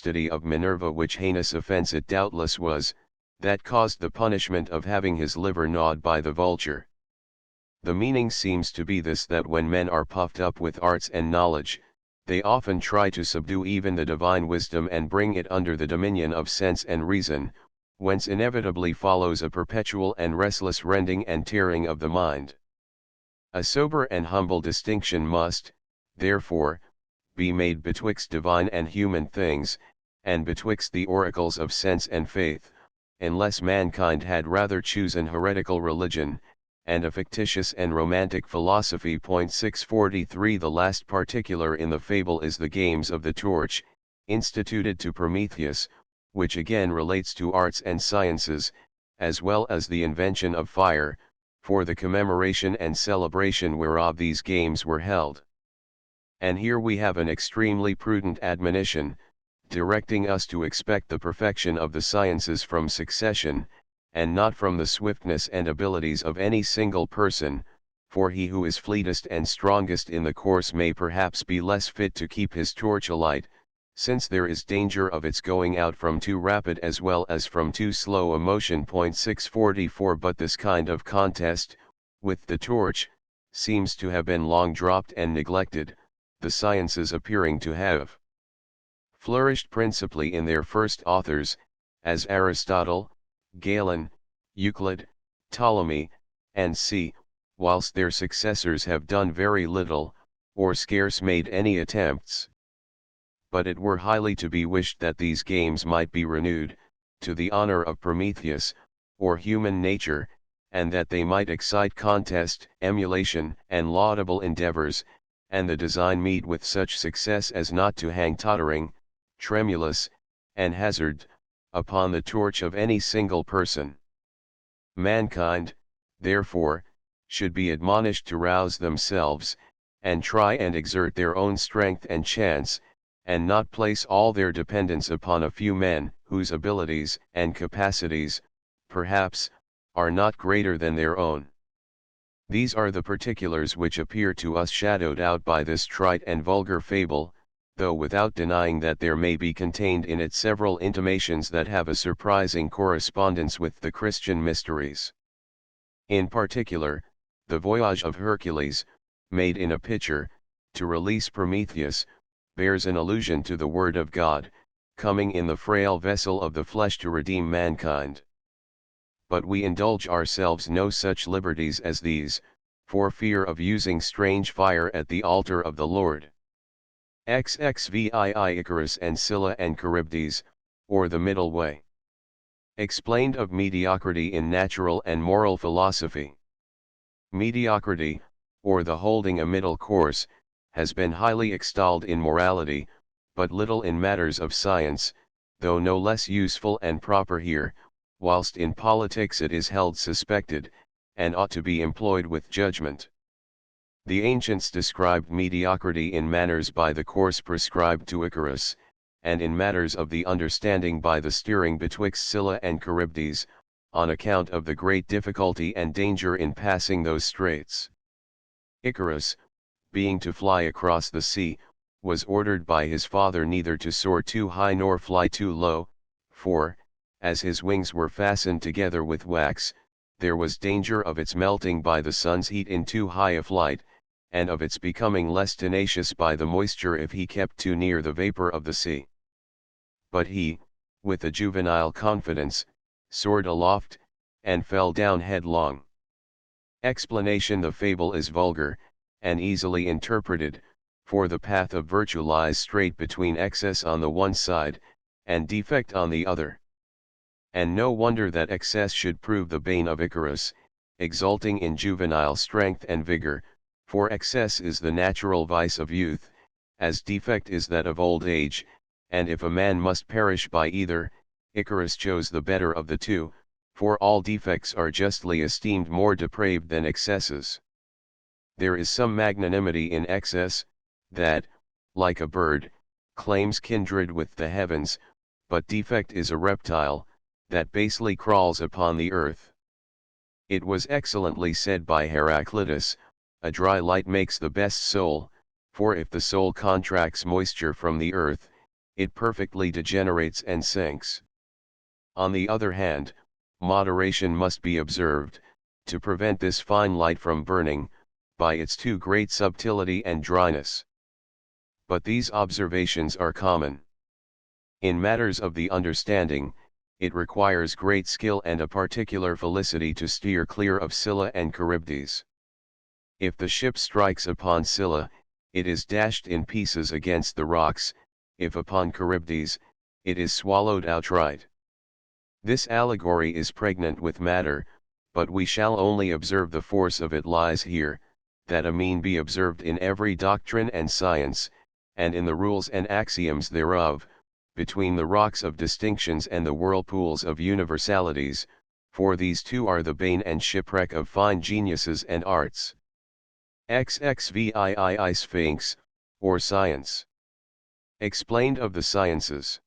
custody of Minerva, which heinous offense it doubtless was, that caused the punishment of having his liver gnawed by the vulture. The meaning seems to be this, that when men are puffed up with arts and knowledge, they often try to subdue even the divine wisdom and bring it under the dominion of sense and reason, whence inevitably follows a perpetual and restless rending and tearing of the mind. A sober and humble distinction must, therefore, be made betwixt divine and human things, and betwixt the oracles of sense and faith, unless mankind had rather choose an heretical religion, and a fictitious and romantic philosophy. 643 The last particular in the fable is the games of the torch, instituted to Prometheus, which again relates to arts and sciences, as well as the invention of fire, for the commemoration and celebration whereof these games were held. And here we have an extremely prudent admonition, directing us to expect the perfection of the sciences from succession, and not from the swiftness and abilities of any single person, for he who is fleetest and strongest in the course may perhaps be less fit to keep his torch alight, since there is danger of its going out from too rapid as well as from too slow a motion. 644 But this kind of contest, with the torch, seems to have been long dropped and neglected, the sciences appearing to have flourished principally in their first authors, as Aristotle, Galen, Euclid, Ptolemy, and c. whilst their successors have done very little, or scarce made any attempts. But it were highly to be wished that these games might be renewed, to the honor of Prometheus, or human nature, and that they might excite contest, emulation, and laudable endeavors, and the design meet with such success as not to hang tottering, tremulous, and hazarded, upon the torch of any single person. Mankind, therefore, should be admonished to rouse themselves, and try and exert their own strength and chance, and not place all their dependence upon a few men, whose abilities and capacities, perhaps, are not greater than their own. These are the particulars which appear to us shadowed out by this trite and vulgar fable, though without denying that there may be contained in it several intimations that have a surprising correspondence with the Christian mysteries. In particular, the voyage of Hercules, made in a pitcher, to release Prometheus, bears an allusion to the Word of God, coming in the frail vessel of the flesh to redeem mankind. But we indulge ourselves no such liberties as these, for fear of using strange fire at the altar of the Lord. XXVII Icarus and Scylla and Charybdis, or the Middle Way. Explained of mediocrity in natural and moral philosophy. Mediocrity, or the holding a middle course, has been highly extolled in morality, but little in matters of science, though no less useful and proper here, whilst in politics it is held suspected, and ought to be employed with judgment. The ancients described mediocrity in manners by the course prescribed to Icarus, and in matters of the understanding by the steering betwixt Scylla and Charybdis, on account of the great difficulty and danger in passing those straits. Icarus, being to fly across the sea, was ordered by his father neither to soar too high nor fly too low, for, as his wings were fastened together with wax, there was danger of its melting by the sun's heat in too high a flight, and of its becoming less tenacious by the moisture if he kept too near the vapor of the sea. But he, with a juvenile confidence, soared aloft, and fell down headlong. Explanation: the fable is vulgar, and easily interpreted, for the path of virtue lies straight between excess on the one side, and defect on the other. And no wonder that excess should prove the bane of Icarus, exulting in juvenile strength and vigor, for excess is the natural vice of youth, as defect is that of old age, and if a man must perish by either, Icarus chose the better of the two, for all defects are justly esteemed more depraved than excesses. There is some magnanimity in excess, that, like a bird, claims kindred with the heavens, but defect is a reptile, that basely crawls upon the earth. It was excellently said by Heraclitus, a dry light makes the best soul, for if the soul contracts moisture from the earth, it perfectly degenerates and sinks. On the other hand, moderation must be observed, to prevent this fine light from burning, by its too great subtility and dryness. But these observations are common. In matters of the understanding, it requires great skill and a particular felicity to steer clear of Scylla and Charybdis. If the ship strikes upon Scylla, it is dashed in pieces against the rocks, if upon Charybdis, it is swallowed outright. This allegory is pregnant with matter, but we shall only observe the force of it lies here, that a mean be observed in every doctrine and science, and in the rules and axioms thereof, between the rocks of distinctions and the whirlpools of universalities, for these two are the bane and shipwreck of fine geniuses and arts. XXVII Sphinx, or Science. Explained of the sciences.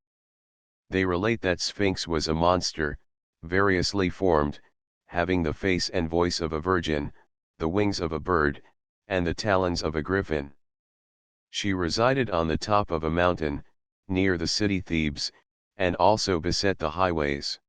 They relate that Sphinx was a monster, variously formed, having the face and voice of a virgin, the wings of a bird, and the talons of a griffin. She resided on the top of a mountain, near the city Thebes, and also beset the highways.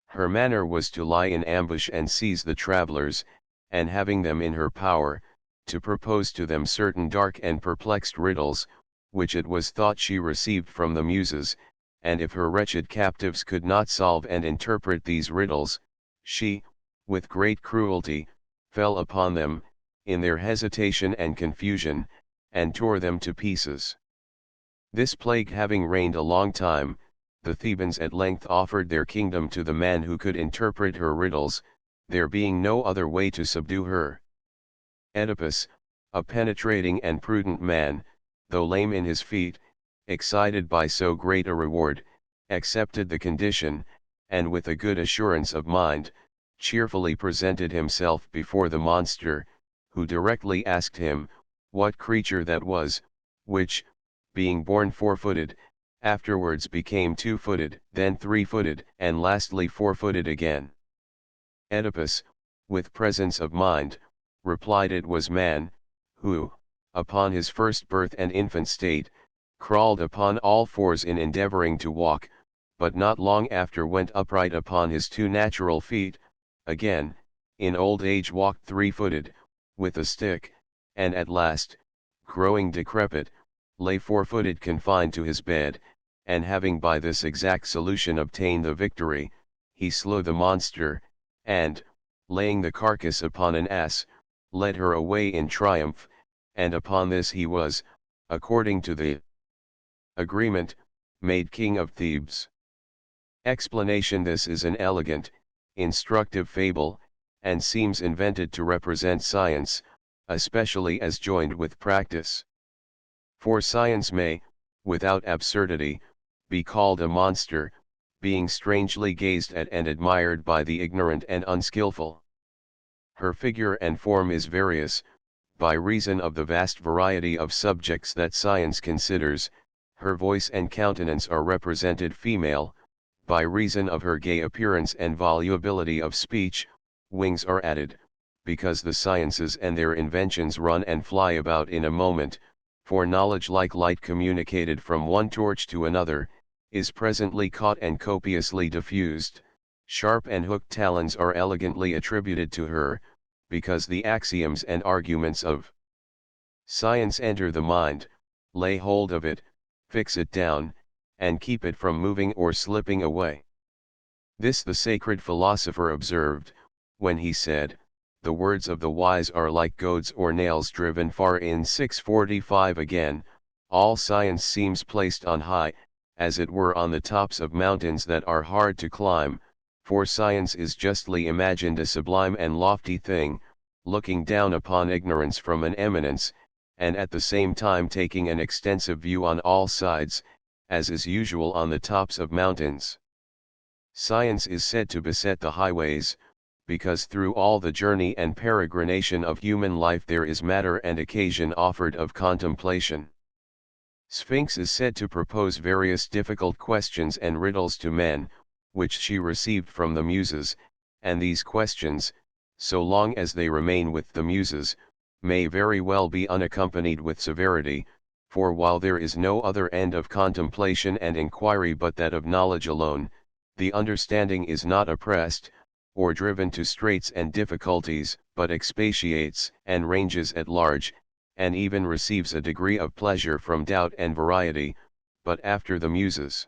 Her manner was to lie in ambush and seize the travelers, and having them in her power, to propose to them certain dark and perplexed riddles, which it was thought she received from the Muses, and if her wretched captives could not solve and interpret these riddles, she, with great cruelty, fell upon them, in their hesitation and confusion, and tore them to pieces. This plague having reigned a long time, the Thebans at length offered their kingdom to the man who could interpret her riddles, there being no other way to subdue her. Oedipus, a penetrating and prudent man, though lame in his feet, excited by so great a reward, accepted the condition, and with a good assurance of mind, cheerfully presented himself before the monster, who directly asked him, what creature that was, which, being born four-footed, afterwards became two-footed, then three-footed, and lastly four-footed again. Oedipus, with presence of mind, replied it was man, who, upon his first birth and infant state, crawled upon all fours in endeavoring to walk, but not long after went upright upon his two natural feet, again, in old age walked three-footed, with a stick, and at last, growing decrepit, lay four-footed confined to his bed, and having by this exact solution obtained the victory, he slew the monster, and, laying the carcass upon an ass, led her away in triumph, and upon this he was, according to the agreement, made king of Thebes. Explanation: this is an elegant, instructive fable, and seems invented to represent science, especially as joined with practice. For science may, without absurdity, be called a monster, being strangely gazed at and admired by the ignorant and unskilful. Her figure and form is various, by reason of the vast variety of subjects that science considers. Her voice and countenance are represented female, by reason of her gay appearance and volubility of speech. Wings are added, because the sciences and their inventions run and fly about in a moment, for knowledge, like light communicated from one torch to another, is presently caught and copiously diffused. Sharp and hooked talons are elegantly attributed to her, because the axioms and arguments of science enter the mind, lay hold of it, fix it down, and keep it from moving or slipping away. This the sacred philosopher observed, when he said, "The words of the wise are like goads or nails driven far in." 645. Again, all science seems placed on high, as it were on the tops of mountains that are hard to climb, for science is justly imagined a sublime and lofty thing, looking down upon ignorance from an eminence, and at the same time taking an extensive view on all sides, as is usual on the tops of mountains. Science is said to beset the highways, because through all the journey and peregrination of human life there is matter and occasion offered of contemplation. Sphinx is said to propose various difficult questions and riddles to men, which she received from the Muses, and these questions, so long as they remain with the Muses, may very well be unaccompanied with severity, for while there is no other end of contemplation and inquiry but that of knowledge alone, the understanding is not oppressed, or driven to straits and difficulties, but expatiates, and ranges at large, and even receives a degree of pleasure from doubt and variety. But after the Muses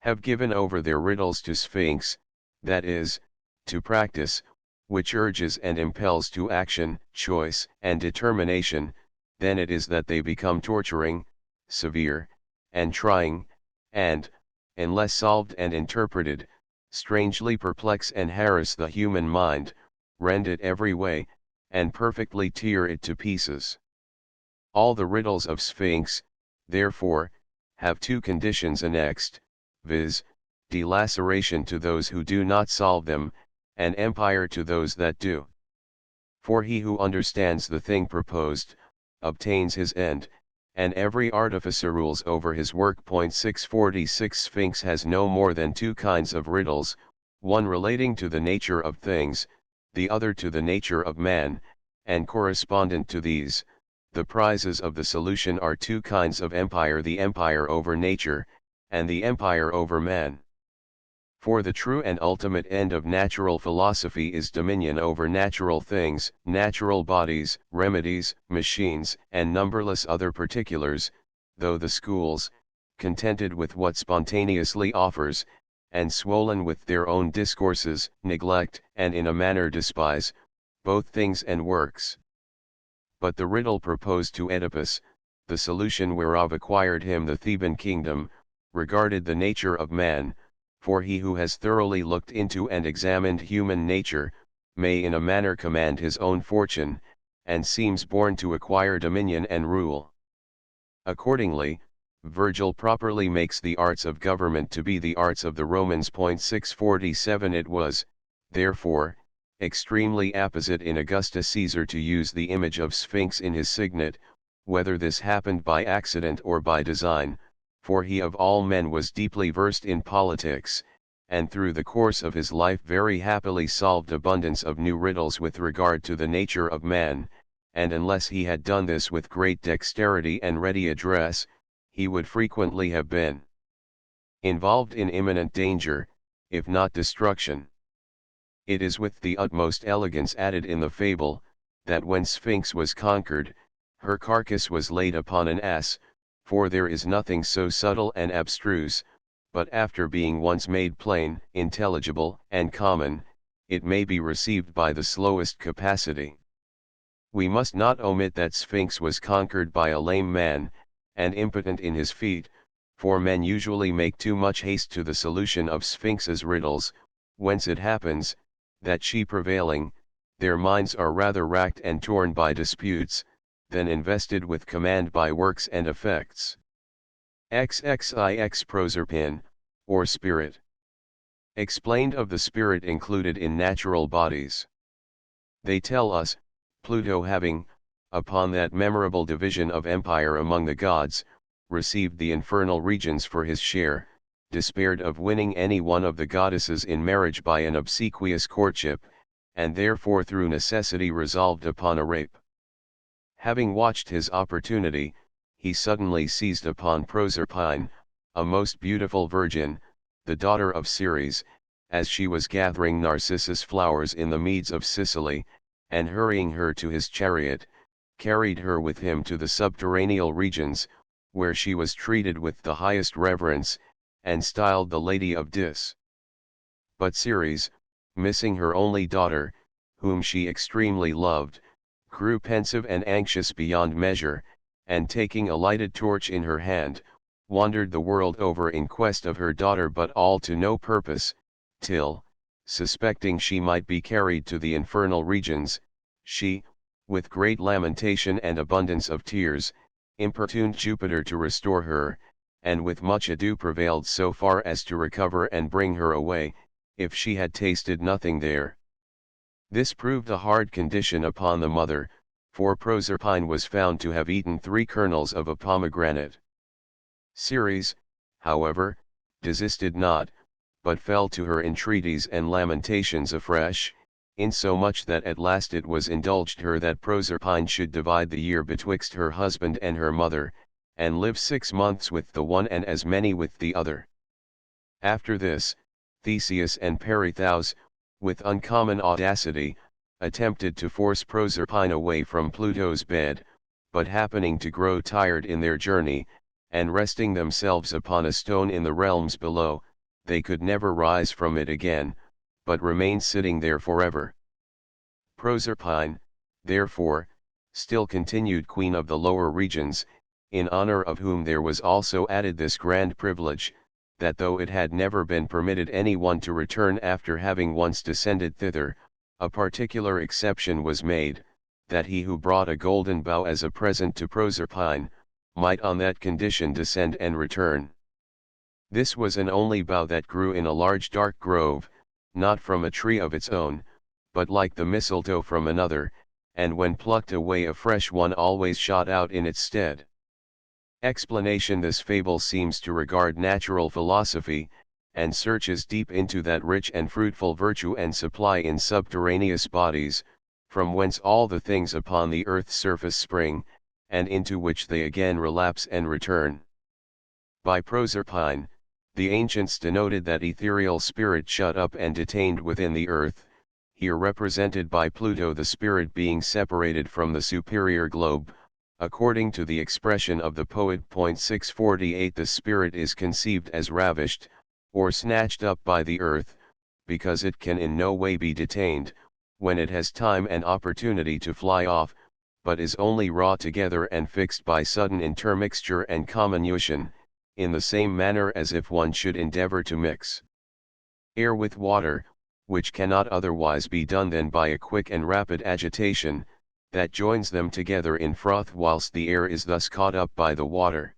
have given over their riddles to Sphinx, that is, to practice, which urges and impels to action, choice, and determination, then it is that they become torturing, severe, and trying, and, unless solved and interpreted, strangely perplex and harass the human mind, rend it every way, and perfectly tear it to pieces. All the riddles of Sphinx, therefore, have two conditions annexed, viz., delaceration to those who do not solve them, and empire to those that do. For he who understands the thing proposed, obtains his end, and every artificer rules over his work. 646 Sphinx has no more than two kinds of riddles, one relating to the nature of things, the other to the nature of man, and correspondent to these, the prizes of the solution are two kinds of empire: the empire over nature, and the empire over man. For the true and ultimate end of natural philosophy is dominion over natural things, natural bodies, remedies, machines, and numberless other particulars, though the schools, contented with what spontaneously offers, and swollen with their own discourses, neglect, and in a manner despise, both things and works. But the riddle proposed to Oedipus, the solution whereof acquired him the Theban kingdom, regarded the nature of man, for he who has thoroughly looked into and examined human nature, may in a manner command his own fortune, and seems born to acquire dominion and rule. Accordingly, Virgil properly makes the arts of government to be the arts of the Romans. 647 It was, therefore, extremely apposite in Augustus Caesar to use the image of Sphinx in his signet, whether this happened by accident or by design, for he of all men was deeply versed in politics, and through the course of his life very happily solved abundance of new riddles with regard to the nature of man, and unless he had done this with great dexterity and ready address, he would frequently have been involved in imminent danger, if not destruction. It is with the utmost elegance added in the fable, that when Sphinx was conquered, her carcass was laid upon an ass, for there is nothing so subtle and abstruse, but after being once made plain, intelligible, and common, it may be received by the slowest capacity. We must not omit that Sphinx was conquered by a lame man, and impotent in his feet, for men usually make too much haste to the solution of Sphinx's riddles, whence it happens, that she prevailing, their minds are rather racked and torn by disputes, than invested with command by works and effects. XXIX Proserpine, or spirit. Explained of the spirit included in natural bodies. They tell us, Pluto having, upon that memorable division of empire among the gods, received the infernal regions for his share, despaired of winning any one of the goddesses in marriage by an obsequious courtship, and therefore through necessity resolved upon a rape. Having watched his opportunity, he suddenly seized upon Proserpine, a most beautiful virgin, the daughter of Ceres, as she was gathering narcissus flowers in the meads of Sicily, and hurrying her to his chariot, carried her with him to the subterraneal regions, where she was treated with the highest reverence, and styled the Lady of Dis. But Ceres, missing her only daughter, whom she extremely loved, grew pensive and anxious beyond measure, and taking a lighted torch in her hand, wandered the world over in quest of her daughter, but all to no purpose, till, suspecting she might be carried to the infernal regions, she, with great lamentation and abundance of tears, importuned Jupiter to restore her, and with much ado prevailed so far as to recover and bring her away, if she had tasted nothing there. This proved a hard condition upon the mother, for Proserpine was found to have eaten 3 kernels of a pomegranate. Ceres, however, desisted not, but fell to her entreaties and lamentations afresh, insomuch that at last it was indulged her that Proserpine should divide the year betwixt her husband and her mother, and live 6 months with the one and as many with the other. After this, Theseus and Peirithous, with uncommon audacity, attempted to force Proserpine away from Pluto's bed, but happening to grow tired in their journey, and resting themselves upon a stone in the realms below, they could never rise from it again, but remained sitting there forever. Proserpine, therefore, still continued queen of the lower regions, in honor of whom there was also added this grand privilege, that though it had never been permitted any one to return after having once descended thither, a particular exception was made, that he who brought a golden bough as a present to Proserpine, might on that condition descend and return. This was an only bough that grew in a large dark grove, not from a tree of its own, but like the mistletoe from another, and when plucked away a fresh one always shot out in its stead. Explanation: this fable seems to regard natural philosophy, and searches deep into that rich and fruitful virtue and supply in subterraneous bodies, from whence all the things upon the earth's surface spring, and into which they again relapse and return. By Proserpine, the ancients denoted that ethereal spirit shut up and detained within the earth, here represented by Pluto, the spirit being separated from the superior globe. According to the expression of the poet. 648, the spirit is conceived as ravished, or snatched up by the earth, because it can in no way be detained, when it has time and opportunity to fly off, but is only raw together and fixed by sudden intermixture and comminution, in the same manner as if one should endeavor to mix air with water, which cannot otherwise be done than by a quick and rapid agitation, that joins them together in froth whilst the air is thus caught up by the water.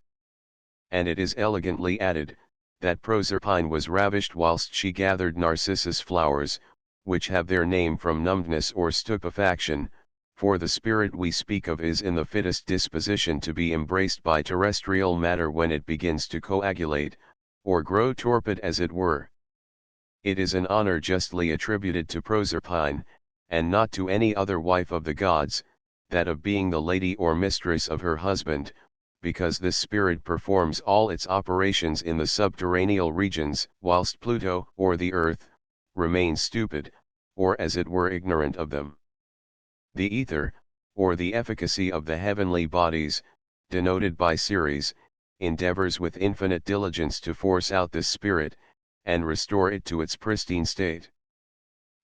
And it is elegantly added, that Proserpine was ravished whilst she gathered narcissus flowers, which have their name from numbness or stupefaction, for the spirit we speak of is in the fittest disposition to be embraced by terrestrial matter when it begins to coagulate, or grow torpid as it were. It is an honor justly attributed to Proserpine, and not to any other wife of the gods, that of being the lady or mistress of her husband, because this spirit performs all its operations in the subterranean regions, whilst Pluto, or the earth, remains stupid, or as it were ignorant of them. The ether, or the efficacy of the heavenly bodies, denoted by Ceres, endeavors with infinite diligence to force out this spirit, and restore it to its pristine state.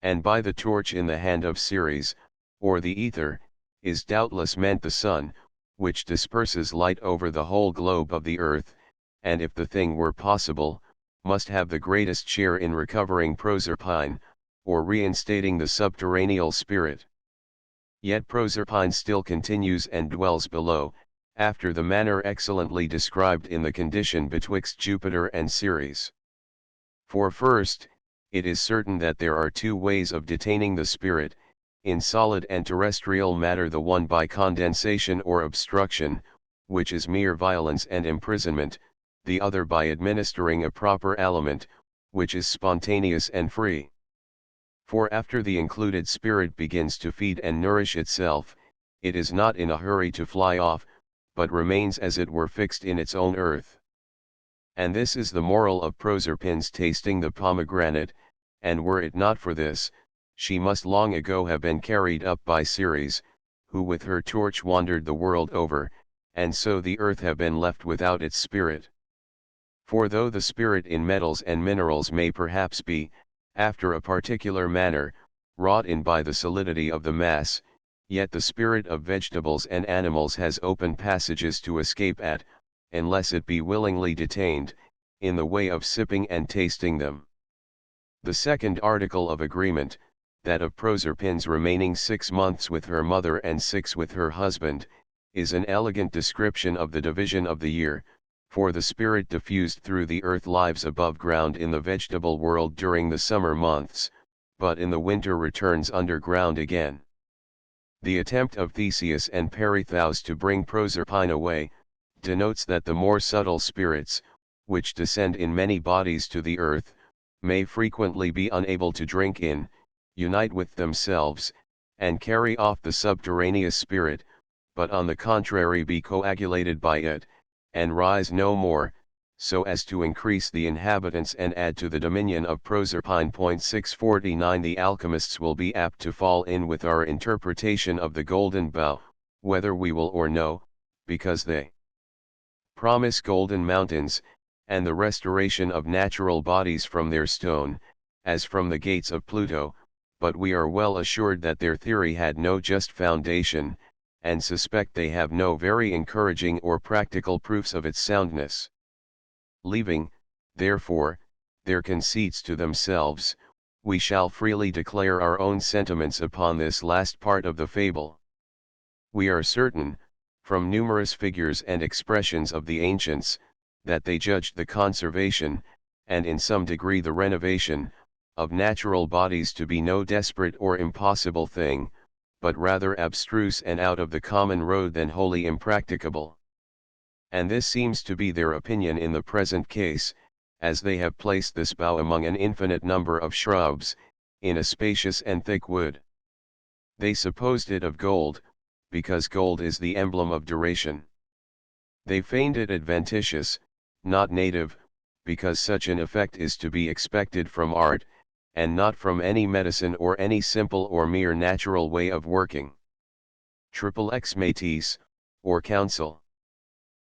And by the torch in the hand of Ceres, or the ether, is doubtless meant the sun, which disperses light over the whole globe of the earth, and if the thing were possible, must have the greatest share in recovering Proserpine, or reinstating the subterranean spirit. Yet Proserpine still continues and dwells below, after the manner excellently described in the condition betwixt Jupiter and Ceres. For first, it is certain that there are two ways of detaining the spirit, in solid and terrestrial matter, the one by condensation or obstruction, which is mere violence and imprisonment, the other by administering a proper aliment, which is spontaneous and free. For after the included spirit begins to feed and nourish itself, it is not in a hurry to fly off, but remains as it were fixed in its own earth. And this is the moral of Proserpine's tasting the pomegranate, and were it not for this, she must long ago have been carried up by Ceres, who with her torch wandered the world over, and so the earth have been left without its spirit. For though the spirit in metals and minerals may perhaps be, after a particular manner, wrought in by the solidity of the mass, yet the spirit of vegetables and animals has open passages to escape at, unless it be willingly detained, in the way of sipping and tasting them. The second article of agreement, that of Proserpine's remaining 6 months with her mother and 6 with her husband, is an elegant description of the division of the year, for the spirit diffused through the earth lives above ground in the vegetable world during the summer months, but in the winter returns underground again. The attempt of Theseus and Peirithous to bring Proserpine away, denotes that the more subtle spirits, which descend in many bodies to the earth, may frequently be unable to drink in, unite with themselves, and carry off the subterraneous spirit, but on the contrary be coagulated by it, and rise no more, so as to increase the inhabitants and add to the dominion of Proserpine. 649 The alchemists will be apt to fall in with our interpretation of the golden bough, whether we will or no, because they promise golden mountains, and the restoration of natural bodies from their stone, as from the gates of Pluto, but we are well assured that their theory had no just foundation, and suspect they have no very encouraging or practical proofs of its soundness. Leaving, therefore, their conceits to themselves, we shall freely declare our own sentiments upon this last part of the fable. We are certain, from numerous figures and expressions of the ancients, that they judged the conservation, and in some degree the renovation, of natural bodies to be no desperate or impossible thing, but rather abstruse and out of the common road than wholly impracticable. And this seems to be their opinion in the present case, as they have placed this bough among an infinite number of shrubs, in a spacious and thick wood. They supposed it of gold, because gold is the emblem of duration. They feigned it adventitious, not native, because such an effect is to be expected from art, and not from any medicine or any simple or mere natural way of working. XXX Metis, or counsel.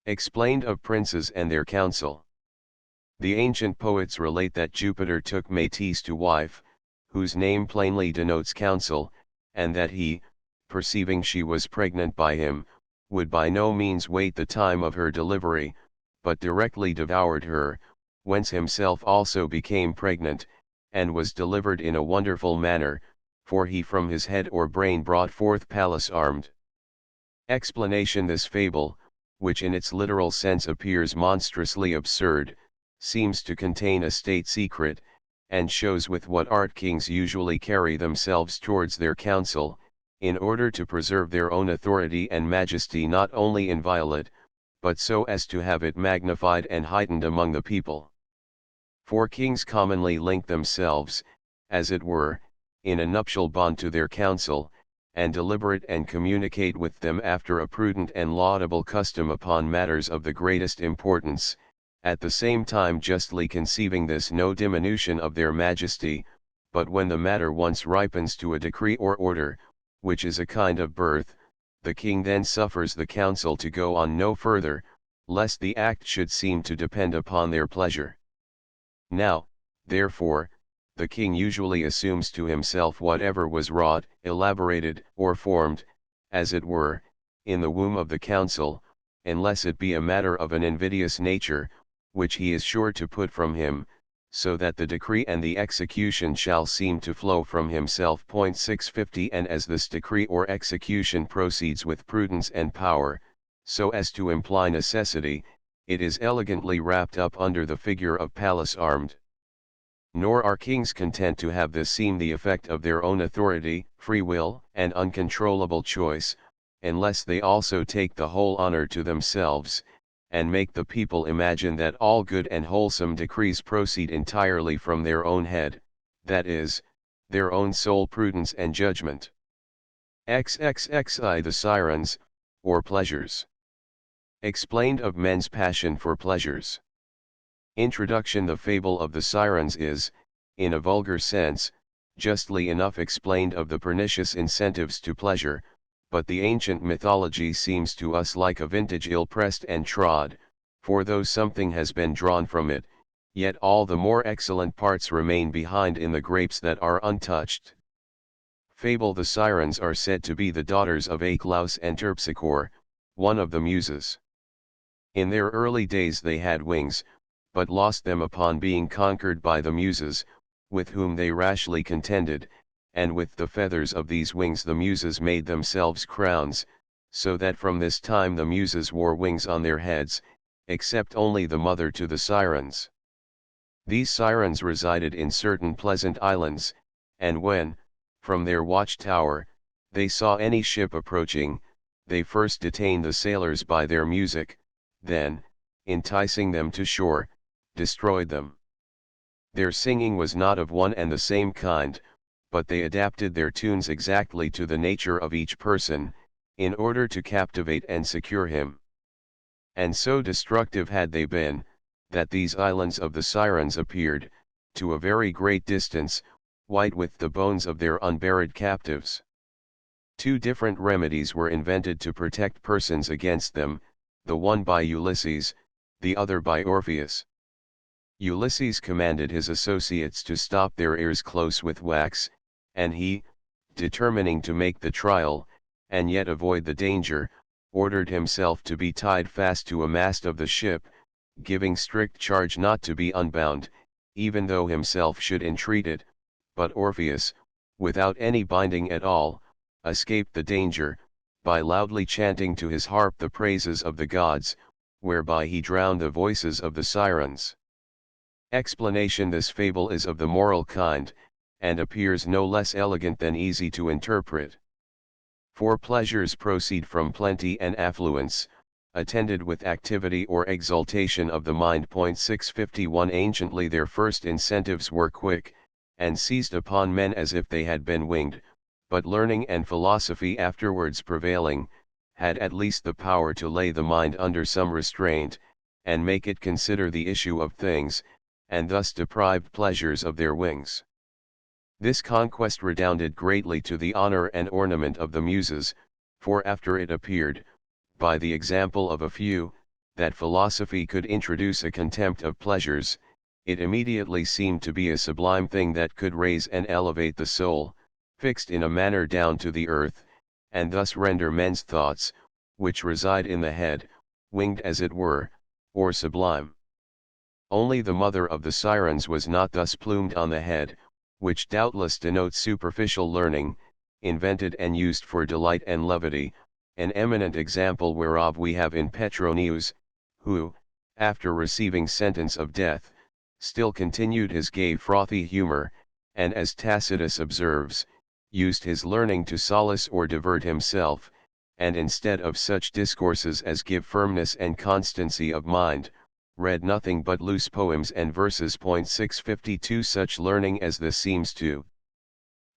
Explained of princes and their counsel. The ancient poets relate that Jupiter took Metis to wife, whose name plainly denotes counsel, and that he, perceiving she was pregnant by him, would by no means wait the time of her delivery, but directly devoured her, whence himself also became pregnant, and was delivered in a wonderful manner, for he from his head or brain brought forth Pallas armed. Explanation. This fable, which in its literal sense appears monstrously absurd, seems to contain a state secret, and shows with what art kings usually carry themselves towards their council, in order to preserve their own authority and majesty not only inviolate, but so as to have it magnified and heightened among the people. For kings commonly link themselves, as it were, in a nuptial bond to their council, and deliberate and communicate with them after a prudent and laudable custom upon matters of the greatest importance, at the same time justly conceiving this no diminution of their majesty, but when the matter once ripens to a decree or order, which is a kind of birth, the king then suffers the council to go on no further, lest the act should seem to depend upon their pleasure. Now, therefore, the king usually assumes to himself whatever was wrought, elaborated, or formed, as it were, in the womb of the council, unless it be a matter of an invidious nature, which he is sure to put from him, so that the decree and the execution shall seem to flow from himself. 650 And as this decree or execution proceeds with prudence and power, so as to imply necessity, it is elegantly wrapped up under the figure of Pallas armed. Nor are kings content to have this seem the effect of their own authority, free will, and uncontrollable choice, unless they also take the whole honor to themselves, and make the people imagine that all good and wholesome decrees proceed entirely from their own head, that is, their own sole prudence and judgment. XXXI The Sirens, or pleasures. Explained of men's passion for pleasures. Introduction. The fable of the Sirens is, in a vulgar sense, justly enough explained of the pernicious incentives to pleasure, but the ancient mythology seems to us like a vintage ill-pressed and trod, for though something has been drawn from it, yet all the more excellent parts remain behind in the grapes that are untouched. Fable. The Sirens are said to be the daughters of Aclaus and Terpsichore, one of the Muses. In their early days they had wings, but lost them upon being conquered by the Muses, with whom they rashly contended, and with the feathers of these wings the Muses made themselves crowns, so that from this time the Muses wore wings on their heads, except only the mother to the Sirens. These Sirens resided in certain pleasant islands, and when, from their watchtower, they saw any ship approaching, they first detained the sailors by their music, then, enticing them to shore, destroyed them. Their singing was not of one and the same kind, but they adapted their tunes exactly to the nature of each person, in order to captivate and secure him. And so destructive had they been, that these islands of the Sirens appeared, to a very great distance, white with the bones of their unburied captives. Two different remedies were invented to protect persons against them, the one by Ulysses, the other by Orpheus. Ulysses commanded his associates to stop their ears close with wax, and he, determining to make the trial, and yet avoid the danger, ordered himself to be tied fast to a mast of the ship, giving strict charge not to be unbound, even though himself should entreat it, but Orpheus, without any binding at all, escaped the danger, by loudly chanting to his harp the praises of the gods, whereby he drowned the voices of the Sirens. Explanation: this fable is of the moral kind, and appears no less elegant than easy to interpret. For pleasures proceed from plenty and affluence, attended with activity or exaltation of the mind. 651 Anciently their first incentives were quick, and seized upon men as if they had been winged, but learning and philosophy afterwards prevailing, had at least the power to lay the mind under some restraint, and make it consider the issue of things, and thus deprived pleasures of their wings. This conquest redounded greatly to the honor and ornament of the Muses, for after it appeared, by the example of a few, that philosophy could introduce a contempt of pleasures, it immediately seemed to be a sublime thing that could raise and elevate the soul, fixed in a manner down to the earth, and thus render men's thoughts, which reside in the head, winged as it were, or sublime. Only the mother of the Sirens was not thus plumed on the head, which doubtless denotes superficial learning, invented and used for delight and levity, an eminent example whereof we have in Petronius, who, after receiving sentence of death, still continued his gay frothy humor, and as Tacitus observes, used his learning to solace or divert himself, and instead of such discourses as give firmness and constancy of mind, read nothing but loose poems and verses. 652 Such learning as this seems to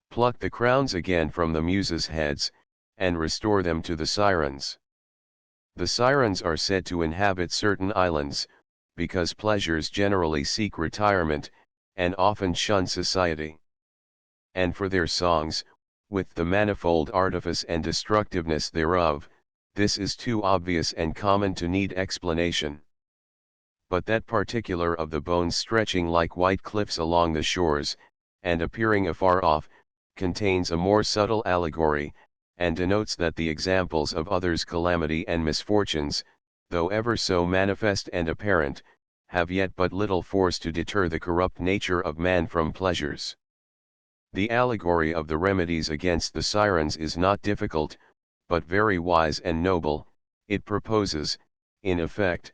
pluck the crowns again from the Muses' heads, and restore them to the Sirens. The Sirens are said to inhabit certain islands, because pleasures generally seek retirement, and often shun society. And for their songs, with the manifold artifice and destructiveness thereof, this is too obvious and common to need explanation. But that particular of the bones stretching like white cliffs along the shores, and appearing afar off, contains a more subtle allegory, and denotes that the examples of others' calamity and misfortunes, though ever so manifest and apparent, have yet but little force to deter the corrupt nature of man from pleasures. The allegory of the remedies against the Sirens is not difficult, but very wise and noble. It proposes, in effect,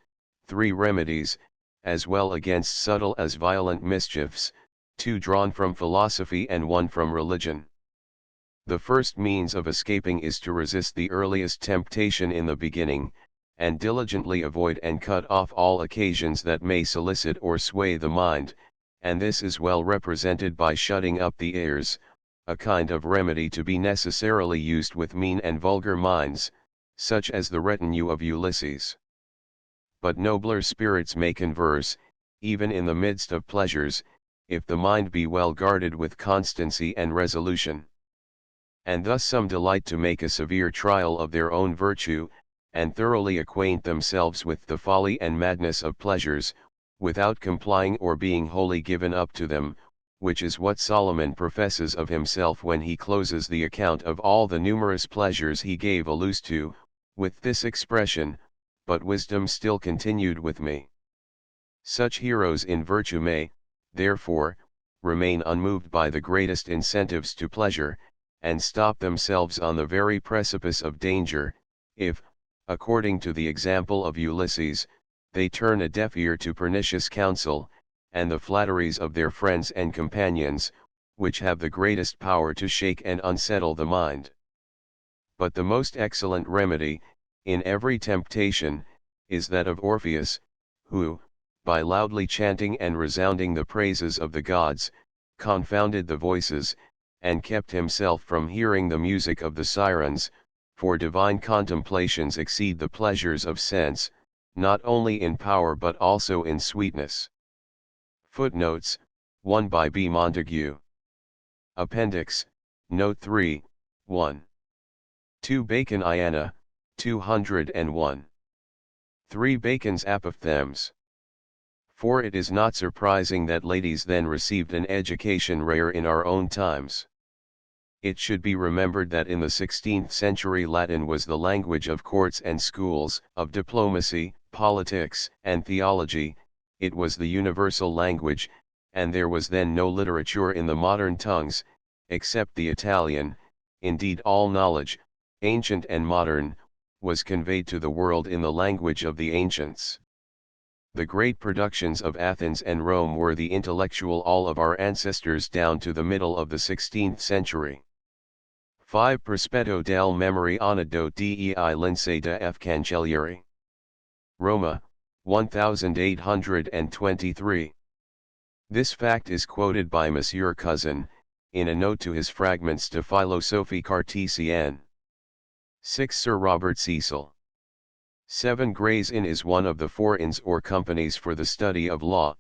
3 remedies, as well against subtle as violent mischiefs, 2 drawn from philosophy and 1 from religion. The first means of escaping is to resist the earliest temptation in the beginning, and diligently avoid and cut off all occasions that may solicit or sway the mind, and this is well represented by shutting up the ears, a kind of remedy to be necessarily used with mean and vulgar minds, such as the retinue of Ulysses. But nobler spirits may converse, even in the midst of pleasures, if the mind be well guarded with constancy and resolution. And thus some delight to make a severe trial of their own virtue, and thoroughly acquaint themselves with the folly and madness of pleasures, without complying or being wholly given up to them, which is what Solomon professes of himself when he closes the account of all the numerous pleasures he gave a loose to, with this expression, "But wisdom still continued with me." Such heroes in virtue may, therefore, remain unmoved by the greatest incentives to pleasure, and stop themselves on the very precipice of danger, if, according to the example of Ulysses, they turn a deaf ear to pernicious counsel, and the flatteries of their friends and companions, which have the greatest power to shake and unsettle the mind. But the most excellent remedy, in every temptation, is that of Orpheus, who, by loudly chanting and resounding the praises of the gods, confounded the voices, and kept himself from hearing the music of the Sirens, for divine contemplations exceed the pleasures of sense, not only in power but also in sweetness. Footnotes, 1 by B. Montague. Appendix, Note 3, 1. 2 Baconiana, 201. 3 Bacon's Apophthegms. 4 It is not surprising that ladies then received an education rare in our own times. It should be remembered that in the 16th century Latin was the language of courts and schools, of diplomacy, politics, and theology. It was the universal language, and there was then no literature in the modern tongues, except the Italian. Indeed, all knowledge, ancient and modern, was conveyed to the world in the language of the ancients. The great productions of Athens and Rome were the intellectual all of our ancestors down to the middle of the 16th century. 5 Prospetto del Memoriano dei Lincei de F. Cancellieri. Roma, 1823. This fact is quoted by Monsieur Cousin, in a note to his Fragments de Philosophie Cartésienne. 6 Sir Robert Cecil. 7 Gray's Inn is one of the 4 inns or companies for the study of law.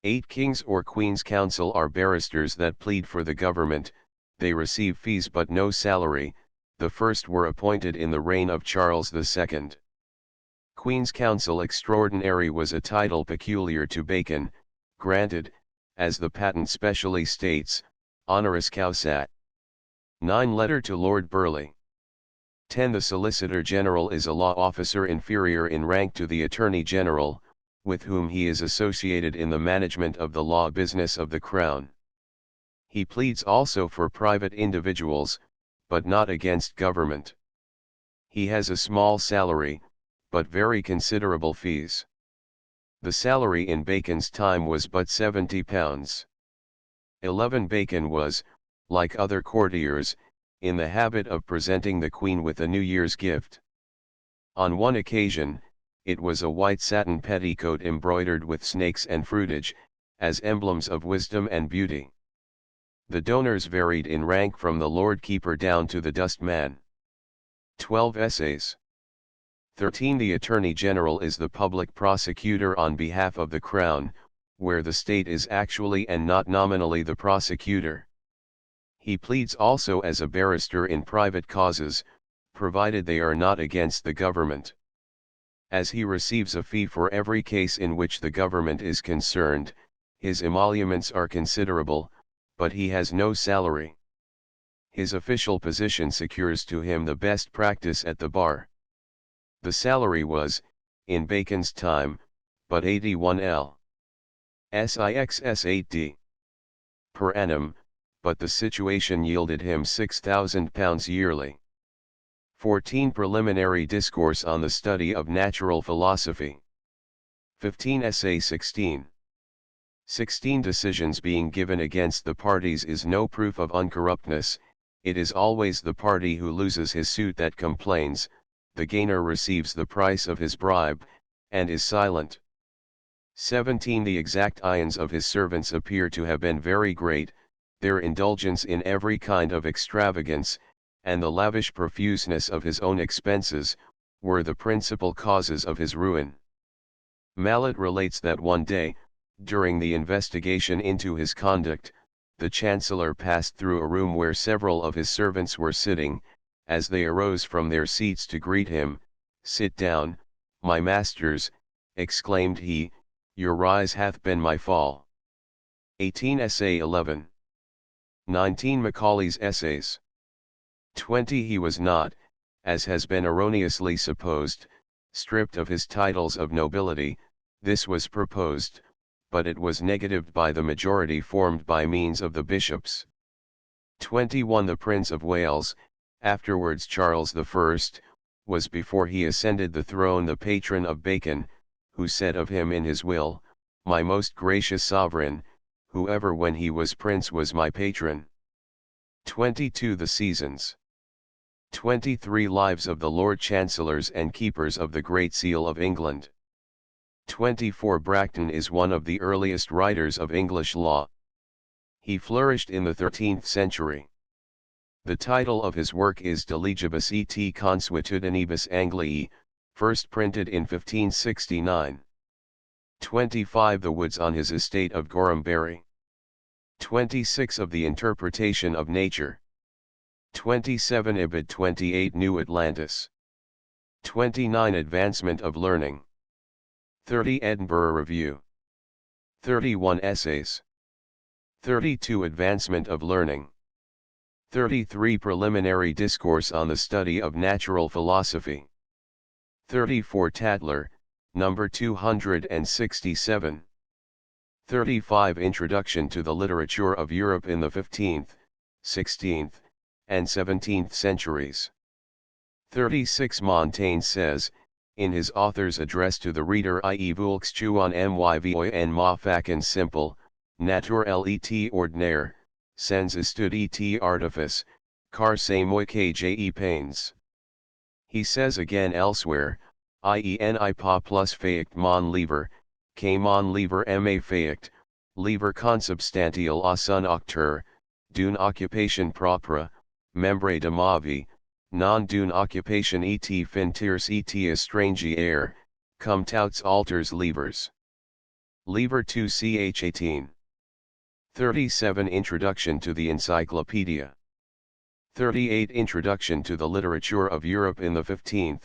8 King's or Queen's Counsel are barristers that plead for the government. They receive fees but no salary. The first were appointed in the reign of Charles II. Queen's Counsel Extraordinary was a title peculiar to Bacon, granted, as the patent specially states, honoris causa. 9 Letter to Lord Burleigh. 10 The Solicitor General is a law officer inferior in rank to the Attorney General, with whom he is associated in the management of the law business of the Crown. He pleads also for private individuals, but not against government. He has a small salary, but very considerable fees. The salary in Bacon's time was but £70. 11 Bacon was, like other courtiers, in the habit of presenting the Queen with a New Year's gift. On one occasion, it was a white satin petticoat embroidered with snakes and fruitage, as emblems of wisdom and beauty. The donors varied in rank from the Lord Keeper down to the dustman. 12 Essays. 13 The Attorney General is the public prosecutor on behalf of the Crown, where the state is actually and not nominally the prosecutor. He pleads also as a barrister in private causes, provided they are not against the government. As he receives a fee for every case in which the government is concerned, his emoluments are considerable, but he has no salary. His official position secures to him the best practice at the bar. The salary was, in Bacon's time, but 81 lixs8d per annum, but the situation yielded him £6,000 yearly. 14 Preliminary Discourse on the Study of Natural Philosophy. 15 Essay 16. 16 Decisions being given against the parties is no proof of uncorruptness. It is always the party who loses his suit that complains. The gainer receives the price of his bribe, and is silent. 17 The exact ions of his servants appear to have been very great, their indulgence in every kind of extravagance, and the lavish profuseness of his own expenses, were the principal causes of his ruin. Mallet relates that one day, during the investigation into his conduct, the Chancellor passed through a room where several of his servants were sitting. As they arose from their seats to greet him, "Sit down, my masters," exclaimed he, "your rise hath been my fall." 18 Essay 11. 19 Macaulay's Essays. 20 He was not, as has been erroneously supposed, stripped of his titles of nobility. This was proposed, but it was negatived by the majority formed by means of the bishops. 21 The Prince of Wales, afterwards Charles I, was before he ascended the throne the patron of Bacon, who said of him in his will, "My most gracious sovereign, whoever when he was prince was my patron." 22 The Seasons. 23 Lives of the Lord Chancellors and Keepers of the Great Seal of England. 24 Bracton is one of the earliest writers of English law. He flourished in the 13th century. The title of his work is De Legibus et Consuetudinibus Angliae, first printed in 1569. 25. The Woods on his estate of Gorhambury. 26. Of the Interpretation of Nature. 27. Ibid. 28. New Atlantis. 29. Advancement of Learning. 30. Edinburgh Review. 31. Essays. 32. Advancement of Learning. 33. Preliminary Discourse on the Study of Natural Philosophy. 34. Tatler, number 267. 35. Introduction to the Literature of Europe in the 15th, 16th, and 17th centuries. 36. Montaigne says, in his author's address to the reader, i.e. Volksschule myv en Maffaken simple, Natur let ordinaire, sans etude et artifice, car c'est moi que j'ai pains. He says again elsewhere, i.e. ni pas plus faict mon livre, que mon livre ma faict, livre consubstantial à son auteur, d'une occupation propre, membre de ma vie, non d'une occupation et fintiers et étrangère, comme tous alters livres. Livre 2 ch 18. 37. Introduction to the Encyclopedia. 38. Introduction to the Literature of Europe in the 15th,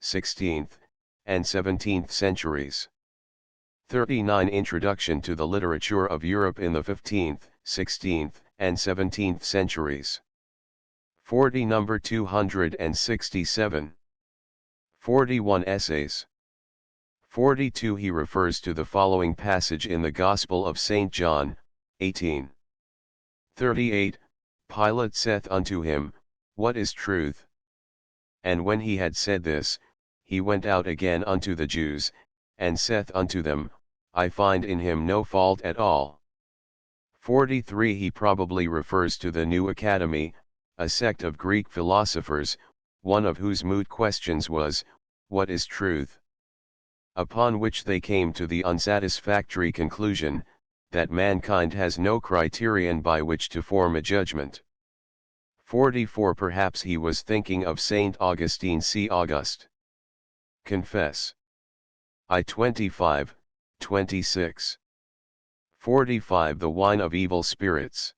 16th, and 17th centuries. 39. Introduction to the Literature of Europe in the 15th, 16th, and 17th centuries. 40. Number 267. 41. Essays. 42. He refers to the following passage in the Gospel of St. John, 18. 38. Pilate saith unto him, What is truth? And when he had said this, he went out again unto the Jews, and saith unto them, I find in him no fault at all. 43. He probably refers to the New Academy, a sect of Greek philosophers, one of whose moot questions was, What is truth? Upon which they came to the unsatisfactory conclusion, that mankind has no criterion by which to form a judgment. 44. Perhaps he was thinking of Saint Augustine. See August. Confess. I 25, 26. 45. The Wine of Evil Spirits.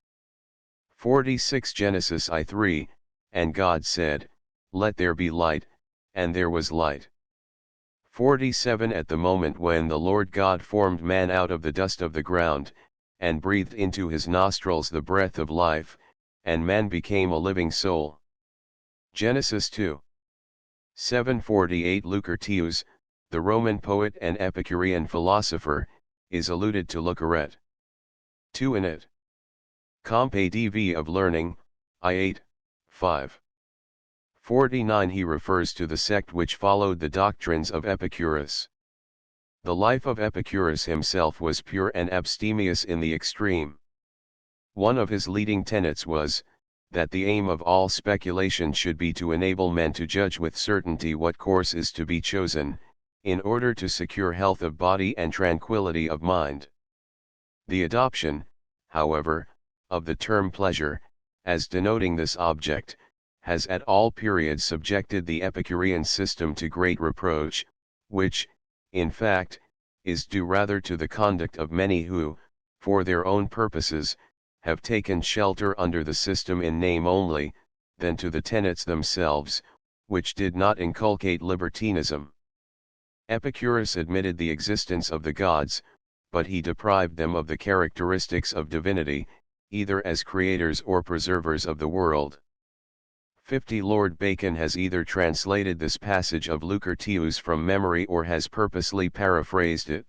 46. Genesis I 3, and God said, Let there be light, and there was light. 47. At the moment when the Lord God formed man out of the dust of the ground, and breathed into his nostrils the breath of life, and man became a living soul. Genesis 2. 748. Lucretius, the Roman poet and Epicurean philosopher, is alluded to Lucaret. 2. In it. Compe Divi of Learning, I 8, 5. 49. He refers to the sect which followed the doctrines of Epicurus. The life of Epicurus himself was pure and abstemious in the extreme. One of his leading tenets was, that the aim of all speculation should be to enable men to judge with certainty what course is to be chosen, in order to secure health of body and tranquility of mind. The adoption, however, of the term pleasure, as denoting this object, has at all periods subjected the Epicurean system to great reproach, which, in fact, is due rather to the conduct of many who, for their own purposes, have taken shelter under the system in name only, than to the tenets themselves, which did not inculcate libertinism. Epicurus admitted the existence of the gods, but he deprived them of the characteristics of divinity, either as creators or preservers of the world. 50. Lord Bacon has either translated this passage of Lucretius from memory or has purposely paraphrased it.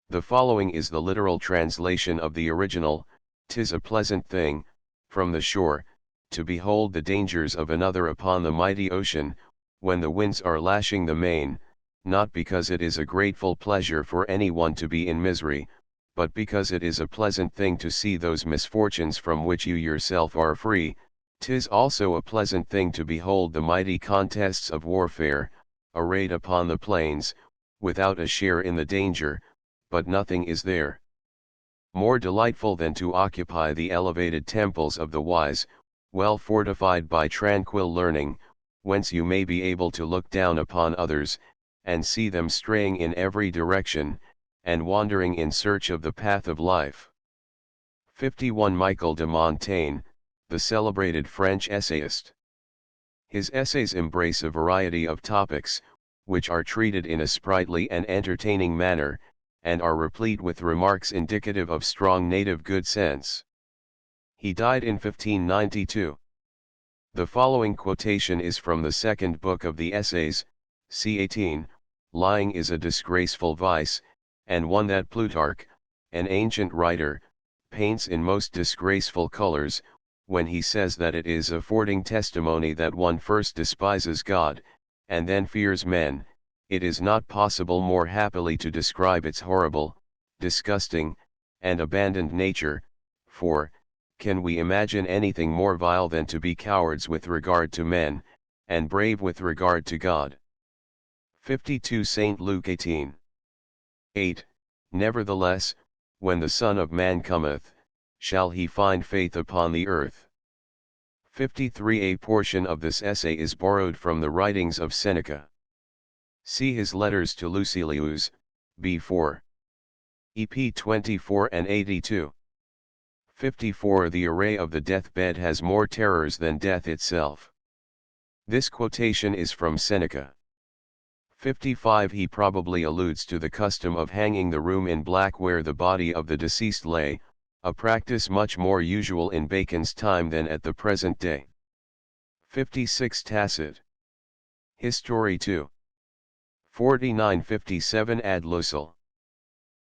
The following is the literal translation of the original: "'Tis a pleasant thing, from the shore, to behold the dangers of another upon the mighty ocean, when the winds are lashing the main, not because it is a grateful pleasure for any one to be in misery, but because it is a pleasant thing to see those misfortunes from which you yourself are free. 'Tis also a pleasant thing to behold the mighty contests of warfare, arrayed upon the plains, without a share in the danger, but nothing is there more delightful than to occupy the elevated temples of the wise, well fortified by tranquil learning, whence you may be able to look down upon others, and see them straying in every direction, and wandering in search of the path of life. 51. Michel de Montaigne, the celebrated French essayist. His essays embrace a variety of topics, which are treated in a sprightly and entertaining manner, and are replete with remarks indicative of strong native good sense. He died in 1592. The following quotation is from the second book of the Essays, c. 18, lying is a disgraceful vice, and one that Plutarch, an ancient writer, paints in most disgraceful colors, when he says that it is affording testimony that one first despises God, and then fears men. It is not possible more happily to describe its horrible, disgusting, and abandoned nature, for, can we imagine anything more vile than to be cowards with regard to men, and brave with regard to God? 52. St. Luke 18. 8. Nevertheless, when the Son of Man cometh, shall he find faith upon the earth? 53. A portion of this essay is borrowed from the writings of Seneca. See his letters to Lucilius, b4. EP 24 and 82. 54. The array of the deathbed has more terrors than death itself. This quotation is from Seneca. 55. He probably alludes to the custom of hanging the room in black where the body of the deceased lay, a practice much more usual in Bacon's time than at the present day. 56. Tacit. History 2. 49. 57. Ad Lucile.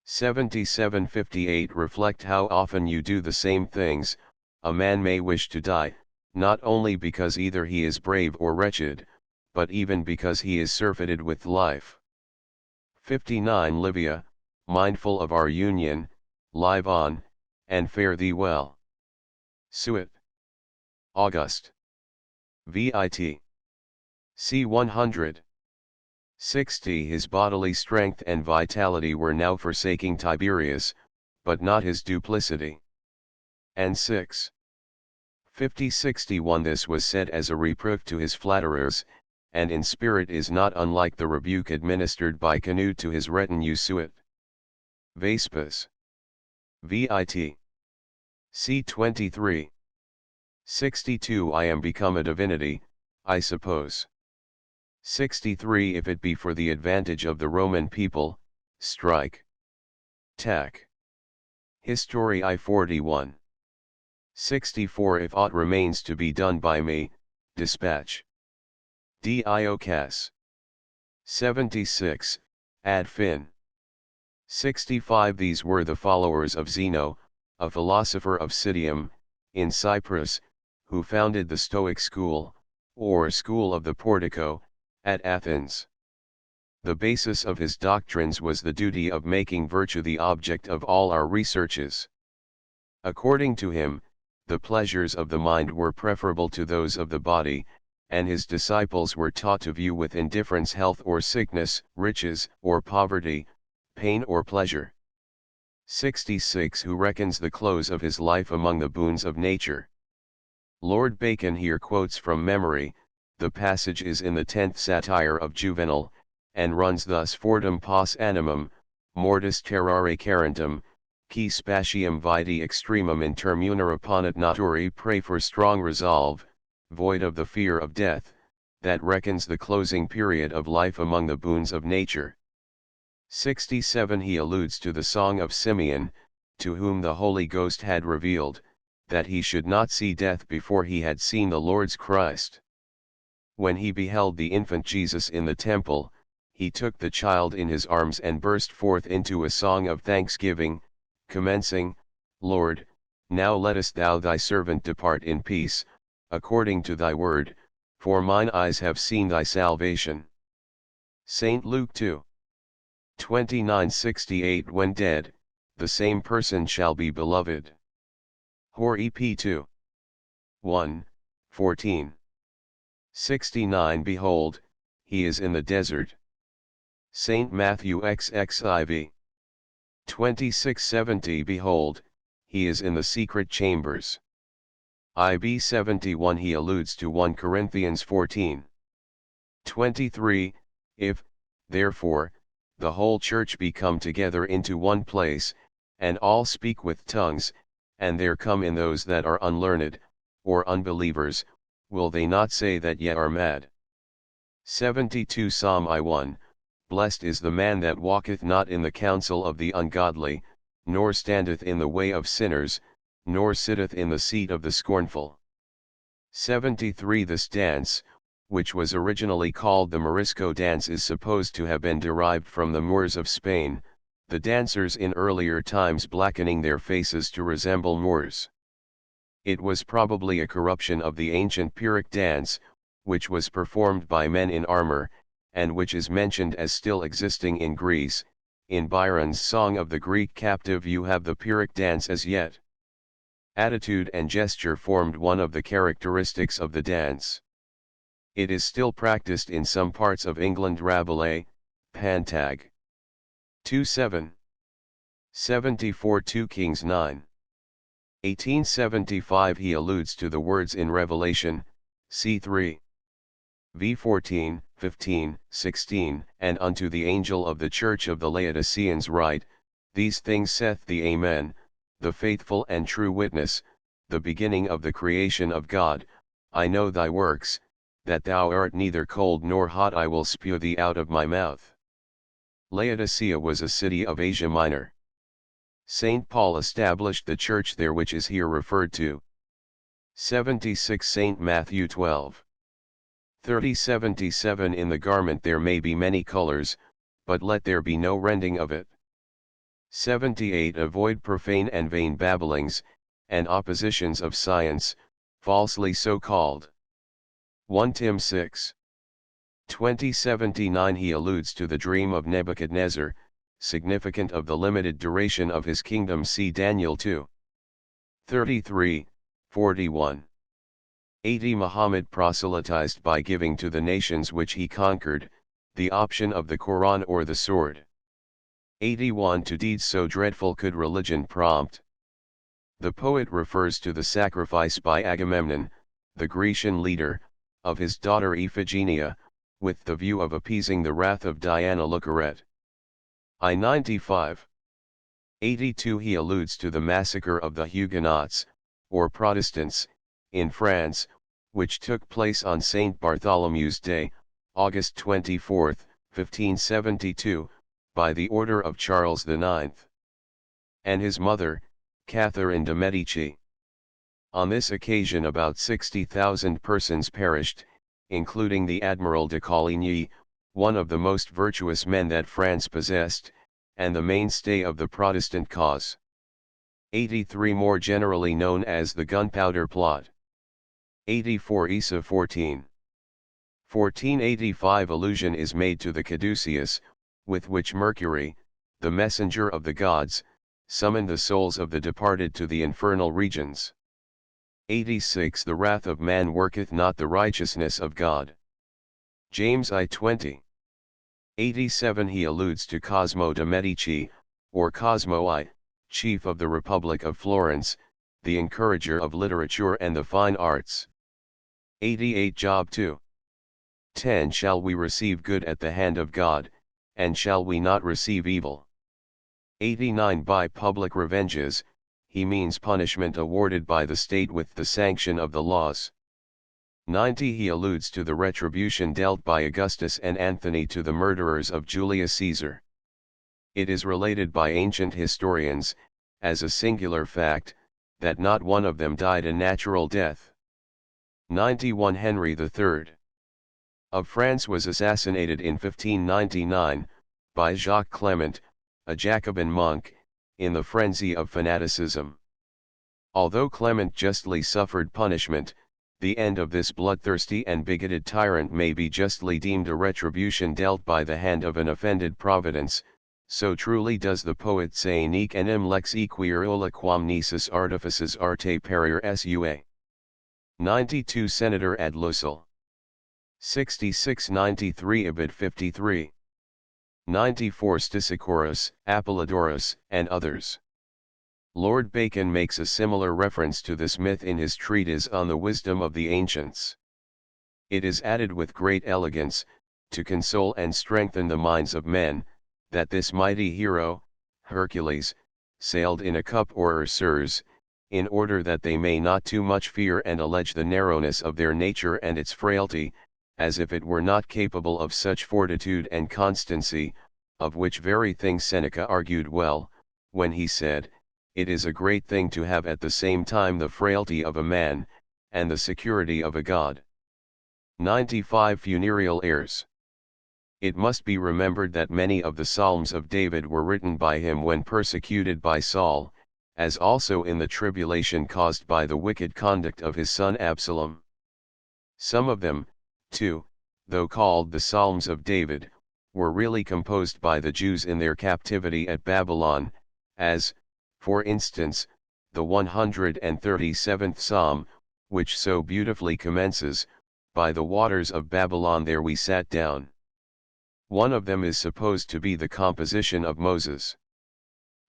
77. 58. Reflect how often you do the same things. A man may wish to die, not only because either he is brave or wretched, but even because he is surfeited with life. 59. Livia, mindful of our union, live on, and fare thee well. Suet. August. Vit. C. 100. 60. His bodily strength and vitality were now forsaking Tiberius, but not his duplicity. And 6. 50. 61. This was said as a reproof to his flatterers, and in spirit is not unlike the rebuke administered by Canute to his retinue. Suet. Vespus. Vit. C. 23. 62. I am become a divinity, I suppose. 63. If it be for the advantage of the Roman people, strike. Tack. Historiae 41. 64. If aught remains to be done by me, dispatch. Dio Cass. 76. Ad fin. 65. These were the followers of Zeno, a philosopher of Citium, in Cyprus, who founded the Stoic school, or school of the Portico, at Athens. The basis of his doctrines was the duty of making virtue the object of all our researches. According to him, the pleasures of the mind were preferable to those of the body, and his disciples were taught to view with indifference health or sickness, riches or poverty, pain or pleasure. 66. Who reckons the close of his life among the boons of nature. Lord Bacon here quotes from memory. The passage is in the 10th satire of Juvenal, and runs thus: Fortum pos animum, mortis terrare carentum, qui spatium vitae extremum intermunere ponit naturae. Pray for strong resolve, void of the fear of death, that reckons the closing period of life among the boons of nature. 67. He alludes to the Song of Simeon, to whom the Holy Ghost had revealed, that he should not see death before he had seen the Lord's Christ. When he beheld the infant Jesus in the temple, he took the child in his arms and burst forth into a song of thanksgiving, commencing, Lord, now lettest thou thy servant depart in peace, according to thy word, for mine eyes have seen thy salvation. St. Luke 2. 29:68. When dead, the same person shall be beloved. Hor ep 2. 1, 14. 69. Behold, he is in the desert. St. Matthew xxiv. 26:70. Behold, he is in the secret chambers. IB 71. He alludes to 1 Corinthians 14. 23. If, therefore, the whole church be come together into one place, and all speak with tongues, and there come in those that are unlearned, or unbelievers, will they not say that ye are mad? 72 Psalm I 1, Blessed is the man that walketh not in the counsel of the ungodly, nor standeth in the way of sinners, nor sitteth in the seat of the scornful. 73 This dance, which was originally called the Morisco dance, is supposed to have been derived from the Moors of Spain, the dancers in earlier times blackening their faces to resemble Moors. It was probably a corruption of the ancient Pyrrhic dance, which was performed by men in armor, and which is mentioned as still existing in Greece. In Byron's Song of the Greek Captive you have the Pyrrhic dance as yet. Attitude and gesture formed one of the characteristics of the dance. It is still practiced in some parts of England. Rabelais, Pantag. 2-7. 74 2 Kings 9. 1875 He alludes to the words in Revelation, c. 3. v. 14, 15, 16, and unto the angel of the church of the Laodiceans write, These things saith the Amen, the faithful and true witness, the beginning of the creation of God. I know thy works, that thou art neither cold nor hot. I will spew thee out of my mouth. Laodicea was a city of Asia Minor. St. Paul established the church there, which is here referred to. 76 St. Matthew 12. 30 77 In the garment there may be many colors, but let there be no rending of it. 78 Avoid profane and vain babblings, and oppositions of science, falsely so called. 1 Tim 6. 20-79 He alludes to the dream of Nebuchadnezzar, significant of the limited duration of his kingdom. See Daniel 2. 33, 41. 80 Muhammad proselytized by giving to the nations which he conquered, the option of the Quran or the sword. 81 To deeds so dreadful could religion prompt. The poet refers to the sacrifice by Agamemnon, the Grecian leader, of his daughter Iphigenia, with the view of appeasing the wrath of Diana Lucaret. I-95. 82 He alludes to the massacre of the Huguenots, or Protestants, in France, which took place on St. Bartholomew's Day, August 24, 1572, by the order of Charles IX. and his mother, Catherine de' Medici. On this occasion about 60,000 persons perished, including the Admiral de Coligny, one of the most virtuous men that France possessed, and the mainstay of the Protestant cause. 83 More generally known as the Gunpowder Plot. 84 Issa 14. 1485 Allusion is made to the caduceus, with which Mercury, the messenger of the gods, summoned the souls of the departed to the infernal regions. 86 The wrath of man worketh not the righteousness of God. James I 20. 87 He alludes to Cosmo de' Medici, or Cosmo I, chief of the Republic of Florence, the encourager of literature and the fine arts. 88 Job 2. 10 Shall we receive good at the hand of God, and shall we not receive evil? 89 By public revenges, he means punishment awarded by the state with the sanction of the laws. 90 He alludes to the retribution dealt by Augustus and Anthony to the murderers of Julius Caesar. It is related by ancient historians, as a singular fact, that not one of them died a natural death. 91 Henry III. of France was assassinated in 1599, by Jacques Clement, a Jacobin monk, in the frenzy of fanaticism. Although Clement justly suffered punishment, the end of this bloodthirsty and bigoted tyrant may be justly deemed a retribution dealt by the hand of an offended providence, so truly does the poet say nec enim lex equir ola quam nisus artifices arte perir sua. 92 Senator ad Lusel. 66 93 Ibid 53. 94 Stesichorus, Apollodorus, and others. Lord Bacon makes a similar reference to this myth in his treatise on the wisdom of the ancients. It is added with great elegance, to console and strengthen the minds of men, that this mighty hero, Hercules, sailed in a cup or Cerce, in order that they may not too much fear and allege the narrowness of their nature and its frailty, as if it were not capable of such fortitude and constancy, of which very thing Seneca argued well, when he said, "It is a great thing to have at the same time the frailty of a man, and the security of a god." 95 Funereal Airs. It must be remembered that many of the Psalms of David were written by him when persecuted by Saul, as also in the tribulation caused by the wicked conduct of his son Absalom. Some of them, too, though called the Psalms of David, were really composed by the Jews in their captivity at Babylon, as, for instance, the 137th Psalm, which so beautifully commences, "By the waters of Babylon there we sat down." One of them is supposed to be the composition of Moses.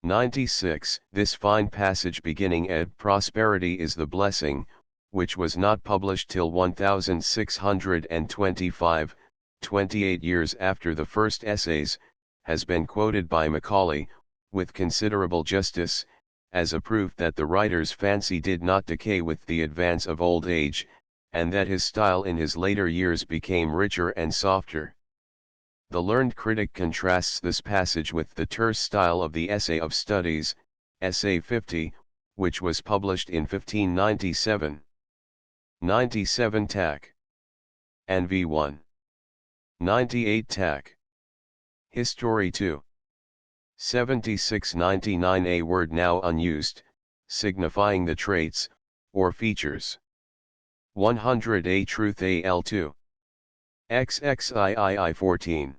96 This fine passage beginning at prosperity is the blessing, which was not published till 1625, 28 years after the first essays, has been quoted by Macaulay, with considerable justice, as a proof that the writer's fancy did not decay with the advance of old age, and that his style in his later years became richer and softer. The learned critic contrasts this passage with the terse style of the Essay of Studies, Essay 50, which was published in 1597. 97 Tack. NV 1. 98 Tack. History 2. 7699 A word now unused, signifying the traits, or features. 100 A Truth AL2. XXIII 14.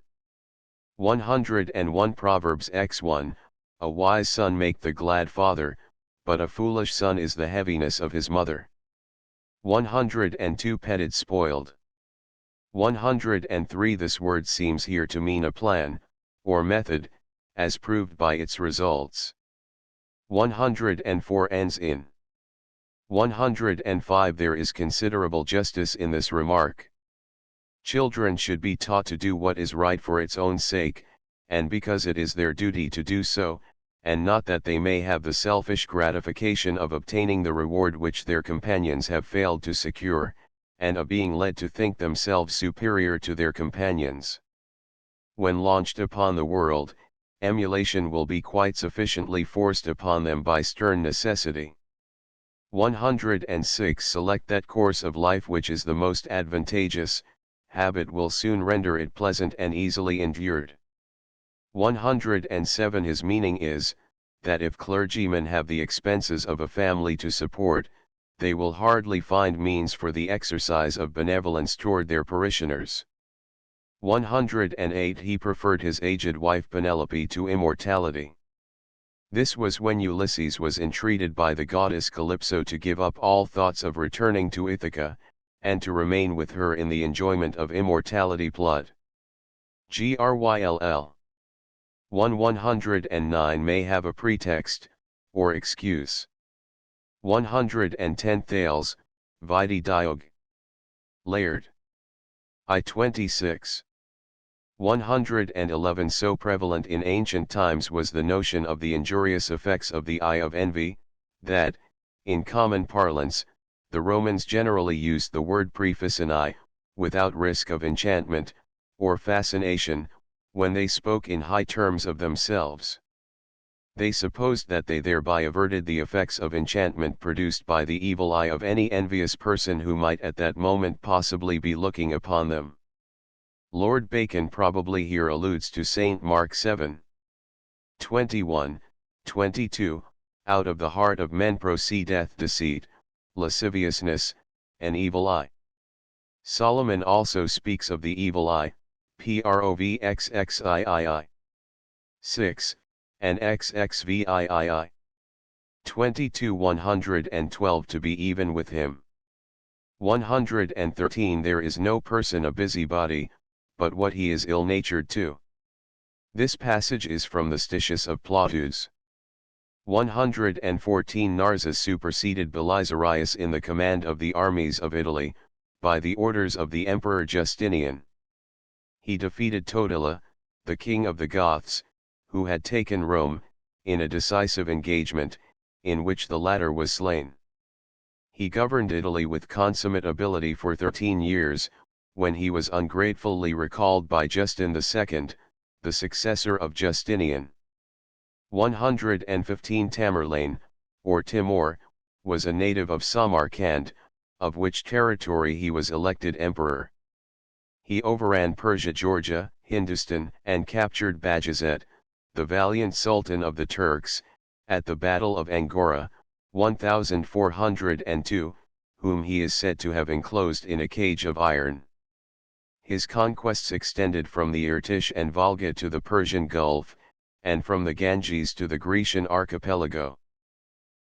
101 Proverbs X1, A wise son make the glad father, but a foolish son is the heaviness of his mother. 102 Petted spoiled. 103 This word seems here to mean a plan, or method, as proved by its results. 104 Ends in. 105 There is considerable justice in this remark. Children should be taught to do what is right for its own sake, and because it is their duty to do so, and not that they may have the selfish gratification of obtaining the reward which their companions have failed to secure, and of being led to think themselves superior to their companions. When launched upon the world, emulation will be quite sufficiently forced upon them by stern necessity. 106 Select that course of life which is the most advantageous, habit will soon render it pleasant and easily endured. 107 His meaning is, that if clergymen have the expenses of a family to support, they will hardly find means for the exercise of benevolence toward their parishioners. 108 He preferred his aged wife Penelope to immortality. This was when Ulysses was entreated by the goddess Calypso to give up all thoughts of returning to Ithaca, and to remain with her in the enjoyment of immortality. Plot. Gryll. 109 may have a pretext, or excuse. 110 Thales, Vitae Diog. Laird. I-26. 111 So prevalent in ancient times was the notion of the injurious effects of the eye of envy, that, in common parlance, the Romans generally used the word preficinae, without risk of enchantment, or fascination, when they spoke in high terms of themselves. They supposed that they thereby averted the effects of enchantment produced by the evil eye of any envious person who might at that moment possibly be looking upon them. Lord Bacon probably here alludes to St. Mark 7. 21, 22, Out of the heart of men proceedeth deceit, lasciviousness, an evil eye. Solomon also speaks of the evil eye, provxxii. 6, and xxvii. 22 112 To be even with him. 113 There is no person a busybody, but what he is ill-natured too. This passage is from the Statius of Plautus. 114 Narses superseded Belisarius in the command of the armies of Italy, by the orders of the Emperor Justinian. He defeated Totila, the king of the Goths, who had taken Rome, in a decisive engagement, in which the latter was slain. He governed Italy with consummate ability for 13 years, when he was ungratefully recalled by Justin II, the successor of Justinian. 115 Tamerlane, or Timur, was a native of Samarkand, of which territory he was elected emperor. He overran Persia, Georgia, Hindustan, and captured Bajazet, the valiant Sultan of the Turks, at the Battle of Angora, 1402, whom he is said to have enclosed in a cage of iron. His conquests extended from the Irtish and Volga to the Persian Gulf, and from the Ganges to the Grecian archipelago.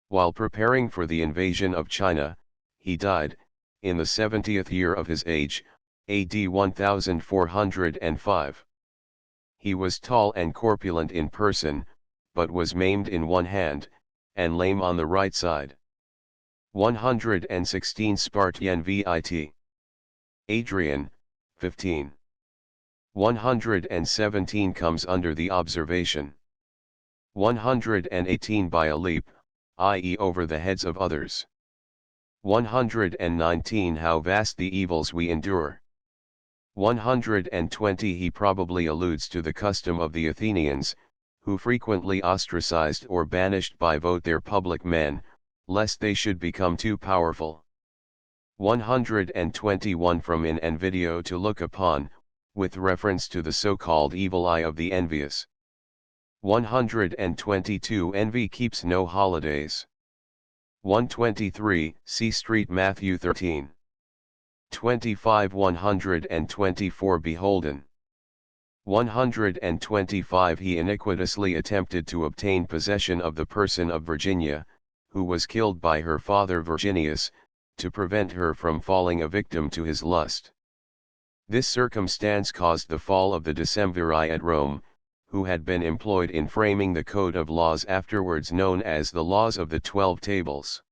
While preparing for the invasion of China, he died, in the 70th year of his age, AD 1405. He was tall and corpulent in person, but was maimed in one hand, and lame on the right side. 116 Spartian Vit. Adrian, 15. 117 comes under the observation. 118 by a leap, i.e. over the heads of others. 119 How vast the evils we endure. 120 He probably alludes to the custom of the Athenians, who frequently ostracized or banished by vote their public men, lest they should become too powerful. 121 From in and video to look upon, with reference to the so-called evil eye of the envious. 122 Envy keeps no holidays. 123 C. Street Matthew 13. 25 124 Beholden. 125 He iniquitously attempted to obtain possession of the person of Virginia, who was killed by her father Virginius, to prevent her from falling a victim to his lust. This circumstance caused the fall of the Decemviri at Rome, who had been employed in framing the code of laws afterwards known as the Laws of the 12 Tables.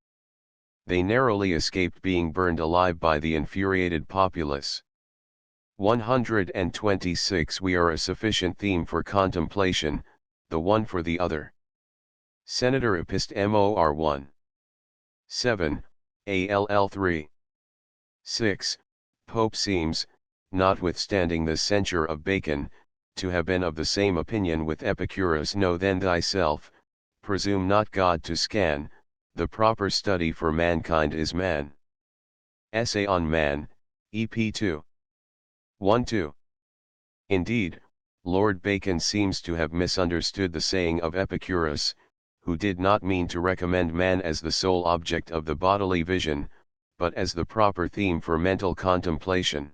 They narrowly escaped being burned alive by the infuriated populace. 126 We are a sufficient theme for contemplation, the one for the other. Senator Epist Mor 1. 7, ALL 3. 6, Pope seems, notwithstanding the censure of Bacon, to have been of the same opinion with Epicurus. Know then thyself, presume not God to scan, the proper study for mankind is man. Essay on Man, EP 2. 1-2. Indeed, Lord Bacon seems to have misunderstood the saying of Epicurus, who did not mean to recommend man as the sole object of the bodily vision, but as the proper theme for mental contemplation.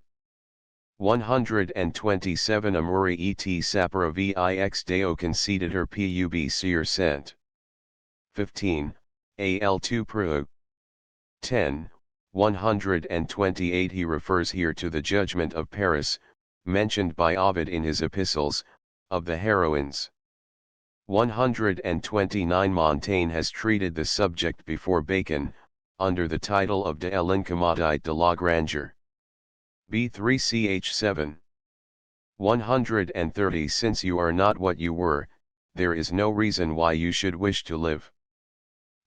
127 Amuri et sapere vix deo conceditor pub seer sent. 15, AL2 Pro. 10, 128 He refers here to the judgment of Paris, mentioned by Ovid in his epistles, of the heroines. 129 Montaigne has treated the subject before Bacon, under the title of De l'Incommodité de la grandeur. B3 ch 7. 130 Since you are not what you were, there is no reason why you should wish to live.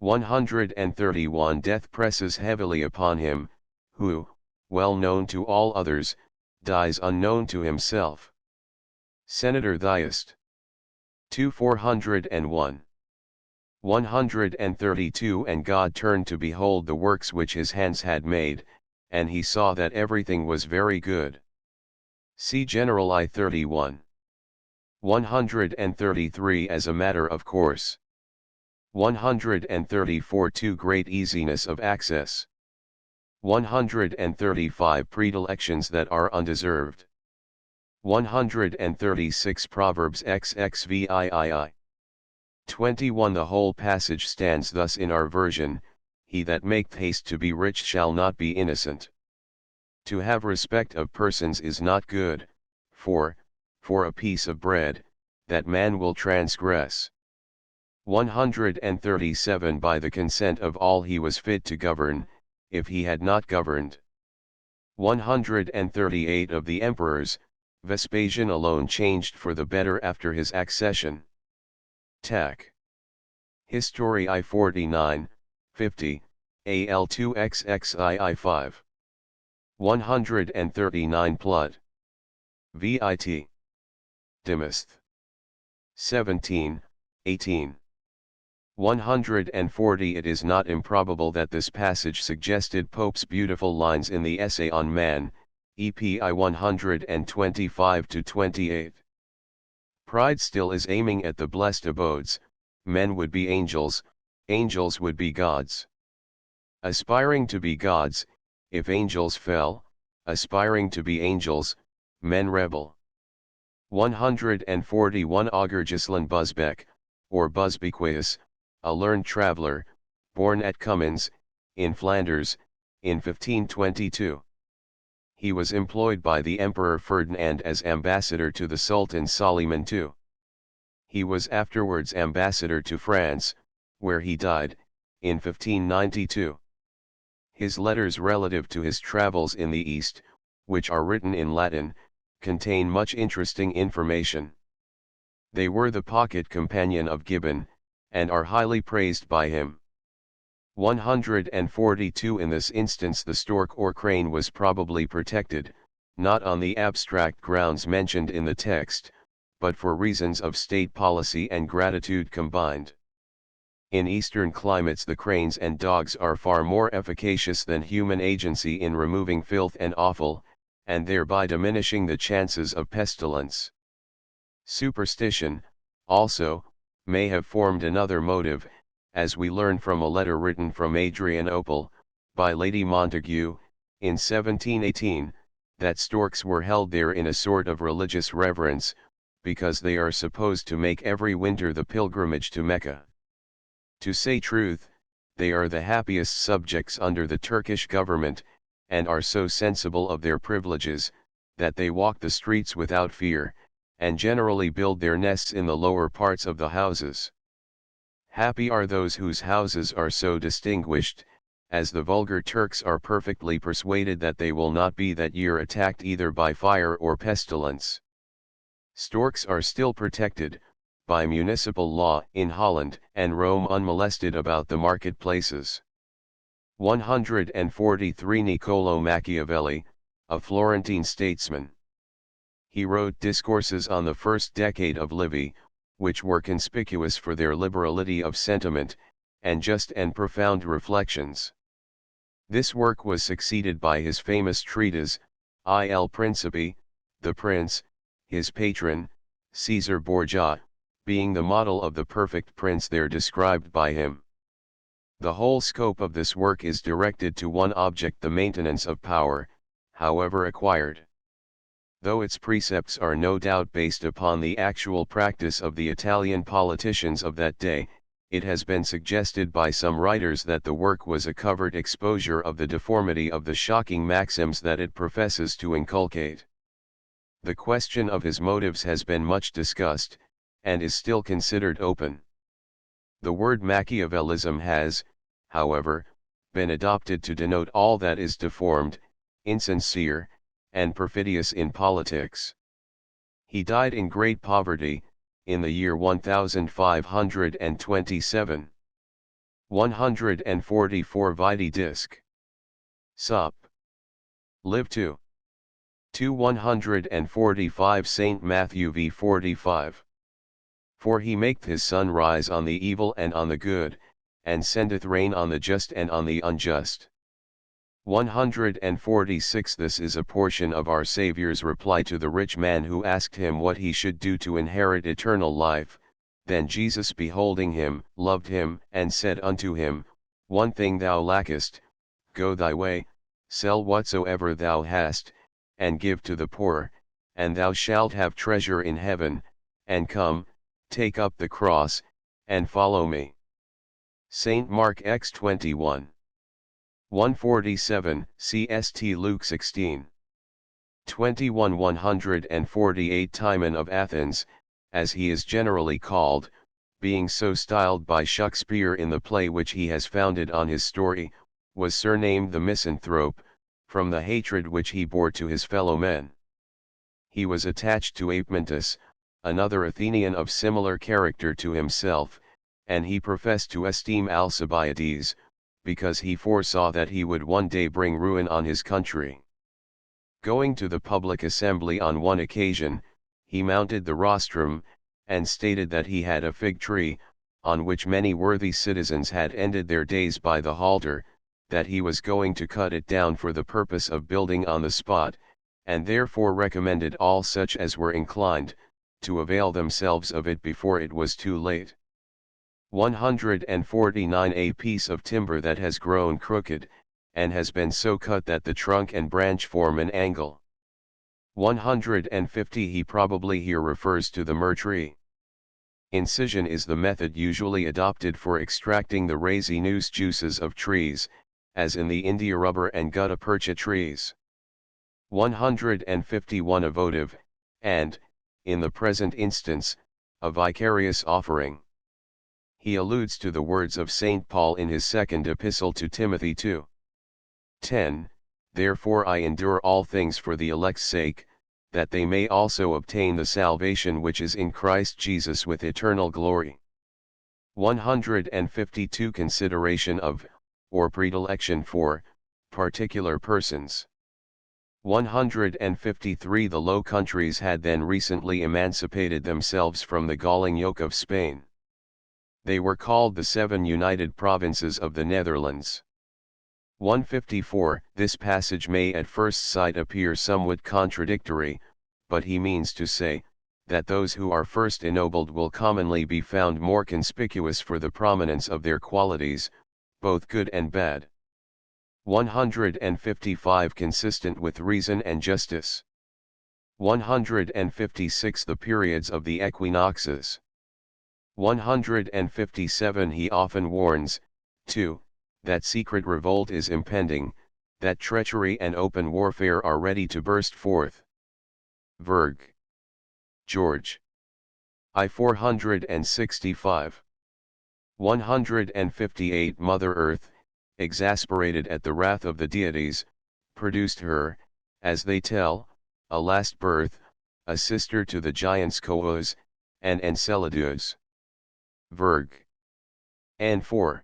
131 Death presses heavily upon him, who, well known to all others, dies unknown to himself. Senator Thyest. 401. 132 And God turned to behold the works which his hands had made, and he saw that everything was very good. See General I 31. 133 As a matter of course. 134 Too great easiness of access. 135 Predilections that are undeserved. 136 Proverbs XXVIII. 21 The whole passage stands thus in our version, He that maketh haste to be rich shall not be innocent. To have respect of persons is not good, for a piece of bread, that man will transgress. 137 By the consent of all he was fit to govern, if he had not governed. 138 Of the emperors, Vespasian alone changed for the better after his accession. Tac. History I 49, 50, AL2XXII 139 Plud. VIT. Demosth. 17, 18. 140 It is not improbable that this passage suggested Pope's beautiful lines in the Essay on Man, EPI 125-28. Pride still is aiming at the blessed abodes, men would be angels, angels would be gods. Aspiring to be gods, if angels fell, aspiring to be angels, men rebel. 141 Augur Gislain Busbeck, or Busbequius, a learned traveller, born at Cummins, in Flanders, in 1522. He was employed by the Emperor Ferdinand as ambassador to the Sultan Suleiman II. He was afterwards ambassador to France, where he died, in 1592. His letters relative to his travels in the East, which are written in Latin, contain much interesting information. They were the pocket companion of Gibbon, and are highly praised by him. 142 In this instance the stork or crane was probably protected, not on the abstract grounds mentioned in the text, but for reasons of state policy and gratitude combined. In eastern climates the cranes and dogs are far more efficacious than human agency in removing filth and offal, and thereby diminishing the chances of pestilence. Superstition, also, may have formed another motive, as we learn from a letter written from Adrianople, by Lady Montague, in 1718, that storks were held there in a sort of religious reverence, because they are supposed to make every winter the pilgrimage to Mecca. To say truth, they are the happiest subjects under the Turkish government, and are so sensible of their privileges, that they walk the streets without fear, and generally build their nests in the lower parts of the houses. Happy are those whose houses are so distinguished, as the vulgar Turks are perfectly persuaded that they will not be that year attacked either by fire or pestilence. Storks are still protected, by municipal law in Holland and roam unmolested about the marketplaces. 143 Niccolò Machiavelli, a Florentine statesman. He wrote discourses on the first decade of Livy, which were conspicuous for their liberality of sentiment, and just and profound reflections. This work was succeeded by his famous treatise, Il Principe, the Prince, his patron, Caesar Borgia, being the model of the perfect prince there described by him. The whole scope of this work is directed to one object: the maintenance of power, however acquired. Though its precepts are no doubt based upon the actual practice of the Italian politicians of that day, it has been suggested by some writers that the work was a covert exposure of the deformity of the shocking maxims that it professes to inculcate. The question of his motives has been much discussed, and is still considered open. The word Machiavellism has, however, been adopted to denote all that is deformed, insincere, and perfidious in politics. He died in great poverty, in the year 1527. 144 Vitae Disc. Sup. Live 2. 145 St. Matthew v 45. For he maketh his sun rise on the evil and on the good, and sendeth rain on the just and on the unjust. 146 This is a portion of our Saviour's reply to the rich man who asked him what he should do to inherit eternal life. Then Jesus, beholding him, loved him, and said unto him, One thing thou lackest: go thy way, sell whatsoever thou hast, and give to the poor, and thou shalt have treasure in heaven, and come, take up the cross, and follow me. St. Mark x 21. 147, CST Luke 16. 21 148 Timon of Athens, as he is generally called, being so styled by Shakespeare in the play which he has founded on his story, was surnamed the Misanthrope, from the hatred which he bore to his fellow men. He was attached to Apementus, another Athenian of similar character to himself, and he professed to esteem Alcibiades, because he foresaw that he would one day bring ruin on his country. Going to the public assembly on one occasion, he mounted the rostrum, and stated that he had a fig tree, on which many worthy citizens had ended their days by the halter, that he was going to cut it down for the purpose of building on the spot, and therefore recommended all such as were inclined, to avail themselves of it before it was too late. 149. A piece of timber that has grown crooked, and has been so cut that the trunk and branch form an angle. 150. He probably here refers to the myrrh tree. Incision is the method usually adopted for extracting the resinous juices of trees, as in the India rubber and gutta percha trees. 151. A votive, and, in the present instance, a vicarious offering. He alludes to the words of St. Paul in his second epistle to Timothy 2:10, "Therefore I endure all things for the elect's sake, that they may also obtain the salvation which is in Christ Jesus with eternal glory." 152. Consideration of, or predilection for, particular persons. 153. The Low Countries had then recently emancipated themselves from the galling yoke of Spain. They were called the 7 United Provinces of the Netherlands. 154. This passage may at first sight appear somewhat contradictory, but he means to say, that those who are first ennobled will commonly be found more conspicuous for the prominence of their qualities, both good and bad. 155. Consistent with reason and justice. 156. The periods of the equinoxes. 157. He often warns, too, that secret revolt is impending, that treachery and open warfare are ready to burst forth. Verg. George. I. 465. 158. Mother Earth, exasperated at the wrath of the deities, produced her, as they tell, a last birth, a sister to the giants Coos, and Enceladus. Verg. And 4.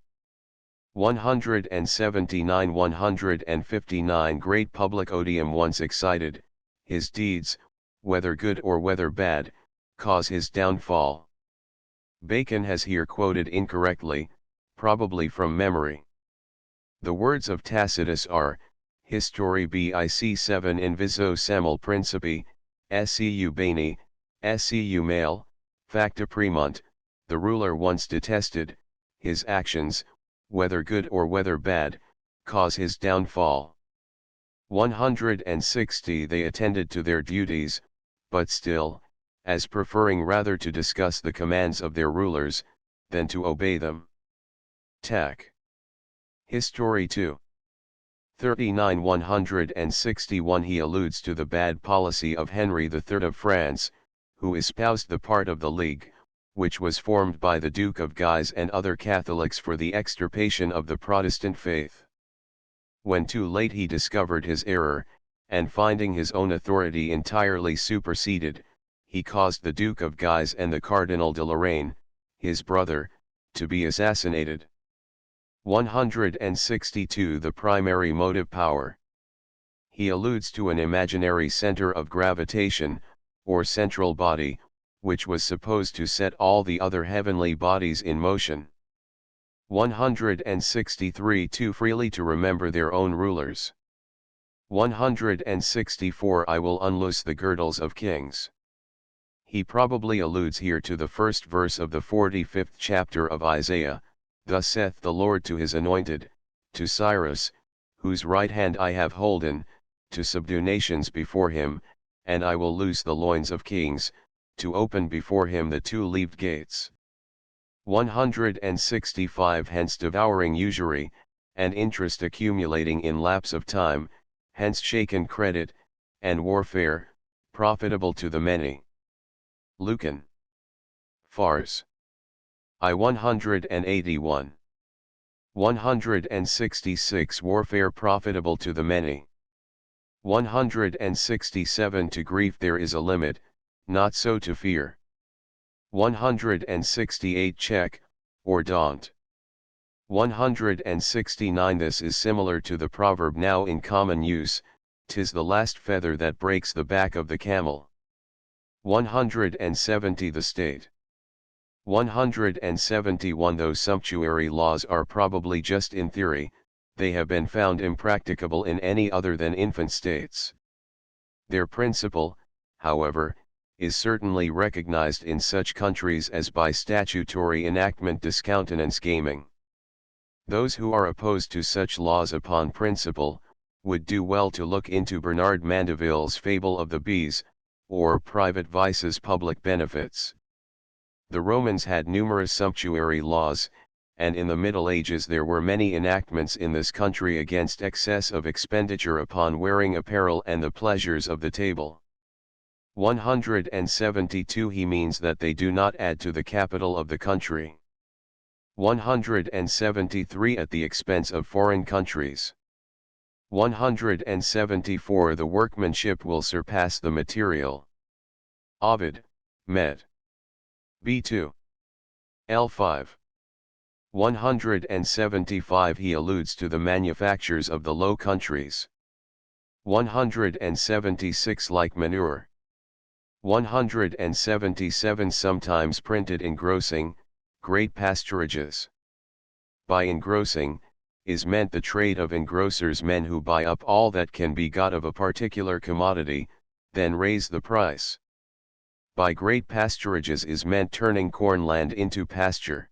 179. 159. Great public odium once excited, his deeds, whether good or whether bad, cause his downfall. Bacon has here quoted incorrectly, probably from memory. The words of Tacitus are, Histori Bic 7 Inviso Semel Principi, Scu Bani, Scu Male, Facta Premunt, the ruler once detested, his actions, whether good or whether bad, cause his downfall. 160. They attended to their duties, but still, as preferring rather to discuss the commands of their rulers, than to obey them. Tac. History 2. 39. 161. He alludes to the bad policy of Henry III of France, who espoused the part of the League, which was formed by the Duke of Guise and other Catholics for the extirpation of the Protestant faith. When too late he discovered his error, and finding his own authority entirely superseded, he caused the Duke of Guise and the Cardinal de Lorraine, his brother, to be assassinated. 162. The primary motive power. He alludes to an imaginary center of gravitation, or central body, which was supposed to set all the other heavenly bodies in motion. 163. Too freely to remember their own rulers. 164. I will unloose the girdles of kings. He probably alludes here to the first verse of the 45th chapter of Isaiah, Thus saith the Lord to his anointed, to Cyrus, whose right hand I have holden, to subdue nations before him, and I will loose the loins of kings, to open before him the two-leaved gates. 165. Hence devouring usury, and interest accumulating in lapse of time, hence shaken credit, and warfare, profitable to the many. Lucan. Fars. I. 181. 166. Warfare profitable to the many. 167 To grief there is a limit, not so to fear. 168 Check, or daunt. 169 This is similar to the proverb now in common use, "'Tis the last feather that breaks the back of the camel." 170 The state. 171 Those sumptuary laws are probably just in theory, they have been found impracticable in any other than infant states. Their principle, however, is certainly recognized in such countries as by statutory enactment discountenance gaming. Those who are opposed to such laws upon principle, would do well to look into Bernard Mandeville's Fable of the Bees, or Private Vices Public Benefits. The Romans had numerous sumptuary laws, and in the Middle Ages there were many enactments in this country against excess of expenditure upon wearing apparel and the pleasures of the table. 172 He means that they do not add to the capital of the country. 173 At the expense of foreign countries. 174 The workmanship will surpass the material. Ovid, Med. B2. L5. 175 He alludes to the manufactures of the Low Countries. 176 Like manure. 177 Sometimes printed engrossing, great pasturages. By engrossing, is meant the trade of engrossers, men who buy up all that can be got of a particular commodity, then raise the price. By great pasturages is meant turning corn land into pasture.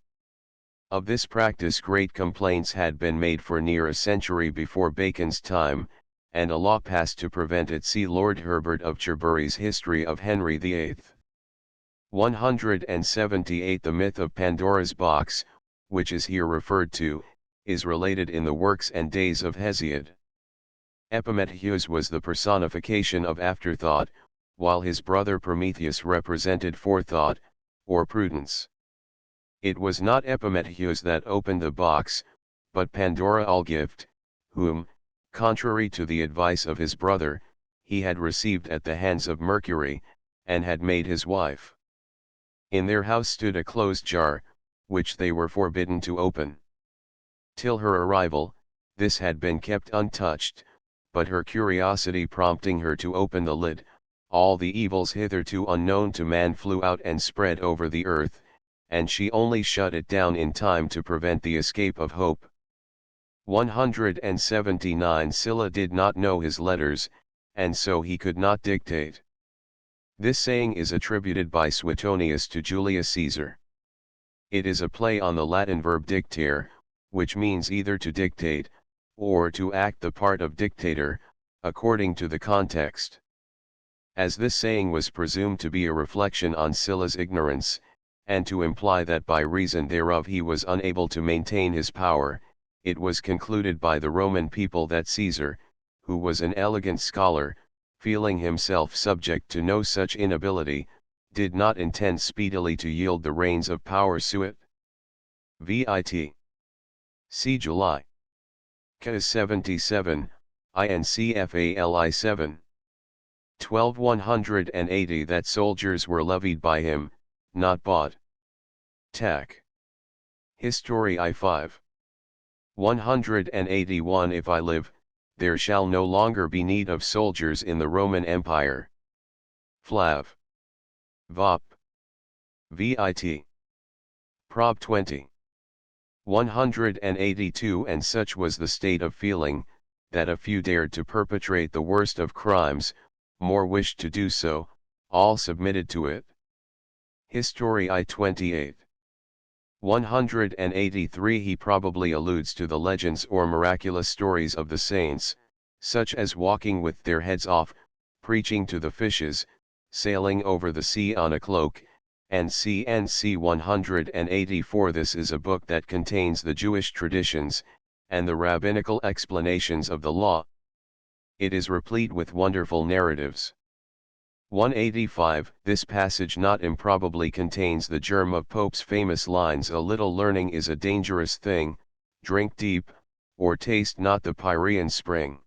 Of this practice great complaints had been made for near a century before Bacon's time, and a law passed to prevent it. See Lord Herbert of Cherbury's History of Henry VIII. 178 The myth of Pandora's box, which is here referred to, is related in the works and days of Hesiod. Epimetheus was the personification of afterthought, while his brother Prometheus represented forethought, or prudence. It was not Epimetheus that opened the box, but Pandora Allgift, whom, contrary to the advice of his brother, he had received at the hands of Mercury, and had made his wife. In their house stood a closed jar, which they were forbidden to open. Till her arrival, this had been kept untouched, but her curiosity prompting her to open the lid, all the evils hitherto unknown to man flew out and spread over the earth, and she only shut it down in time to prevent the escape of Hope. 179 Sylla did not know his letters, and so he could not dictate. This saying is attributed by Suetonius to Julius Caesar. It is a play on the Latin verb dictere, which means either to dictate, or to act the part of dictator, according to the context. As this saying was presumed to be a reflection on Sylla's ignorance, and to imply that by reason thereof he was unable to maintain his power, it was concluded by the Roman people that Caesar, who was an elegant scholar, feeling himself subject to no such inability, did not intend speedily to yield the reins of power suet. Vit. See July. Cas 77, INCFALI 7. 12180 That soldiers were levied by him, not bought. Tac. History I5. 181 If I live, there shall no longer be need of soldiers in the Roman Empire. Flav. Vop. Vit. Prob 20. 182 And such was the state of feeling, that a few dared to perpetrate the worst of crimes, more wished to do so, all submitted to it. History I28. 183 He probably alludes to the legends or miraculous stories of the saints, such as walking with their heads off, preaching to the fishes, sailing over the sea on a cloak, and CNC 184 This is a book that contains the Jewish traditions, and the rabbinical explanations of the law. It is replete with wonderful narratives. 185 This passage not improbably contains the germ of Pope's famous lines: a little learning is a dangerous thing, drink deep, or taste not the Pyrean spring.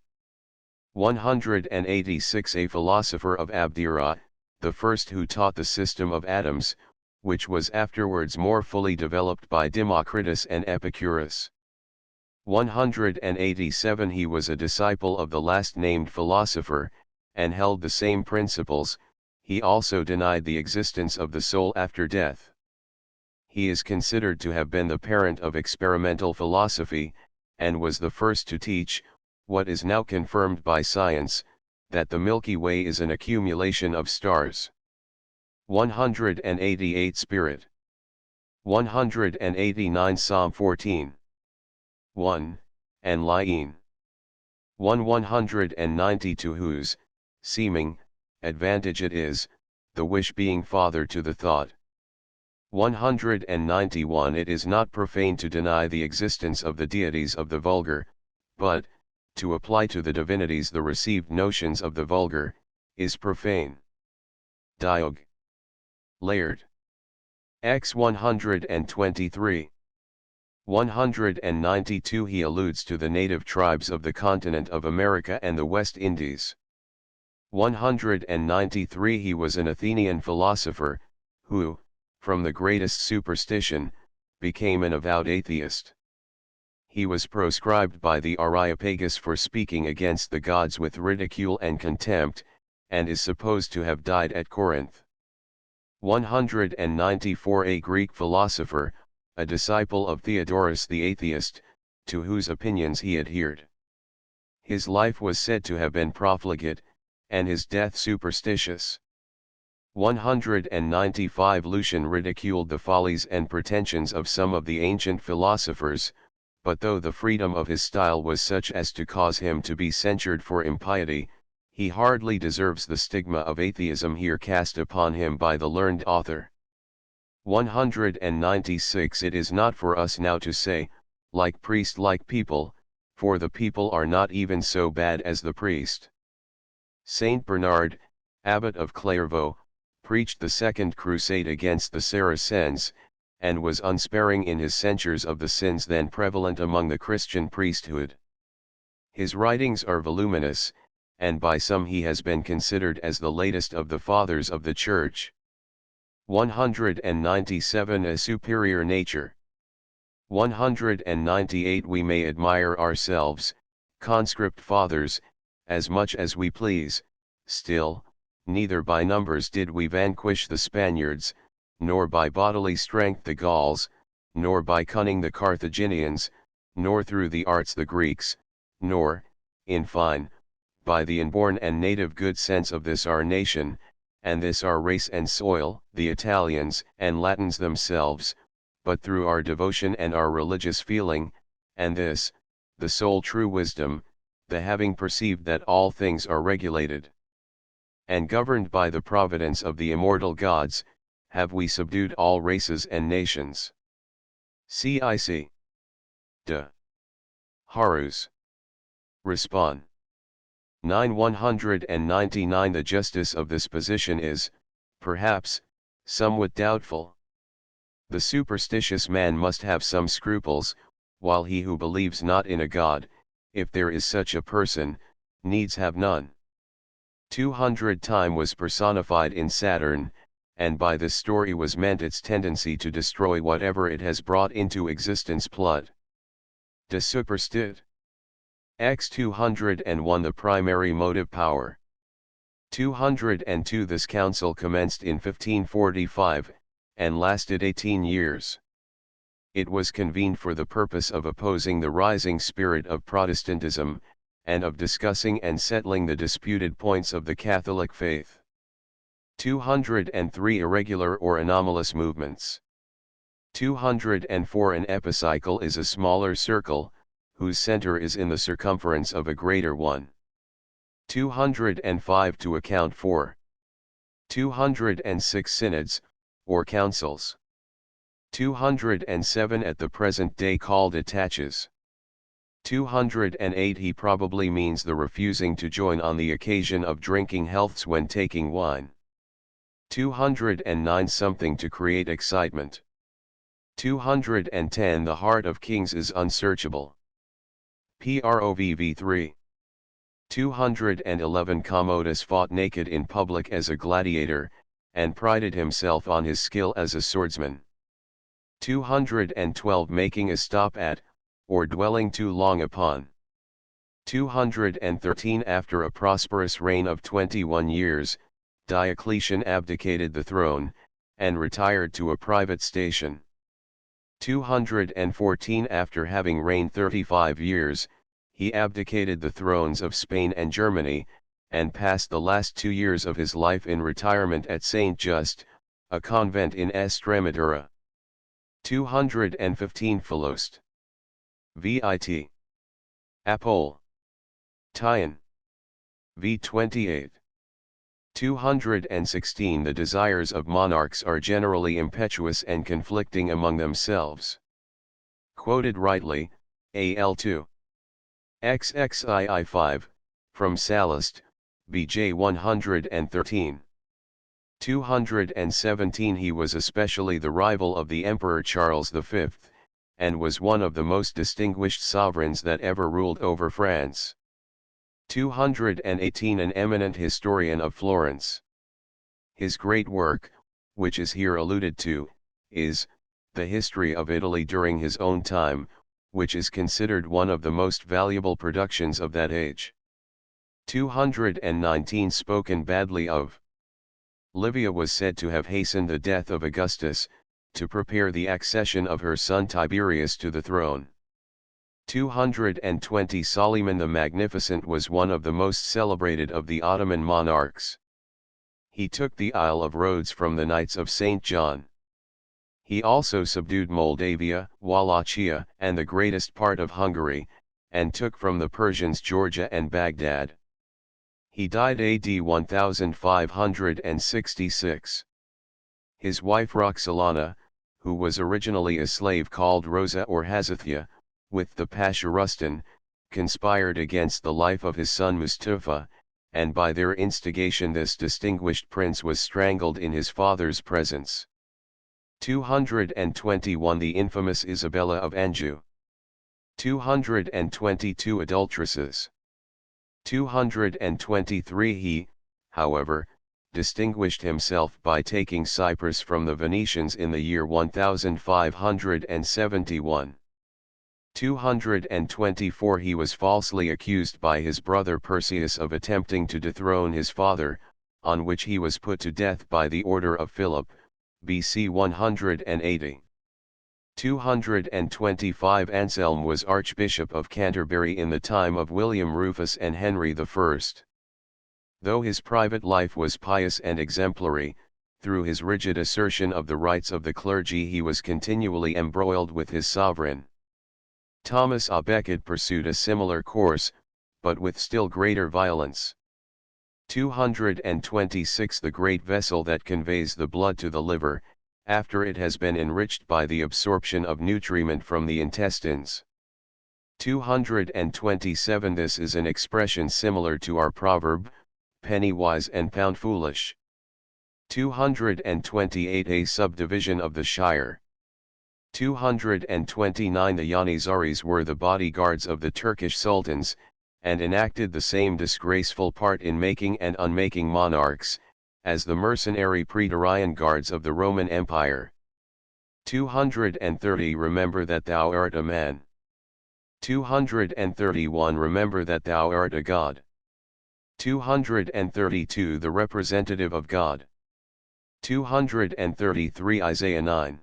186 A philosopher of Abdera, the first who taught the system of atoms, which was afterwards more fully developed by Democritus and Epicurus. 187 He was a disciple of the last named philosopher, and held the same principles. He also denied the existence of the soul after death. He is considered to have been the parent of experimental philosophy, and was the first to teach, what is now confirmed by science, that the Milky Way is an accumulation of stars. 188 Spirit. 189 Psalm 14. 1. Enlyein. 192 Whose, seeming, advantage it is, the wish being father to the thought. 191 It is not profane to deny the existence of the deities of the vulgar, but, to apply to the divinities the received notions of the vulgar, is profane. Diog. Laird. X 123. 192 He alludes to the native tribes of the continent of America and the West Indies. 193 He was an Athenian philosopher, who, from the greatest superstition, became an avowed atheist. He was proscribed by the Areopagus for speaking against the gods with ridicule and contempt, and is supposed to have died at Corinth. 194 A Greek philosopher, a disciple of Theodorus the atheist, to whose opinions he adhered. His life was said to have been profligate, and his death superstitious. 195 Lucian ridiculed the follies and pretensions of some of the ancient philosophers, but though the freedom of his style was such as to cause him to be censured for impiety, he hardly deserves the stigma of atheism here cast upon him by the learned author. 196 It is not for us now to say, like priest like people, for the people are not even so bad as the priest. Saint Bernard, abbot of Clairvaux, preached the Second Crusade against the Saracens, and was unsparing in his censures of the sins then prevalent among the Christian priesthood. His writings are voluminous, and by some he has been considered as the latest of the Fathers of the Church. 197 A superior nature. 198 We may admire ourselves, conscript fathers, as much as we please, still, neither by numbers did we vanquish the Spaniards, nor by bodily strength the Gauls, nor by cunning the Carthaginians, nor through the arts the Greeks, nor, in fine, by the inborn and native good sense of this our nation, and this our race and soil, the Italians and Latins themselves, but through our devotion and our religious feeling, and this, the sole true wisdom, the having perceived that all things are regulated and governed by the providence of the immortal gods, have we subdued all races and nations. Cic. De Harus. Respond. 199 The justice of this position is, perhaps, somewhat doubtful. The superstitious man must have some scruples, while he who believes not in a god, if there is such a person, needs have none. 200 Time was personified in Saturn, and by this story was meant its tendency to destroy whatever it has brought into existence. Plot. De superstit. X 201 The primary motive power. 202 This council commenced in 1545, and lasted 18 years. It was convened for the purpose of opposing the rising spirit of Protestantism, and of discussing and settling the disputed points of the Catholic faith. 203 Irregular or anomalous movements. 204 An epicycle is a smaller circle, whose center is in the circumference of a greater one. 205 To account for. 206 Synods, or councils. 207 At the present day called attaches. 208 He probably means the refusing to join on the occasion of drinking healths when taking wine. 209 Something to create excitement. 210 The heart of kings is unsearchable. Provv 3. 211 Commodus fought naked in public as a gladiator, and prided himself on his skill as a swordsman. 212 Making a stop at, or dwelling too long upon. 213 After a prosperous reign of 21 years, Diocletian abdicated the throne, and retired to a private station. 214 After having reigned 35 years, he abdicated the thrones of Spain and Germany, and passed the last 2 years of his life in retirement at Saint Just, a convent in Estremadura. 215 Philost. Vit. Apol. Tyon. V28. 216 The desires of monarchs are generally impetuous and conflicting among themselves. Quoted rightly, AL2. XXII 5, from Sallust, BJ 113. 217 He was especially the rival of the Emperor Charles V, and was one of the most distinguished sovereigns that ever ruled over France. 218 An eminent historian of Florence. His great work, which is here alluded to, is The History of Italy during his own time, which is considered one of the most valuable productions of that age. 219 Spoken badly of. Livia was said to have hastened the death of Augustus, to prepare the accession of her son Tiberius to the throne. 220 Suleiman the Magnificent was one of the most celebrated of the Ottoman monarchs. He took the Isle of Rhodes from the Knights of St. John. He also subdued Moldavia, Wallachia, and the greatest part of Hungary, and took from the Persians Georgia and Baghdad. He died AD 1566. His wife Roxolana, who was originally a slave called Rosa or Hazathia, with the Pasha Rustan, conspired against the life of his son Mustafa, and by their instigation this distinguished prince was strangled in his father's presence. 221 The infamous Isabella of Anjou. 222 Adulteresses. 223 He, however, distinguished himself by taking Cyprus from the Venetians in the year 1571. 224 He was falsely accused by his brother Perseus of attempting to dethrone his father, on which he was put to death by the order of Philip, BC 180. 225 Anselm was Archbishop of Canterbury in the time of William Rufus and Henry I. Though his private life was pious and exemplary, through his rigid assertion of the rights of the clergy he was continually embroiled with his sovereign. Thomas à Becket pursued a similar course, but with still greater violence. 226 The great vessel that conveys the blood to the liver, after it has been enriched by the absorption of nutriment from the intestines. 227 This is an expression similar to our proverb, penny wise and pound foolish. 228 A subdivision of the Shire. 229 The Yanizaris were the bodyguards of the Turkish sultans, and enacted the same disgraceful part in making and unmaking monarchs, as the mercenary praetorian guards of the Roman Empire. 230 Remember that thou art a man. 231 Remember that thou art a god. 232 The representative of God. 233 Isaiah 9.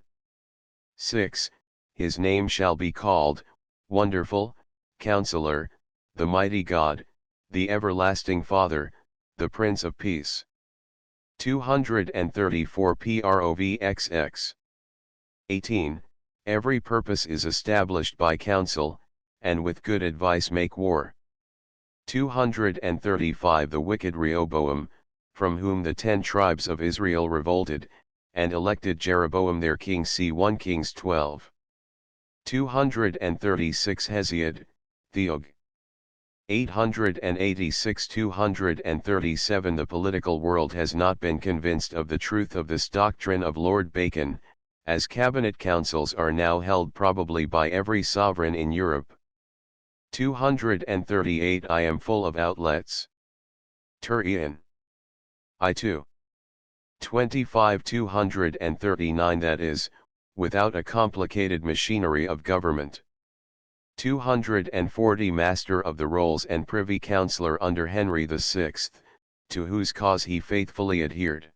6, His name shall be called, Wonderful, Counselor, the Mighty God, the Everlasting Father, the Prince of Peace. 234 Provxx. 18, Every purpose is established by counsel, and with good advice make war. 235 The wicked Rehoboam, from whom the 10 tribes of Israel revolted, and elected Jeroboam their king. See 1 Kings 12. 236 Hesiod, Theog. 886 237 The political world has not been convinced of the truth of this doctrine of Lord Bacon, as cabinet councils are now held probably by every sovereign in Europe. 238 I am full of outlets. Turian. I2. 25 239 that is, without a complicated machinery of government. 240 Master of the Rolls and Privy Councillor under Henry VI, to whose cause he faithfully adhered.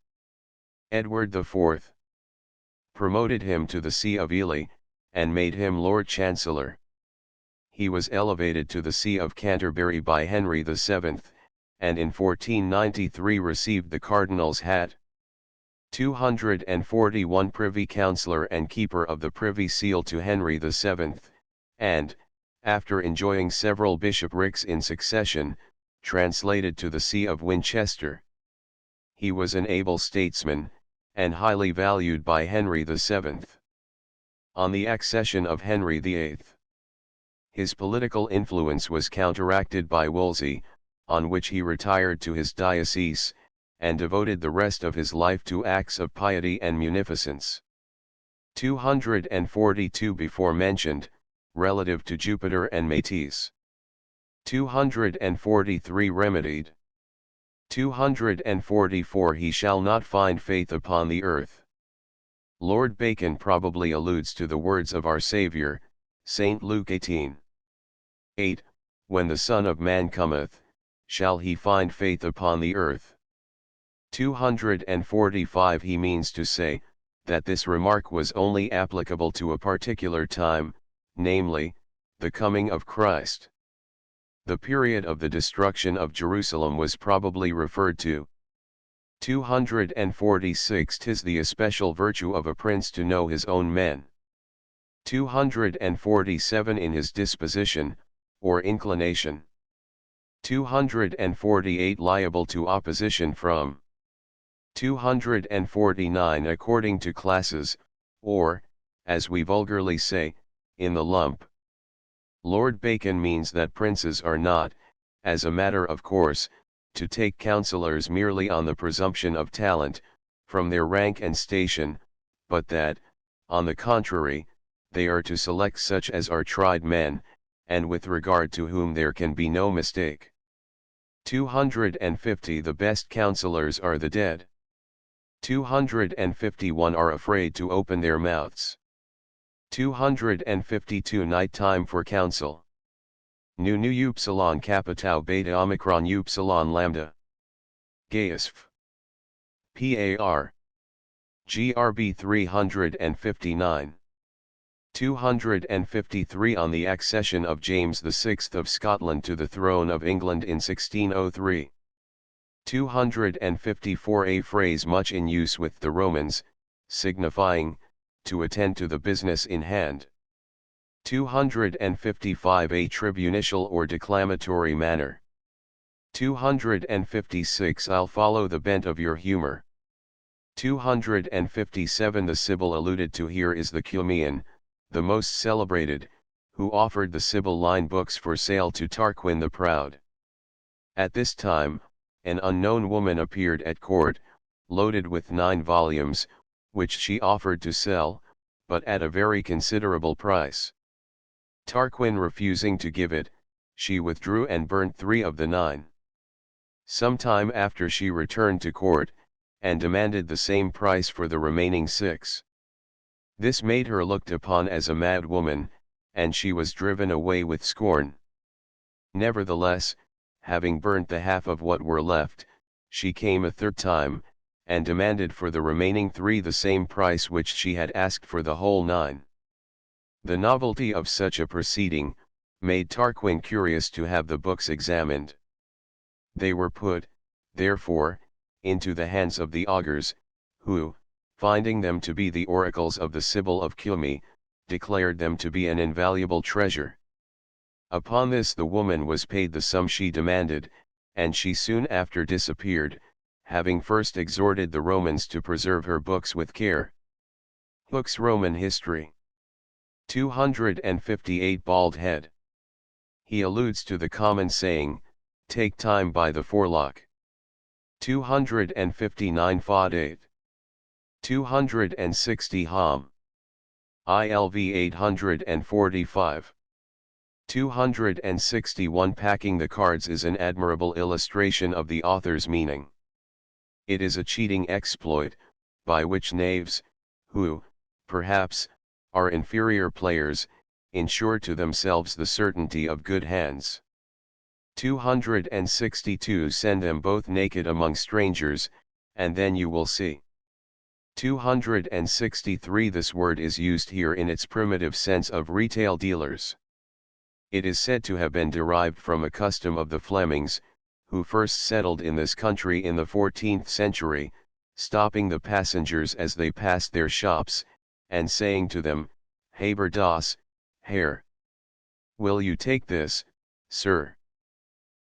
Edward IV. Promoted him to the See of Ely, and made him Lord Chancellor. He was elevated to the See of Canterbury by Henry VII, and in 1493 received the Cardinal's hat. 241 Privy Councillor and Keeper of the Privy Seal to Henry VII, and, after enjoying several bishoprics in succession, translated to the See of Winchester. He was an able statesman, and highly valued by Henry VII. On the accession of Henry VIII, his political influence was counteracted by Wolsey, on which he retired to his diocese, and devoted the rest of his life to acts of piety and munificence. 242 before mentioned, relative to Jupiter and Métis. 243 remedied. 244 He shall not find faith upon the earth. Lord Bacon probably alludes to the words of our Saviour, St. Luke 18. 8, When the Son of Man cometh, shall he find faith upon the earth? 245 He means to say, that this remark was only applicable to a particular time, namely, the coming of Christ. The period of the destruction of Jerusalem was probably referred to. 246 'Tis the especial virtue of a prince to know his own men. 247 In his disposition, or inclination. 248 Liable to opposition from. 249 According to classes, or, as we vulgarly say, in the lump. Lord Bacon means that princes are not, as a matter of course, to take councillors merely on the presumption of talent, from their rank and station, but that, on the contrary, they are to select such as are tried men, and with regard to whom there can be no mistake. 250 The best councillors are the dead. 251 Are afraid to open their mouths. 252 Night time for counsel. Nu upsilon capitao beta omicron upsilon lambda. Gaisf. PAR. GRB 359. 253 On the accession of James VI of Scotland to the throne of England in 1603. 254 A phrase much in use with the Romans, signifying, to attend to the business in hand. 255 A tribunicial or declamatory manner. 256 I'll follow the bent of your humor. 257 The Sibyl alluded to here is the Cumean, the most celebrated, who offered the Sibylline books for sale to Tarquin the Proud. At this time, an unknown woman appeared at court, loaded with 9 volumes, which she offered to sell, but at a very considerable price. Tarquin refusing to give it, she withdrew and burnt 3 of the 9. Some time after she returned to court, and demanded the same price for the remaining 6. This made her looked upon as a mad woman, and she was driven away with scorn. Nevertheless, having burnt the half of what were left, she came a third time, and demanded for the remaining 3 the same price which she had asked for the whole 9. The novelty of such a proceeding, made Tarquin curious to have the books examined. They were put, therefore, into the hands of the augurs, who, finding them to be the oracles of the Sibyl of Cumae, declared them to be an invaluable treasure. Upon this the woman was paid the sum she demanded, and she soon after disappeared, having first exhorted the Romans to preserve her books with care. Hooke's Roman History. 258 Bald head. He alludes to the common saying, take time by the forelock. 259 Faudate. 260 Ham. ILV 845. 261 Packing the cards is an admirable illustration of the author's meaning. It is a cheating exploit, by which knaves, who, perhaps, are inferior players, ensure to themselves the certainty of good hands. 262 Send them both naked among strangers, and then you will see. 263 This word is used here in its primitive sense of retail dealers. It is said to have been derived from a custom of the Flemings, who first settled in this country in the 14th century, stopping the passengers as they passed their shops, and saying to them, "Haber das, Herr. Will you take this, sir?"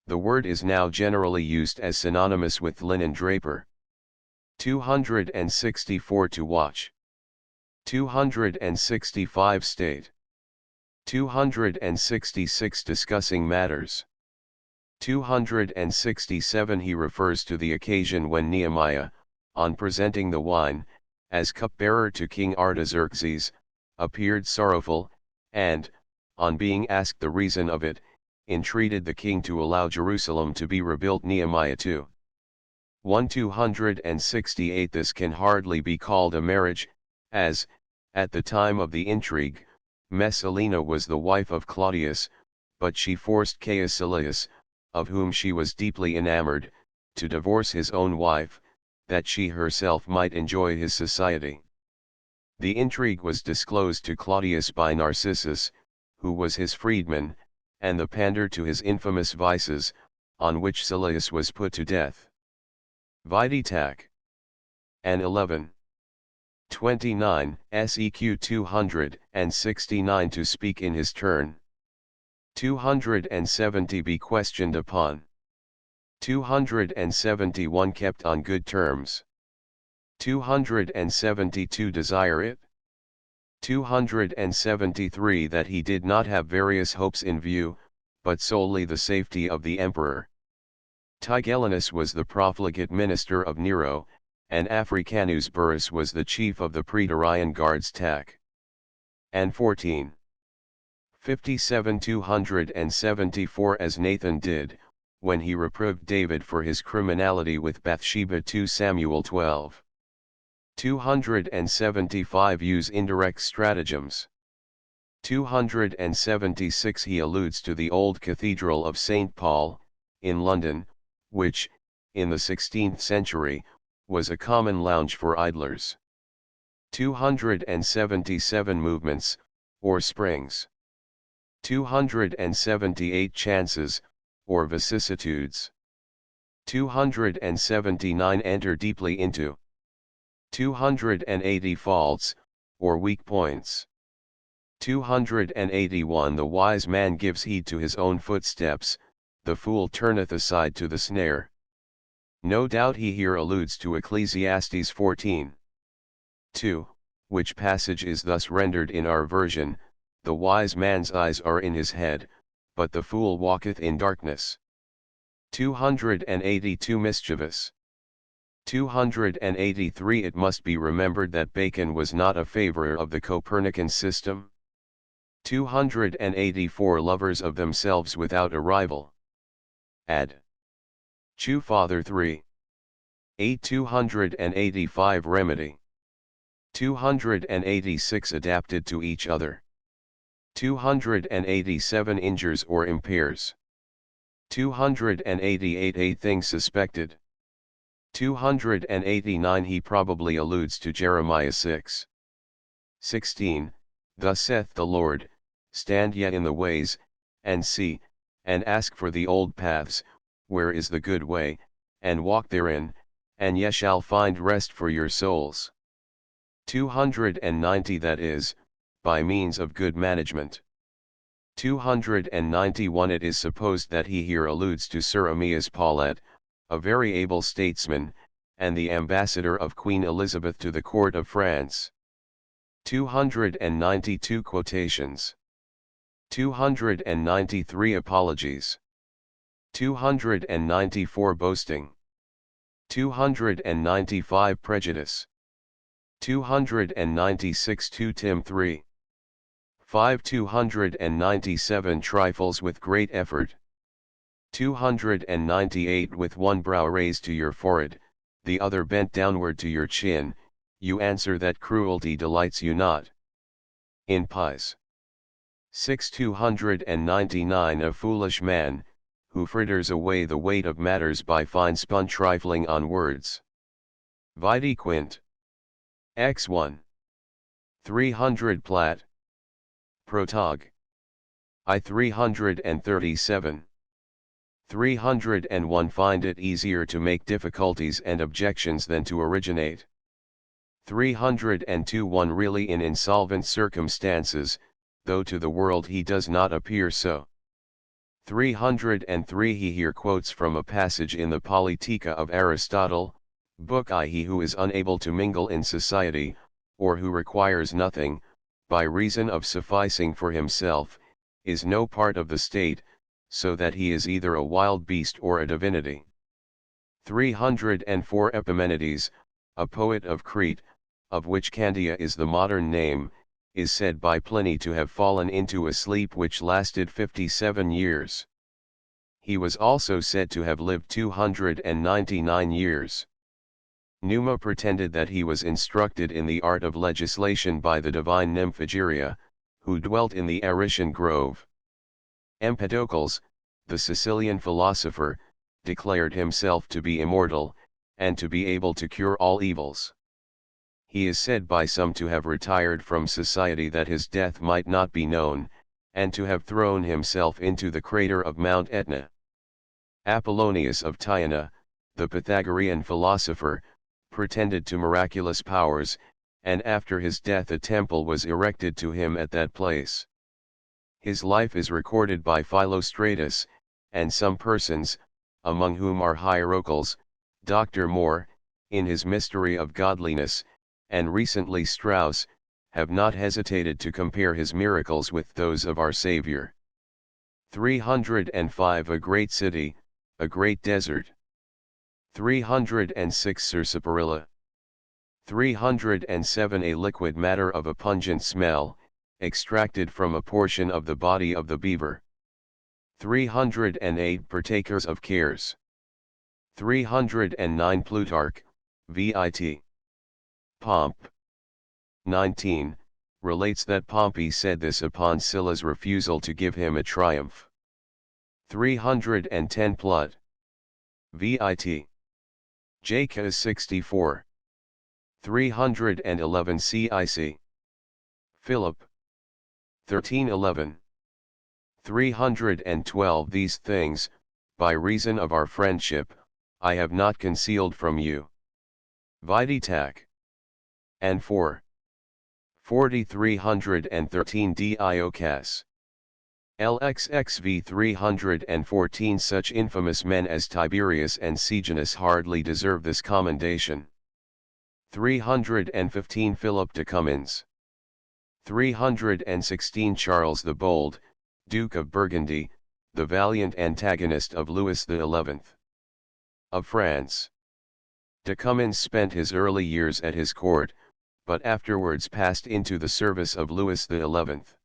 The word is now generally used as synonymous with linen draper. 264 To watch. 265 State. 266 Discussing matters. 267 He refers to the occasion when Nehemiah, on presenting the wine, as cupbearer to King Artaxerxes, appeared sorrowful, and, on being asked the reason of it, entreated the king to allow Jerusalem to be rebuilt. Nehemiah 2. 268 This can hardly be called a marriage, as, at the time of the intrigue, Messalina was the wife of Claudius, but she forced Caius Silius, of whom she was deeply enamored, to divorce his own wife, that she herself might enjoy his society. The intrigue was disclosed to Claudius by Narcissus, who was his freedman, and the pander to his infamous vices, on which Silius was put to death. Vide Tac. An 11. 29, Seq 269 To speak in his turn. 270 Be questioned upon. 271 Kept on good terms. 272 Desire it. 273 That he did not have various hopes in view, but solely the safety of the emperor. Tigellinus was the profligate minister of Nero, and Africanus Burrus was the chief of the Praetorian Guards. Tac. And 14. 57 274 As Nathan did, when he reproved David for his criminality with Bathsheba. 2 Samuel 12. 275 Use indirect stratagems. 276 He alludes to the old Cathedral of St. Paul, in London, which, in the 16th century, was a common lounge for idlers. 277 Movements, or springs. 278 Chances, or vicissitudes. 279 Enter deeply into. 280 Faults, or weak points. 281 The wise man gives heed to his own footsteps, the fool turneth aside to the snare. No doubt he here alludes to Ecclesiastes 14. 2, which passage is thus rendered in our version, "The wise man's eyes are in his head, but the fool walketh in darkness." 282 Mischievous. 283 It must be remembered that Bacon was not a favorer of the Copernican system. 284 Lovers of themselves without a rival. Ad. Chew Father 3. 285 Remedy. 286 Adapted to each other. 287 Injures or impairs. 288 A thing suspected. 289 He probably alludes to Jeremiah 6. 16, Thus saith the Lord, stand ye in the ways, and see, and ask for the old paths, where is the good way, and walk therein, and ye shall find rest for your souls. 290 That is, by means of good management. 291 It is supposed that he here alludes to Sir Amyas Paulet, a very able statesman, and the ambassador of Queen Elizabeth to the court of France. 292 Quotations. 293 Apologies. 294 Boasting. 295 Prejudice. 296 2 Tim 3. 5 297 trifles with great effort. 298 with one brow raised to your forehead, the other bent downward to your chin, you answer that cruelty delights you not. In pies. 6 299 a foolish man, who fritters away the weight of matters by fine spun trifling on words. Vide quint. X1. 300 plat. Protog. I 337. 301 find it easier to make difficulties and objections than to originate. 302 one really in insolvent circumstances, though to the world he does not appear so. 303 he here quotes from a passage in the Politica of Aristotle, Book I. He who is unable to mingle in society, or who requires nothing, by reason of sufficing for himself, is no part of the state, so that he is either a wild beast or a divinity. 304 Epimenides, a poet of Crete, of which Candia is the modern name, is said by Pliny to have fallen into a sleep which lasted 57 years. He was also said to have lived 299 years. Numa pretended that he was instructed in the art of legislation by the divine nymph Egeria, who dwelt in the Arician grove. Empedocles, the Sicilian philosopher, declared himself to be immortal, and to be able to cure all evils. He is said by some to have retired from society that his death might not be known, and to have thrown himself into the crater of Mount Etna. Apollonius of Tyana, the Pythagorean philosopher, pretended to miraculous powers, and after his death a temple was erected to him at that place. His life is recorded by Philostratus, and some persons, among whom are Hierocles, Dr. Moore, in his Mystery of Godliness, and recently Strauss, have not hesitated to compare his miracles with those of our Savior. 305 a great city, a great desert. 306 Sarsaparilla. 307 a liquid matter of a pungent smell, extracted from a portion of the body of the beaver. 308 partakers of cares. 309 Plutarch, vit. Pomp. 19, relates that Pompey said this upon Sylla's refusal to give him a triumph. 310 Plut. Vit. J. 64. 311 Cic. Philip. 1311. 312 These things, by reason of our friendship, I have not concealed from you. Vide Tac. And 4. 4313 Diocas. LXXV 314 Such infamous men as Tiberius and Sejanus hardly deserve this commendation. 315 Philip de Cummins. 316 Charles the Bold, Duke of Burgundy, the valiant antagonist of Louis XI. Of France. De Cummins spent his early years at his court, but afterwards passed into the service of Louis XI.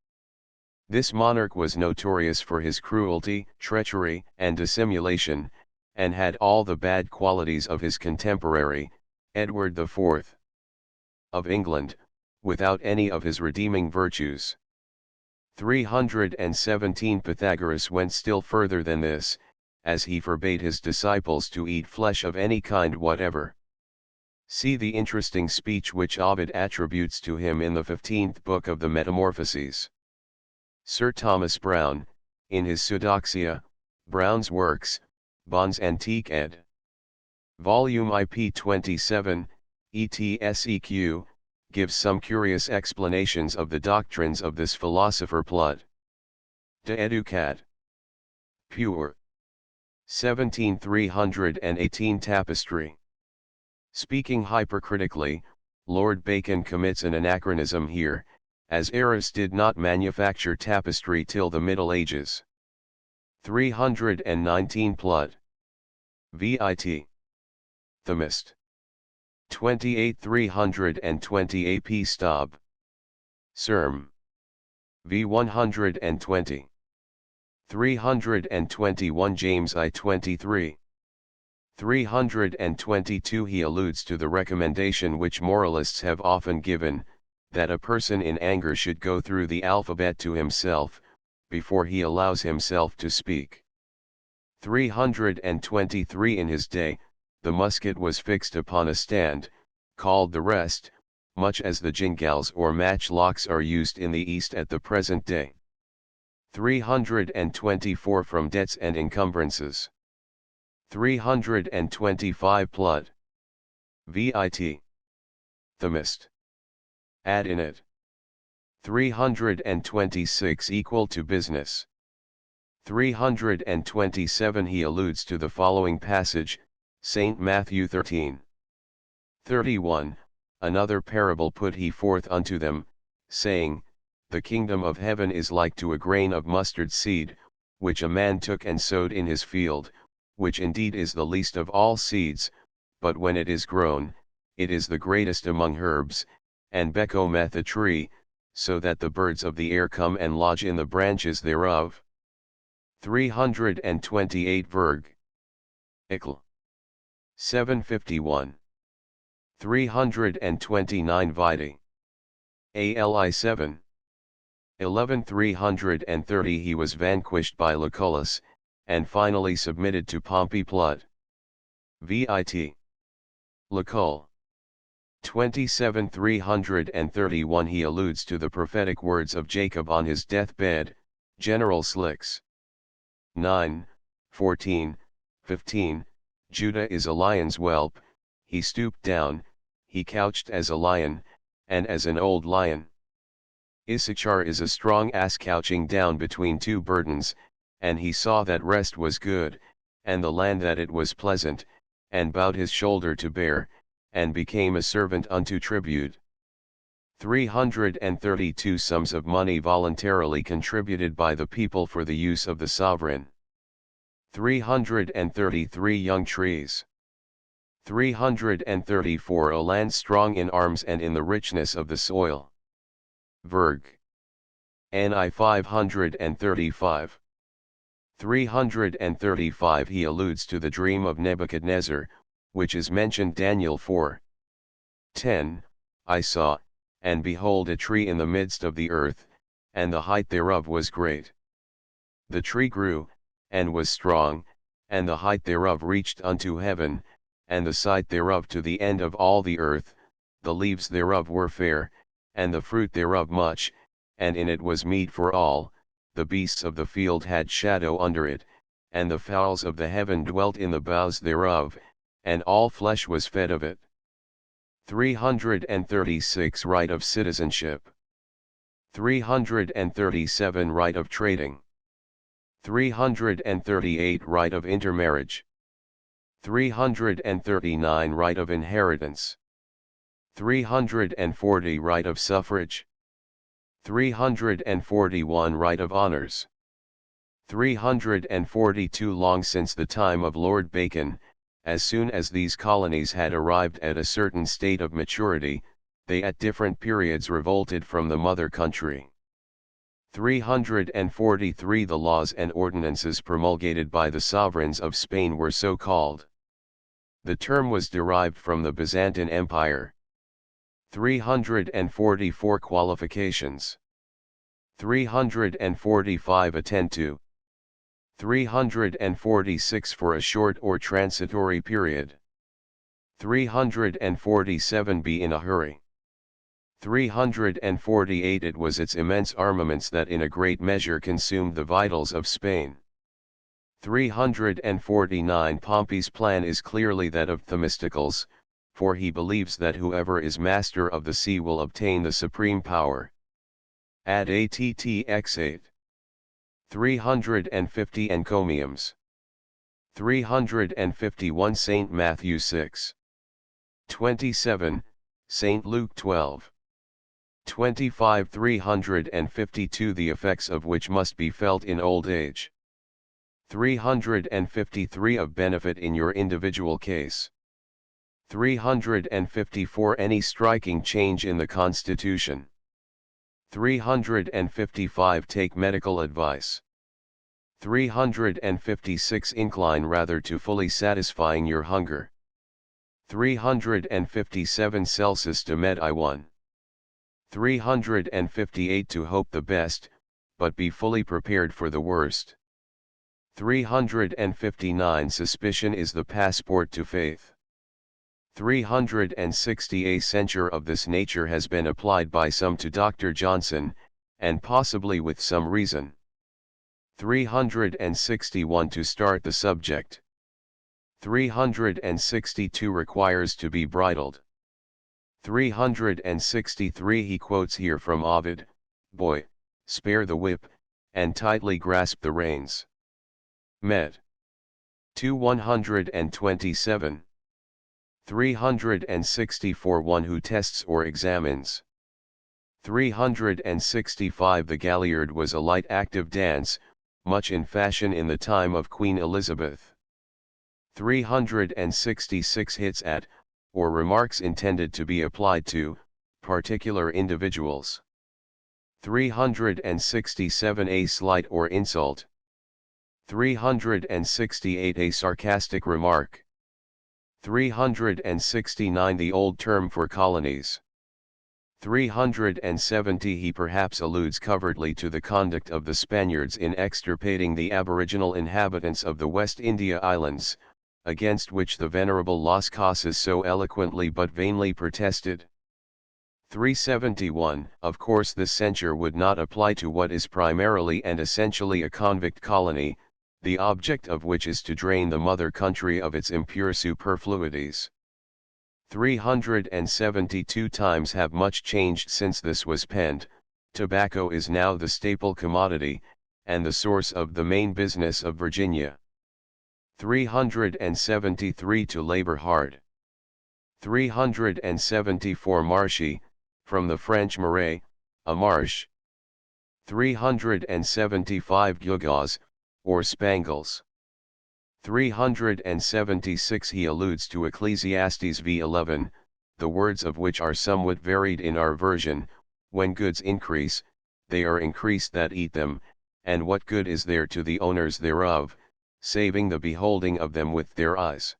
This monarch was notorious for his cruelty, treachery, and dissimulation, and had all the bad qualities of his contemporary, Edward IV. of England, without any of his redeeming virtues. 317 Pythagoras went still further than this, as he forbade his disciples to eat flesh of any kind whatever. See the interesting speech which Ovid attributes to him in the 15th book of the Metamorphoses. Sir Thomas Browne, in his Pseudoxia, Browne's Works, Bond's Antique ed. Volume IP 27, ETSEQ, gives some curious explanations of the doctrines of this philosopher Plut. De Educat. Pure. 17318 Tapestry. Speaking hypercritically, Lord Bacon commits an anachronism here, as Arras did not manufacture tapestry till the Middle Ages. 319 Plut. Vit. Themist. 28 320 AP Stab. Serm. v 120. 321 James I 23. 322 He alludes to the recommendation which moralists have often given, that a person in anger should go through the alphabet to himself, before he allows himself to speak. 323 In his day, the musket was fixed upon a stand, called the rest, much as the jingals or matchlocks are used in the East at the present day. 324 From debts and encumbrances. 325 Blood. Vit. Themist. Add in it. 326 Equal to business. 327 He alludes to the following passage, St. Matthew 13. 31, Another parable put he forth unto them, saying, The kingdom of heaven is like to a grain of mustard seed, which a man took and sowed in his field, which indeed is the least of all seeds, but when it is grown, it is the greatest among herbs, and becometh a tree, so that the birds of the air come and lodge in the branches thereof. 328 Verg. Ickle. 751. 329 Vitae. Ali 7. 11 330 He was vanquished by Lucullus, and finally submitted to Pompey Plut. Vit. Lucull. 27 331 He alludes to the prophetic words of Jacob on his deathbed, General Slicks. 9, 14, 15, Judah is a lion's whelp, he stooped down, he couched as a lion, and as an old lion. Issachar is a strong ass couching down between two burdens, and he saw that rest was good, and the land that it was pleasant, and bowed his shoulder to bear, and became a servant unto tribute. 332 Sums of money voluntarily contributed by the people for the use of the sovereign. 333 Young trees. 334 A land strong in arms and in the richness of the soil. Verg. Ni 535. 335 He alludes to the dream of Nebuchadnezzar, which is mentioned Daniel 4. 10, I saw, and behold a tree in the midst of the earth, and the height thereof was great. The tree grew, and was strong, and the height thereof reached unto heaven, and the side thereof to the end of all the earth, the leaves thereof were fair, and the fruit thereof much, and in it was meat for all, the beasts of the field had shadow under it, and the fowls of the heaven dwelt in the boughs thereof, and all flesh was fed of it. 336 Right of citizenship. 337 Right of trading. 338 Right of intermarriage. 339 Right of inheritance. 340 Right of suffrage. 341 Right of honors. 342 Long since the time of Lord Bacon, as soon as these colonies had arrived at a certain state of maturity, they at different periods revolted from the mother country. 343 The laws and ordinances promulgated by the sovereigns of Spain were so called. The term was derived from the Byzantine Empire. 344 Qualifications. 345 Attend to. 346 For a short or transitory period. 347 Be in a hurry. 348 It was its immense armaments that in a great measure consumed the vitals of Spain. 349 Pompey's plan is clearly that of Themistocles, for he believes that whoever is master of the sea will obtain the supreme power. Ad ATTX 8. 350 Encomiums. 351 St. Matthew 6. 27, St. Luke 12. 25 352 The effects of which must be felt in old age. 353 Of benefit in your individual case. 354 Any striking change in the Constitution. 355 Take medical advice. 356 Incline rather to fully satisfying your hunger. 357 Celsus de med I 1. 358 To hope the best, but be fully prepared for the worst. 359 Suspicion is the passport to faith. 360 A censure of this nature has been applied by some to Dr. Johnson, and possibly with some reason. 361 To start the subject. 362 Requires to be bridled. 363 He quotes here from Ovid, Boy, spare the whip, and tightly grasp the reins. Med. 127. 364 One who tests or examines. 365 The galliard was a light active dance, much in fashion in the time of Queen Elizabeth. 366 Hits at, or remarks intended to be applied to, particular individuals. 367 A slight or insult. 368 A sarcastic remark. 369 The old term for colonies. 370 He perhaps alludes covertly to the conduct of the Spaniards in extirpating the aboriginal inhabitants of the West India Islands, against which the venerable Las Casas so eloquently but vainly protested. 371 Of course this censure would not apply to what is primarily and essentially a convict colony, the object of which is to drain the mother country of its impure superfluities. 372 Times have much changed since this was penned. Tobacco is now the staple commodity, and the source of the main business of Virginia. 373 To labor hard. 374 Marshy, from the French marais, a marsh. 375 Gewgaws, or spangles. 376 He alludes to Ecclesiastes v11, the words of which are somewhat varied in our version, when goods increase, they are increased that eat them, and what good is there to the owners thereof, saving the beholding of them with their eyes.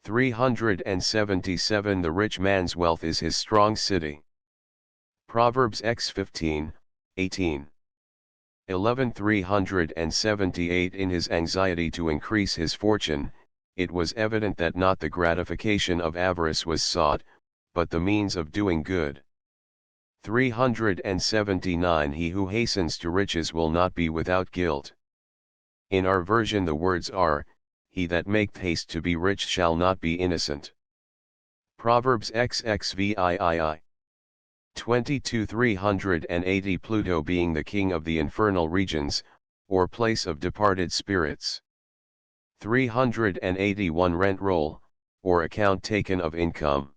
377 The rich man's wealth is his strong city. Proverbs x 15, 18. 11 378 In his anxiety to increase his fortune, it was evident that not the gratification of avarice was sought, but the means of doing good. 379 He who hastens to riches will not be without guilt. In our version the words are, He that maketh haste to be rich shall not be innocent. Proverbs XXVIII. 22 380 Pluto being the king of the infernal regions, or place of departed spirits. 381 Rent roll, or account taken of income.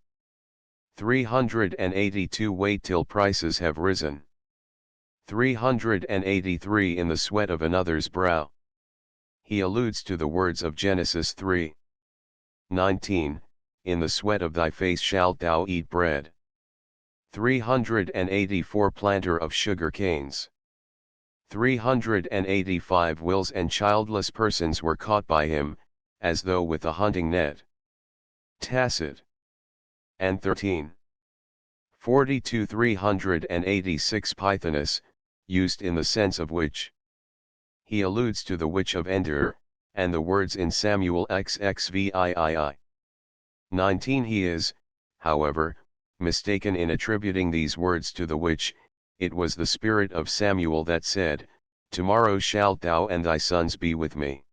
382 Wait till prices have risen. 383 In the sweat of another's brow. He alludes to the words of Genesis 3:19, In the sweat of thy face shalt thou eat bread. 384 Planter of sugar canes. 385 Wills and childless persons were caught by him, as though with a hunting net. Tacit. And 13. 42 386 Pythoness, used in the sense of witch. He alludes to the witch of Endor, and the words in Samuel XXVIII. 19 He is, however, mistaken in attributing these words to the witch. It was the spirit of Samuel that said, Tomorrow shalt thou and thy sons be with me.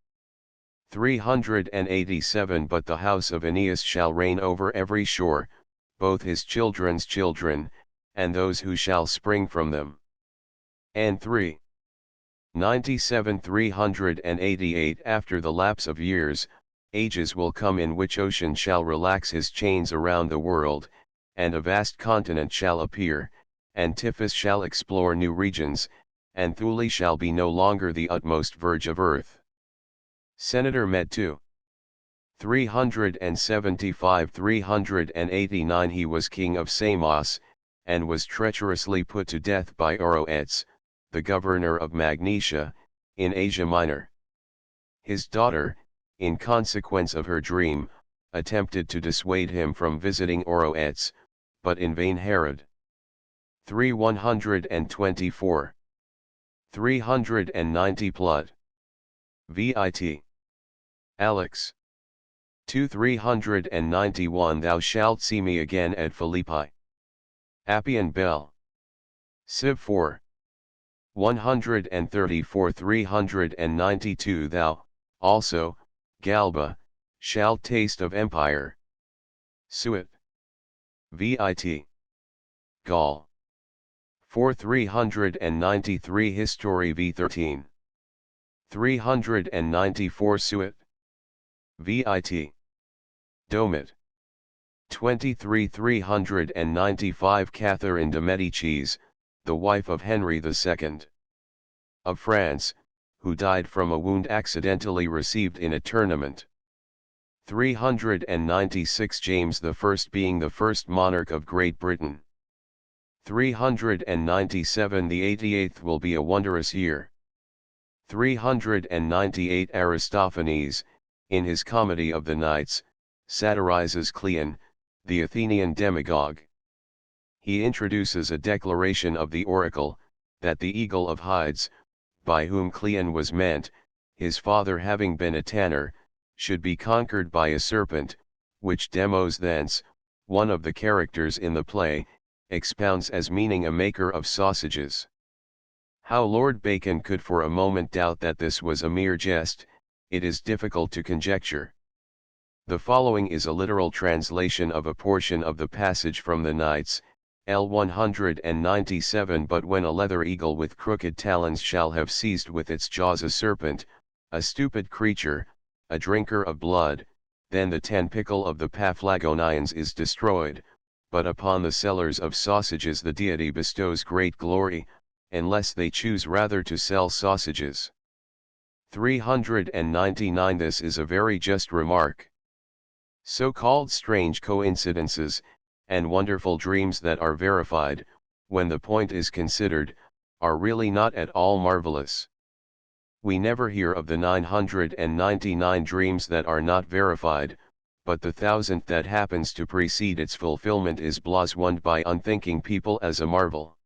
387 But the house of Aeneas shall reign over every shore, both his children's children, and those who shall spring from them. And 397 388 After the lapse of years, ages will come in which ocean shall relax his chains around the world, and a vast continent shall appear, and Tiphys shall explore new regions, and Thule shall be no longer the utmost verge of earth. Senator Med 2. 375 389 He was king of Samos, and was treacherously put to death by Oroets, the governor of Magnesia, in Asia Minor. His daughter, in consequence of her dream, attempted to dissuade him from visiting Oroets, but in vain. Herod. 324. 390 Plut. Vit. Alex. 2 391 Thou shalt see me again at Philippi. Appian Bell. Civ 4. 134 392 Thou, also, Galba, shalt taste of empire. Suet. Vit. Gaul. 4 393 History v13. 394 Suet. Vit. Domit. 23 395 Catherine de Medicis, the wife of Henry II. of France, who died from a wound accidentally received in a tournament. 396 James I being the first monarch of Great Britain. 397 The 88th will be a wondrous year. 398 Aristophanes, in his Comedy of the Knights, satirizes Cleon, the Athenian demagogue. He introduces a declaration of the oracle, that the eagle of Hydes, by whom Cleon was meant, his father having been a tanner, should be conquered by a serpent, which Demos thence, one of the characters in the play, expounds as meaning a maker of sausages. How Lord Bacon could for a moment doubt that this was a mere jest, it is difficult to conjecture. The following is a literal translation of a portion of the passage from the Knights, L 197 But when a leather eagle with crooked talons shall have seized with its jaws a serpent, a stupid creature, a drinker of blood, then the tanpicle of the Paphlagonians is destroyed, but upon the sellers of sausages the deity bestows great glory, unless they choose rather to sell sausages. 399 This is a very just remark. So-called strange coincidences, and wonderful dreams that are verified, when the point is considered, are really not at all marvelous. We never hear of the 999 dreams that are not verified, but the 1000th that happens to precede its fulfillment is blasphemed by unthinking people as a marvel.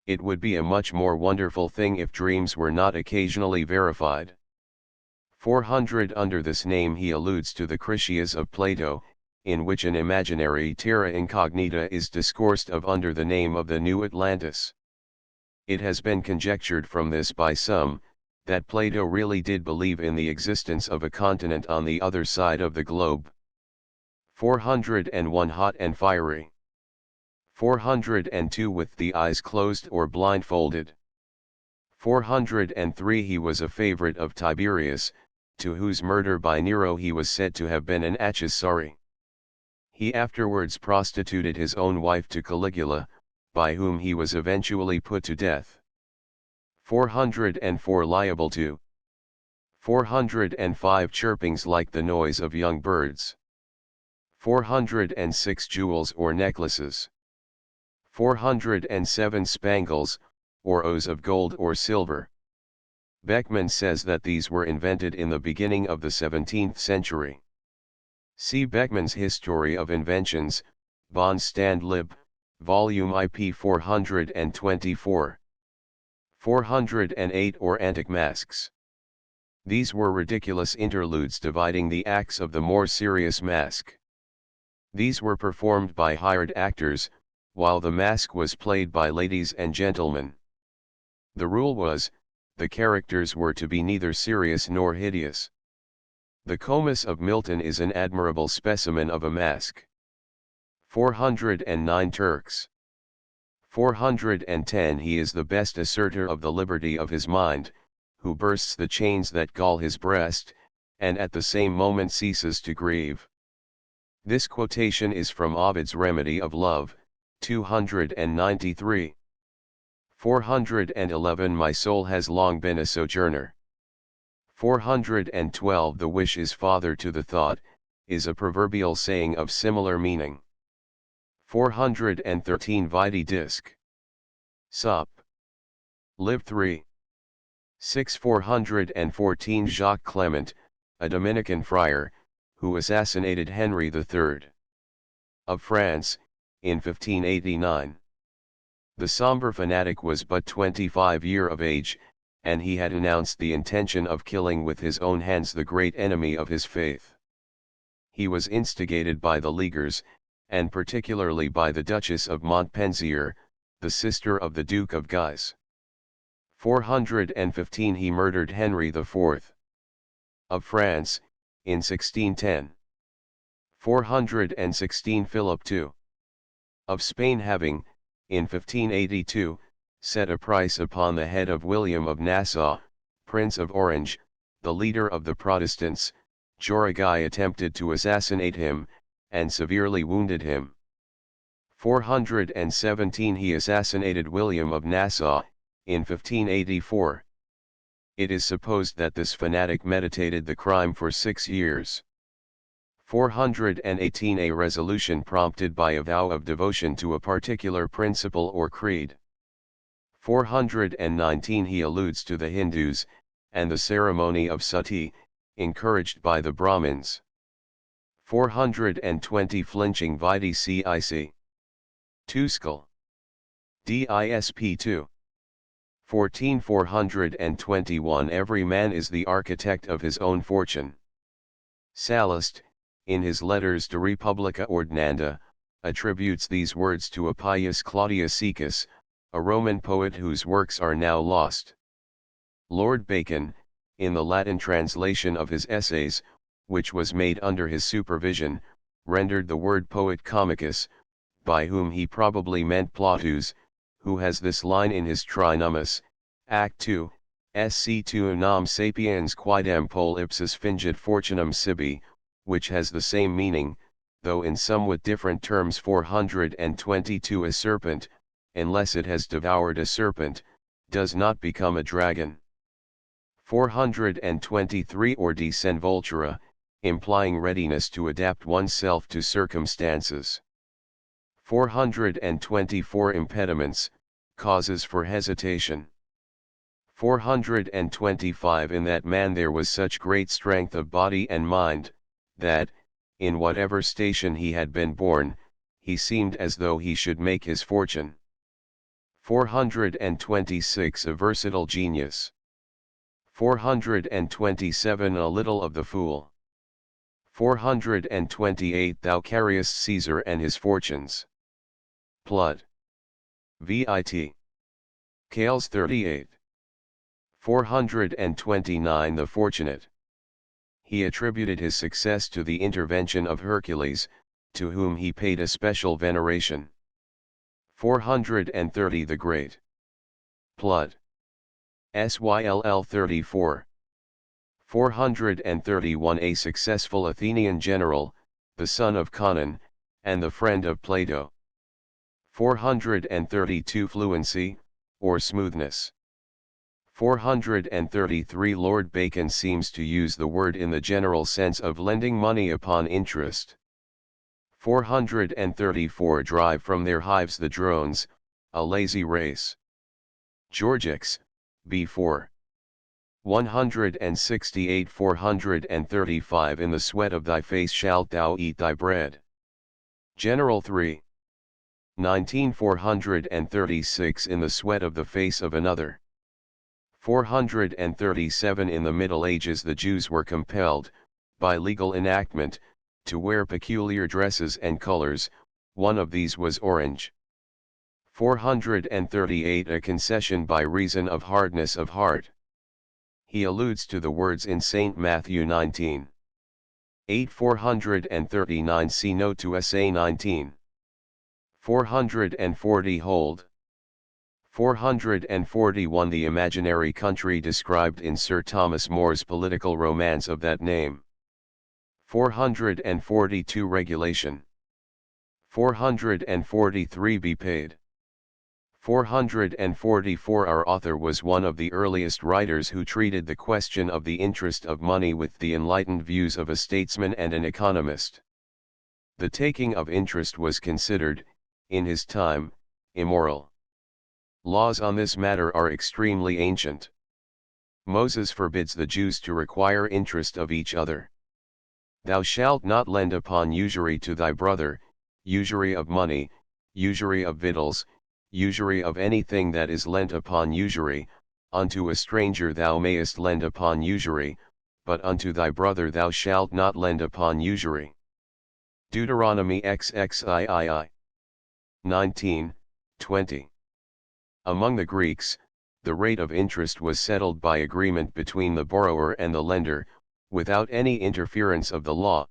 It would be a much more wonderful thing if dreams were not occasionally verified. 400 Under this name he alludes to the Critias of Plato, in which an imaginary terra incognita is discoursed of under the name of the New Atlantis. It has been conjectured from this by some, that Plato really did believe in the existence of a continent on the other side of the globe. 401 Hot and fiery. 402 With the eyes closed or blindfolded. 403 He was a favorite of Tiberius, to whose murder by Nero he was said to have been an accessory. He afterwards prostituted his own wife to Caligula, by whom he was eventually put to death. 404 Liable to. 405 Chirpings like the noise of young birds. 406 Jewels or necklaces. 407 Spangles, or O's of gold or silver. Beckmann says that these were invented in the beginning of the 17th century. See Beckmann's History of Inventions, Bond Stand Lib, Volume IP 424. 408 Or antic masks. These were ridiculous interludes dividing the acts of the more serious masque. These were performed by hired actors, while the masque was played by ladies and gentlemen. The rule was, the characters were to be neither serious nor hideous. The Comus of Milton is an admirable specimen of a masque. 409 Turks. 410 He is the best asserter of the liberty of his mind, who bursts the chains that gall his breast, and at the same moment ceases to grieve. This quotation is from Ovid's Remedy of Love, 293. 411 My soul has long been a sojourner. 412 The wish is father to the thought, is a proverbial saying of similar meaning. 413 Vitae Disc. Sup. Lib 3. 6 414 Jacques Clement, a Dominican friar, who assassinated Henry III of France, in 1589. The somber fanatic was but 25 years of age, and he had announced the intention of killing with his own hands the great enemy of his faith. He was instigated by the Leaguers, and particularly by the Duchess of Montpensier, the sister of the Duke of Guise. 415 He murdered Henry IV of France, in 1610. 416 Philip II of Spain having, in 1582, set a price upon the head of William of Nassau, Prince of Orange, the leader of the Protestants, Jaureguy attempted to assassinate him, and severely wounded him. 417 He assassinated William of Nassau, in 1584. It is supposed that this fanatic meditated the crime for 6 years. 418 A resolution prompted by a vow of devotion to a particular principle or creed. 419 He alludes to the Hindus, and the ceremony of sati, encouraged by the Brahmins. 420 Flinching Vitae Cic. Tuscal. Disp 2. 14 421 Every man is the architect of his own fortune. Sallust, in his letters de Republica Ordinanda, attributes these words to Appius Claudius Caecus, a Roman poet whose works are now lost. Lord Bacon, in the Latin translation of his essays, which was made under his supervision, rendered the word poet comicus, by whom he probably meant Plautus, who has this line in his Trinomus, Act 2, sc 2 nam sapiens quidem pol ipsis fingit fortunam sibi, which has the same meaning, though in somewhat different terms. 422 A serpent, unless it has devoured a serpent, does not become a dragon. 423 Or desenvoltura, implying readiness to adapt oneself to circumstances. 424 Impediments, causes for hesitation. 425 In that man there was such great strength of body and mind, that, in whatever station he had been born, he seemed as though he should make his fortune. 426 A versatile genius. 427 A little of the fool. 428 Thou carriest Caesar and his fortunes. Plud. Vit. Cales 38. 429 The fortunate. He attributed his success to the intervention of Hercules, to whom he paid a special veneration. 430 The great. Plud. Syll 34. 431 A successful Athenian general, the son of Conon, and the friend of Plato. 432 Fluency, or smoothness. 433 Lord Bacon seems to use the word in the general sense of lending money upon interest. 434 Drive from their hives the drones, a lazy race. Georgix, B4. 168 435 In the sweat of thy face shalt thou eat thy bread. General 3. 19 436 In the sweat of the face of another. 437 In the Middle Ages the Jews were compelled, by legal enactment, to wear peculiar dresses and colors, one of these was orange. 438 A concession by reason of hardness of heart. He alludes to the words in St. Matthew 19. 8 439 See note to SA 19. 440 Hold. 441 The imaginary country described in Sir Thomas More's political romance of that name. 442 Regulation. 443 Be paid. 444 Our author was one of the earliest writers who treated the question of the interest of money with the enlightened views of a statesman and an economist. The taking of interest was considered, in his time, immoral. Laws on this matter are extremely ancient. Moses forbids the Jews to require interest of each other. Thou shalt not lend upon usury to thy brother, usury of money, usury of victuals, usury of anything that is lent upon usury. Unto a stranger thou mayest lend upon usury, but unto thy brother thou shalt not lend upon usury. Deuteronomy XXIII. 19, 20. Among the Greeks, the rate of interest was settled by agreement between the borrower and the lender, without any interference of the law.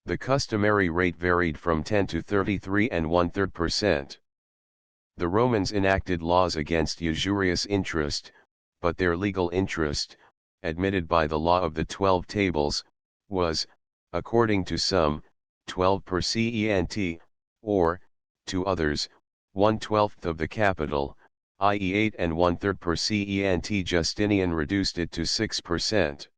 The customary rate varied from 10 to 33 and 1/3%. The Romans enacted laws against usurious interest, but their legal interest, admitted by the law of the 12 tables, was, according to some, 12 per cent, or, to others, 1/12 of the capital, i.e. 8 and 1/3 per cent. Justinian reduced it to 6%.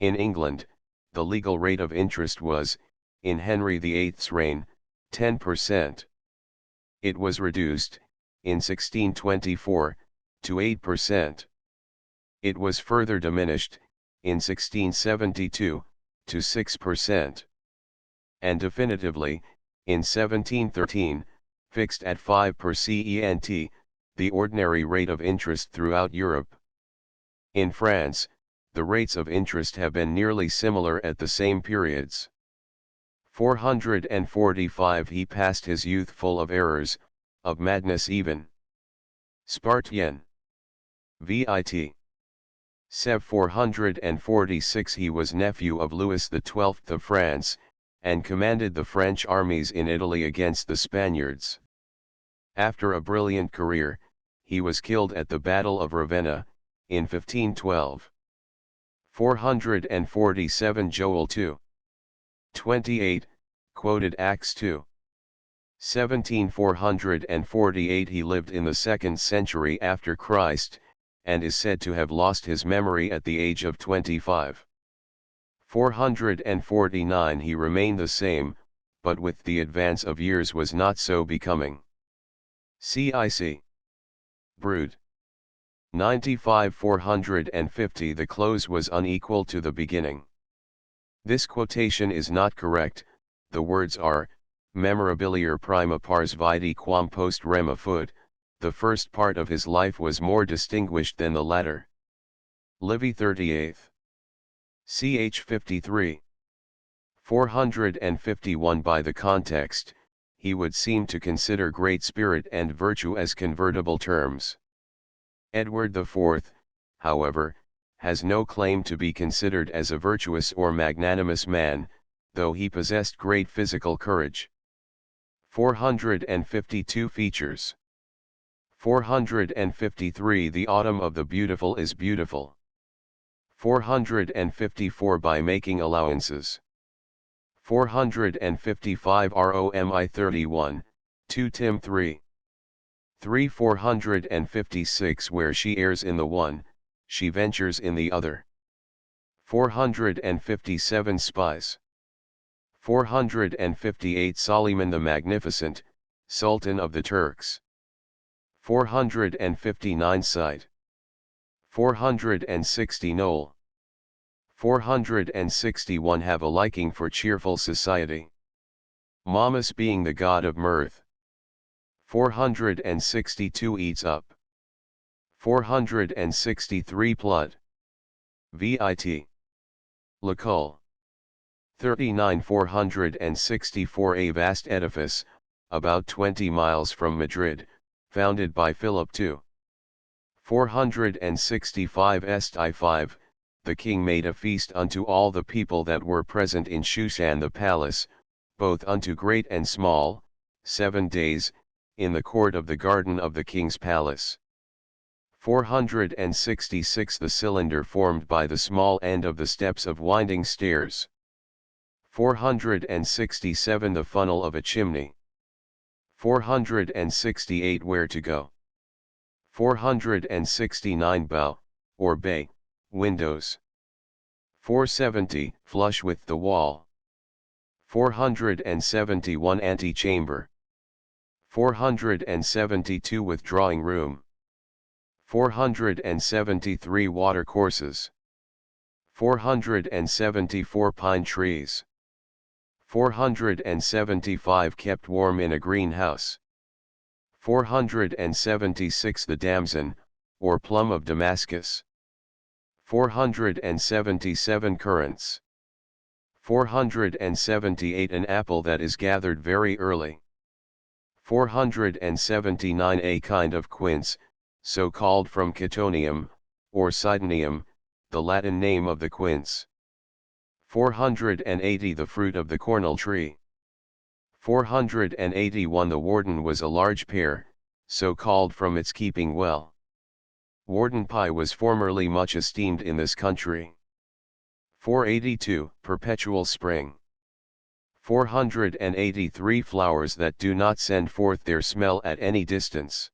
In England, the legal rate of interest was, in Henry VIII's reign, 10%. It was reduced, in 1624, to 8%. It was further diminished, in 1672, to 6%. And definitively, in 1713, fixed at 5 per cent, the ordinary rate of interest throughout Europe. In France, the rates of interest have been nearly similar at the same periods. 445 He passed his youth full of errors, of madness even. Spartian. Vit. Sev 446 He was nephew of Louis XII of France, and commanded the French armies in Italy against the Spaniards. After a brilliant career, he was killed at the Battle of Ravenna, in 1512. 447 Joel 2. 28, quoted Acts 2. 17 448 He lived in the 2nd century after Christ, and is said to have lost his memory at the age of 25. 449 He remained the same, but with the advance of years was not so becoming. CIC. Brood. 95 450 The close was unequal to the beginning. This quotation is not correct. The words are, memorabilior prima pars vitae quam post rema fut, the first part of his life was more distinguished than the latter. Livy 38. Ch. 53. 451 By the context, he would seem to consider great spirit and virtue as convertible terms. Edward IV, however, has no claim to be considered as a virtuous or magnanimous man, though he possessed great physical courage. 452 Features. 453 The autumn of the beautiful is beautiful. 454 By making allowances. 455 Romi 31, 2 Tim 3. 456 Where she errs in the one, she ventures in the other. 457 Spies. 458 Soliman the Magnificent, Sultan of the Turks. 459 Side. 460 Noel. 461 Have a liking for cheerful society. Momus being the god of mirth. 462 Eats up. 463 Blood. Vit. Lucull. 39 464 A vast edifice, about 20 miles from Madrid, founded by Philip II. 465 St. 5, the king made a feast unto all the people that were present in Shushan the palace, both unto great and small, 7 days, in the court of the garden of the king's palace. 466 The cylinder formed by the small end of the steps of winding stairs. 467 The funnel of a chimney. 468 Where to go. 469 Bow, or bay, windows. 470 Flush with the wall. 471 Antechamber. 472 withdrawing room. 473 water courses. 474 pine trees. 475 kept warm in a greenhouse. 476 the damson, or plum of Damascus. 477 currants. 478 an apple that is gathered very early. 479 a kind of quince, so called from Cotoneum, or Sidonium, the Latin name of the quince. 480 the fruit of the cornel tree. 481 the warden was a large pear, so called from its keeping well. Warden pie was formerly much esteemed in this country. 482 perpetual spring. 483 flowers that do not send forth their smell at any distance.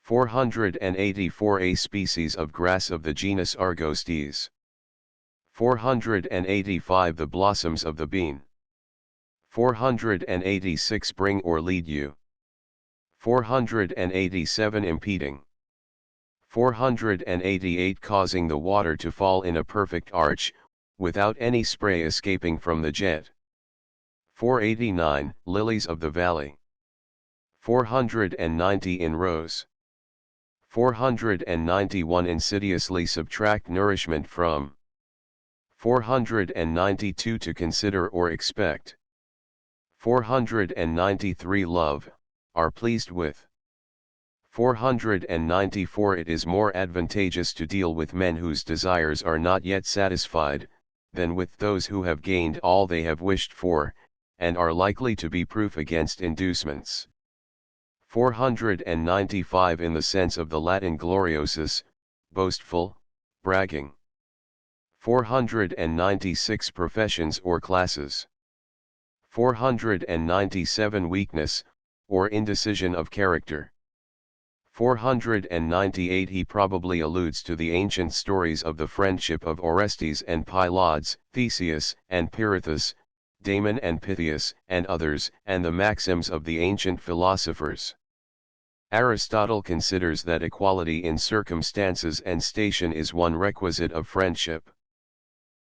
484 a species of grass of the genus Argostes. 485 the blossoms of the bean. 486 bring or lead you. 487 impeding. 488 causing the water to fall in a perfect arch, without any spray escaping from the jet. 489 lilies of the valley. 490 in rows. 491 insidiously subtract nourishment from. 492 to consider or expect. 493 love, are pleased with. 494 it is more advantageous to deal with men whose desires are not yet satisfied, than with those who have gained all they have wished for, and are likely to be proof against inducements. 495 in the sense of the Latin gloriosus, boastful, bragging. 496 professions or classes. 497 weakness, or indecision of character. 498 he probably alludes to the ancient stories of the friendship of Orestes and Pylades, Theseus and Pirithous, Damon and Pythias and others, and the maxims of the ancient philosophers. Aristotle considers that equality in circumstances and station is one requisite of friendship.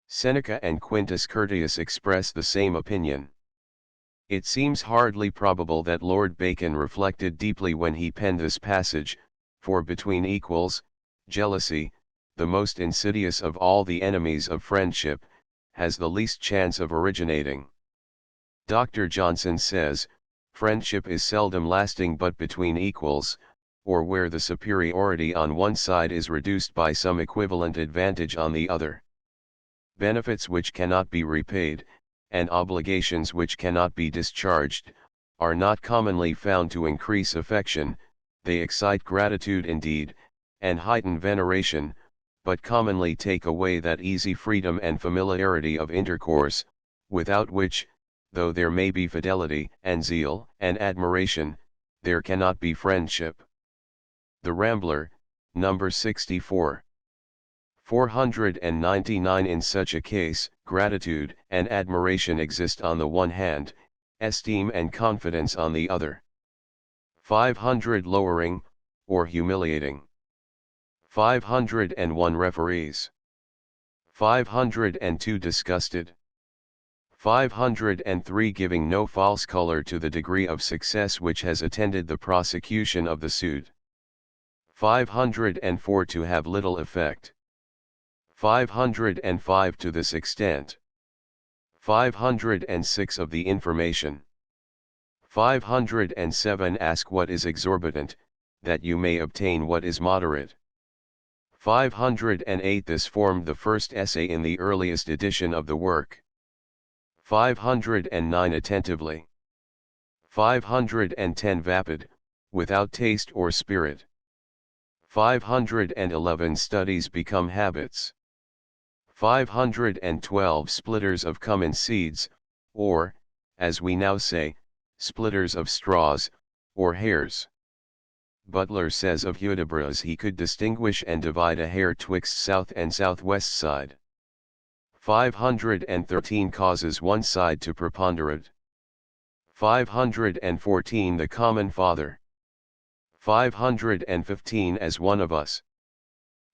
Seneca and Quintus Curtius express the same opinion. It seems hardly probable that Lord Bacon reflected deeply when he penned this passage, for between equals, jealousy, the most insidious of all the enemies of friendship, has the least chance of originating. Dr. Johnson says, friendship is seldom lasting but between equals, or where the superiority on one side is reduced by some equivalent advantage on the other. Benefits which cannot be repaid, and obligations which cannot be discharged, are not commonly found to increase affection, they excite gratitude indeed, and heighten veneration, but commonly take away that easy freedom and familiarity of intercourse, without which, though there may be fidelity, and zeal, and admiration, there cannot be friendship. The Rambler, number 64. 499 in such a case, gratitude and admiration exist on the one hand, esteem and confidence on the other. 500 lowering, or humiliating. 501 referees. 502 disgusted. 503 giving no false color to the degree of success which has attended the prosecution of the suit. 504 to have little effect. 505 to this extent. 506 of the information. 507 ask what is exorbitant, that you may obtain what is moderate. 508 this formed the first essay in the earliest edition of the work. 509 attentively. 510 vapid, without taste or spirit. 511 studies become habits. 512 splitters of common seeds, or, as we now say, splitters of straws, or hairs. Butler says of Hudibras he could distinguish and divide a hair twixt south and southwest side. 513 causes one side to preponderate. 514 The common father. 515 As one of us.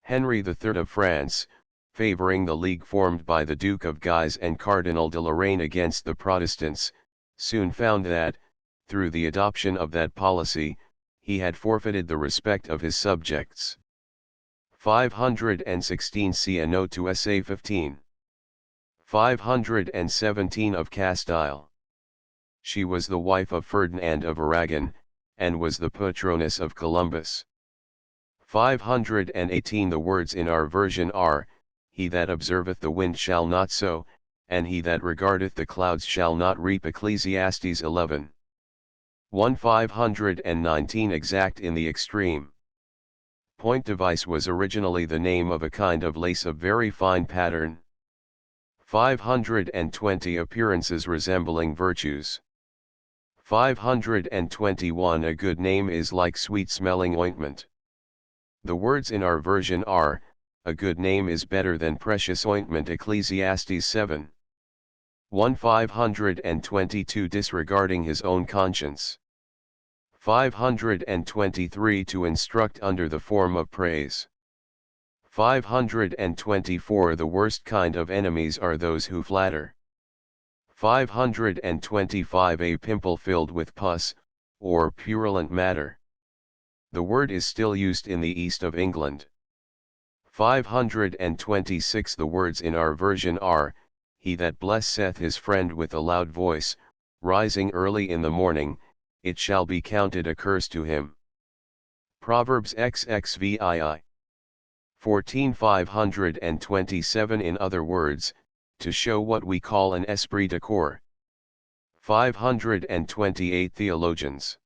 Henry III of France, favoring the league formed by the Duke of Guise and Cardinal de Lorraine against the Protestants, soon found that, through the adoption of that policy, he had forfeited the respect of his subjects. 516 See a note to Essay 15. 517 Of Castile. She was the wife of Ferdinand of Aragon, and was the patroness of Columbus. 518 The words in our version are, He that observeth the wind shall not sow, and he that regardeth the clouds shall not reap. Ecclesiastes 11. 519 Exact in the extreme. Point device was originally the name of a kind of lace of very fine pattern. 520 Appearances resembling virtues. 521 A good name is like sweet-smelling ointment. The words in our version are, A good name is better than precious ointment. Ecclesiastes 7. 522 Disregarding his own conscience. 523 To instruct under the form of praise. 524 The worst kind of enemies are those who flatter. 525 A pimple filled with pus, or purulent matter. The word is still used in the east of England. 526 The words in our version are, He that blesseth his friend with a loud voice, rising early in the morning, it shall be counted a curse to him. Proverbs XXVII. 14 527 In other words, to show what we call an esprit de corps. 528 Theologians.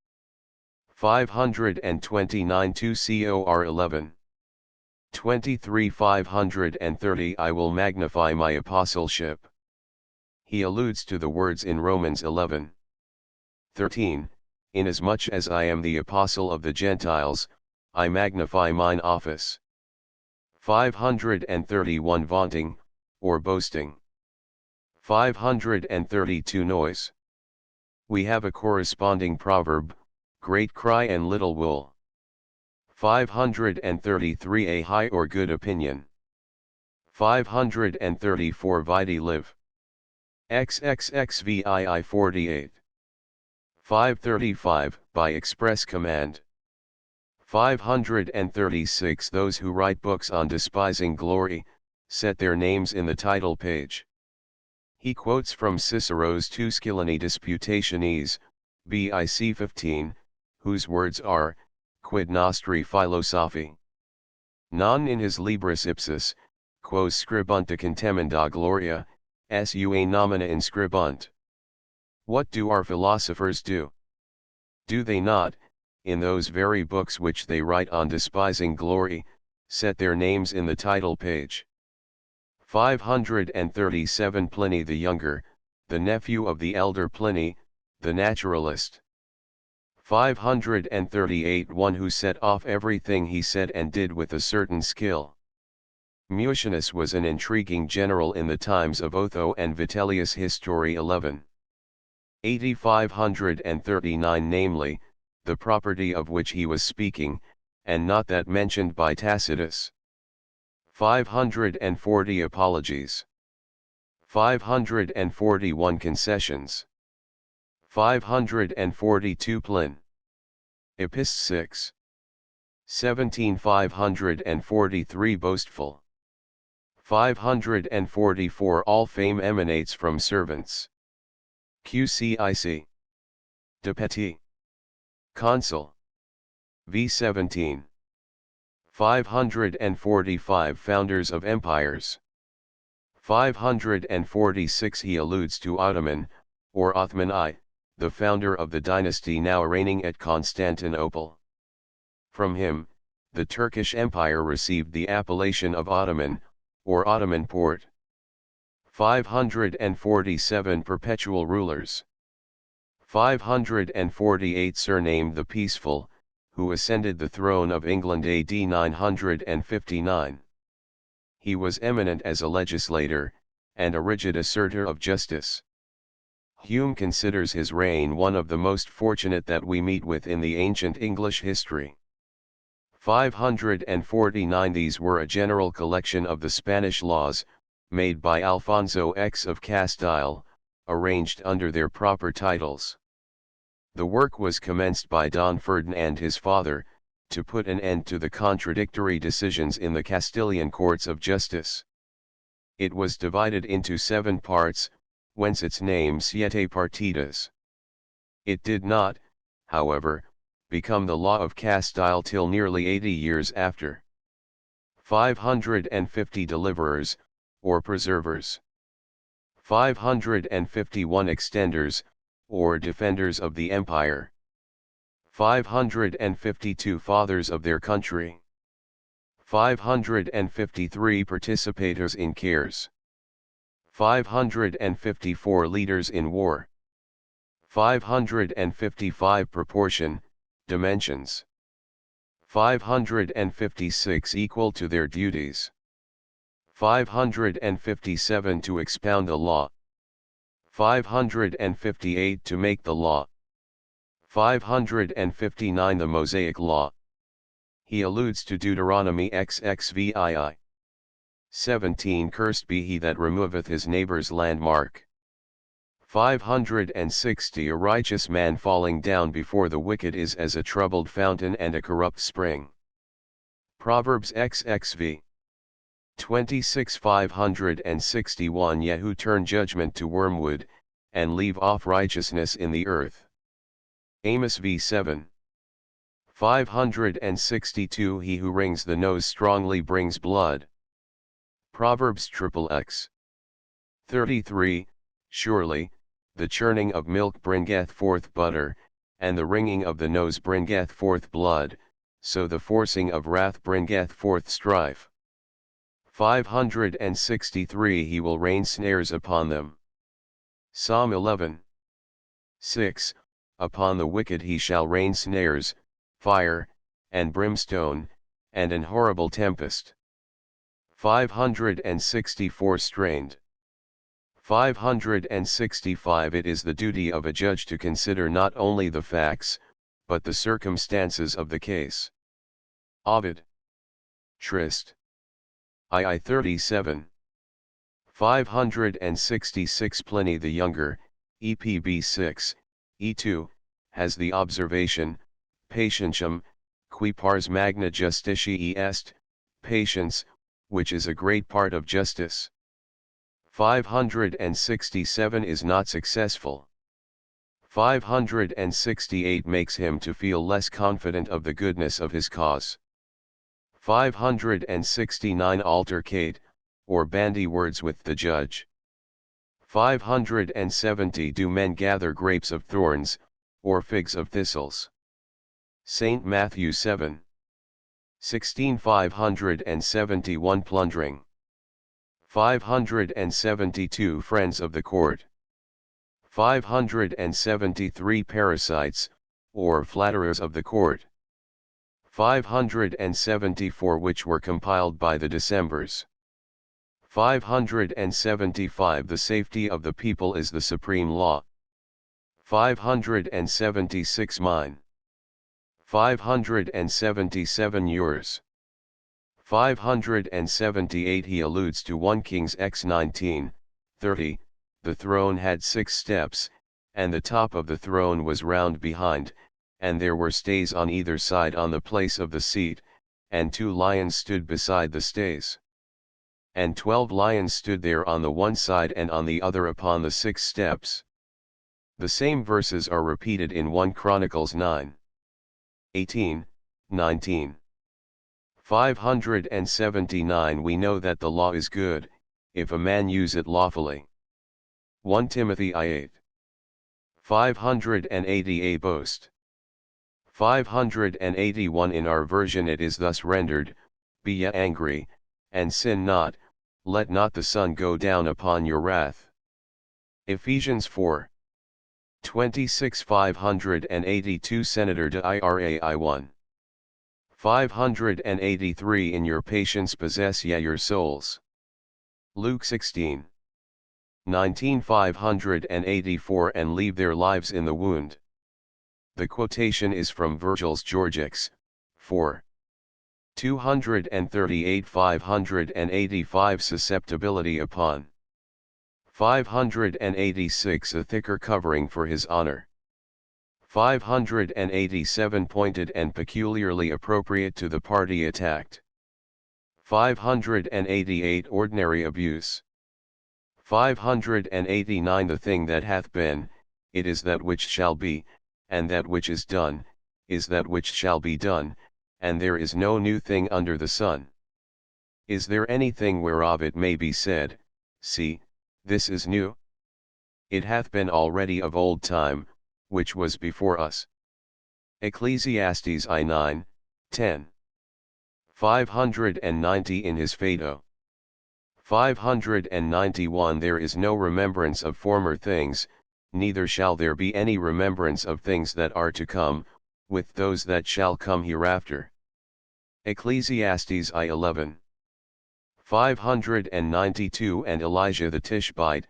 529 2 Cor 11. 23 530 I will magnify my apostleship. He alludes to the words in Romans 11. 13, Inasmuch as I am the apostle of the Gentiles, I magnify mine office. 531 Vaunting, or boasting. 532 Noise. We have a corresponding proverb, great cry and little wool. 533 A high or good opinion. 534 Vidi live. XXXVII 48. 535 By express command. 536 Those who write books on despising glory, set their names in the title page. He quotes from Cicero's Tusculani Disputationes, BIC 15, whose words are, Quid nostri philosophi non in his Libris Ipsis, quos scribunta contemenda gloria, sua nomina inscribunt. What do our philosophers do? Do they not, in those very books which they write on despising glory, set their names in the title page? 537 Pliny the Younger, the nephew of the elder Pliny, the naturalist. 538 One who set off everything he said and did with a certain skill. Mucianus was an intriguing general in the times of Otho and Vitellius. History 11. 539 Namely, the property of which he was speaking, and not that mentioned by Tacitus. 540 Apologies. 541 Concessions. 542 Plin. Epist 6. 17 543 Boastful. 544 All fame emanates from servants. QCIC. De Petit. Consul. V 17. 545 Founders of empires. 546 He alludes to Ottoman, or Othman I, the founder of the dynasty now reigning at Constantinople. From him, the Turkish Empire received the appellation of Ottoman, or Ottoman Porte. 547 Perpetual rulers. 548 Surnamed the Peaceful, who ascended the throne of England AD 959. He was eminent as a legislator, and a rigid assertor of justice. Hume considers his reign one of the most fortunate that we meet with in the ancient English history. 549 These were a general collection of the Spanish laws, made by Alfonso X of Castile, arranged under their proper titles. The work was commenced by Don Ferdinand his father, to put an end to the contradictory decisions in the Castilian courts of justice. It was divided into 7 parts, whence its name Siete Partidas. It did not, however, become the law of Castile till nearly 80 years after. 550 deliverers, or preservers. 551 extenders, or defenders of the empire. 552 fathers of their country. 553 participators in cares. 554 leaders in war. 555 proportion, dimensions. 556 equal to their duties. 557 to expound the law. 558 to make the law. 559 The Mosaic Law. He alludes to Deuteronomy XXVII. 17 Cursed be he that removeth his neighbor's landmark. 560 A righteous man falling down before the wicked is as a troubled fountain and a corrupt spring. Proverbs XXV. 26 561 Yet who turn judgment to wormwood, and leave off righteousness in the earth. Amos v. 7. 562 He who wrings the nose strongly brings blood. Proverbs XXX. 33 Surely, the churning of milk bringeth forth butter, and the wringing of the nose bringeth forth blood, so the forcing of wrath bringeth forth strife. 563 He will rain snares upon them. Psalm 11. 6 Upon the wicked he shall rain snares, fire, and brimstone, and an horrible tempest. 564 Strained. 565 It is the duty of a judge to consider not only the facts, but the circumstances of the case. Ovid. Trist. II 37. 566 Pliny the Younger, EPB 6, E2, has the observation, Patientium, qui pars magna justitiae est, patience, which is a great part of justice. 567 is not successful. 568 makes him to feel less confident of the goodness of his cause. 569 Altercate, or bandy words with the judge. 570 Do men gather grapes of thorns, or figs of thistles? St. Matthew 7. 16 571 Plundering. 572 Friends of the court. 573 Parasites, or flatterers of the court. 574 Which were compiled by the Decembers. 575 The safety of the people is the supreme law. 576 Mine. 577 Yours. 578 He alludes to 1 Kings X 19, 30, the throne had 6 steps, and the top of the throne was round behind, and there were stays on either side on the place of the seat, and 2 lions stood beside the stays. And 12 lions stood there on the one side and on the other upon the 6 steps. The same verses are repeated in 1 Chronicles 9. 18, 19. 579 We know that the law is good, if a man use it lawfully. 1 Timothy I 8. 580 A boast. 581 In our version it is thus rendered, Be ye angry, and sin not, let not the sun go down upon your wrath. Ephesians 4. 26 582 Senator de Ira 1. 583 In your patience possess ye your souls. Luke 16. 19,584 and leave their lives in the wound. The quotation is from Virgil's Georgics, 4. 238 585 susceptibility upon 586 a thicker covering for his honor. 587 pointed and peculiarly appropriate to the party attacked. 588 ordinary abuse. 589 the thing that hath been, it is that which shall be, and that which is done, is that which shall be done, and there is no new thing under the sun. Is there anything whereof it may be said, see, this is new? It hath been already of old time, which was before us. Ecclesiastes I 9, 10. 590 in his Phaedo. 591 There is no remembrance of former things, neither shall there be any remembrance of things that are to come, with those that shall come hereafter. Ecclesiastes I 11. 592 And Elijah the Tishbite,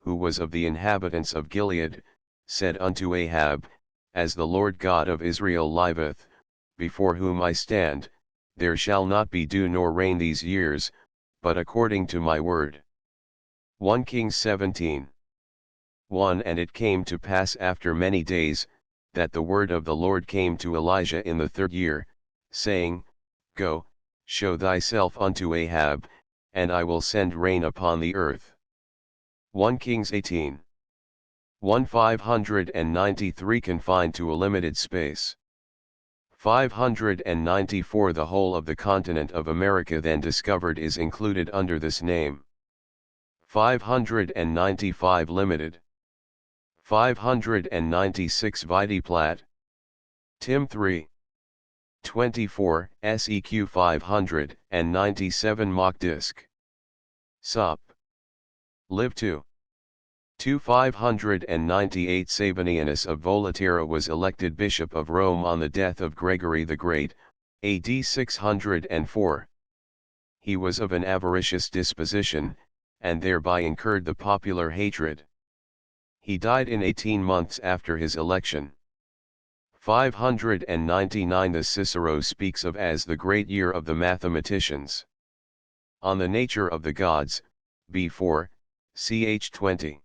who was of the inhabitants of Gilead, said unto Ahab, As the Lord God of Israel liveth, before whom I stand, there shall not be dew nor rain these years, but according to my word. 1 Kings 17. 1 And it came to pass after many days, that the word of the Lord came to Elijah in the 3rd year, saying, Go, show thyself unto Ahab, and I will send rain upon the earth. 1 Kings 18. 593 Confined to a limited space. 594 The whole of the continent of America then discovered is included under this name. 595 Limited. 596 Vitae Plat. Tim 3. 24, SEQ 597 Mock Disc. Sup. Lib 2. 598 Sabinianus of Volaterra was elected Bishop of Rome on the death of Gregory the Great, AD 604. He was of an avaricious disposition, and thereby incurred the popular hatred. He died in 18 months after his election. 599 The Cicero speaks of as the great year of the mathematicians. On the Nature of the Gods, B4, ch. 20.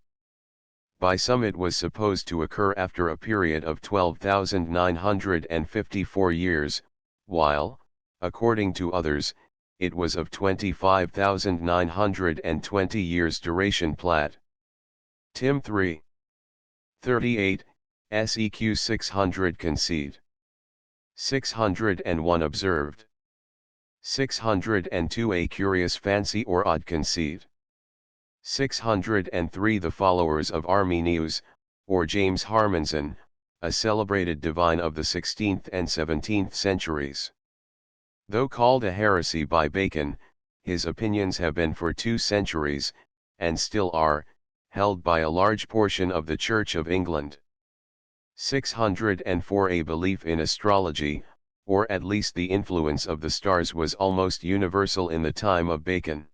By some it was supposed to occur after a period of 12,954 years, while, according to others, it was of 25,920 years duration. Plat. Tim 3. 38, SEQ 600 Concede. 601 Observed. 602 A curious fancy or odd conceit. 603 The followers of Arminius, or James Harmanson, a celebrated divine of the 16th and 17th centuries. Though called a heresy by Bacon, his opinions have been for 2 centuries, and still are, held by a large portion of the Church of England. 604 A belief in astrology, or at least the influence of the stars, was almost universal in the time of Bacon.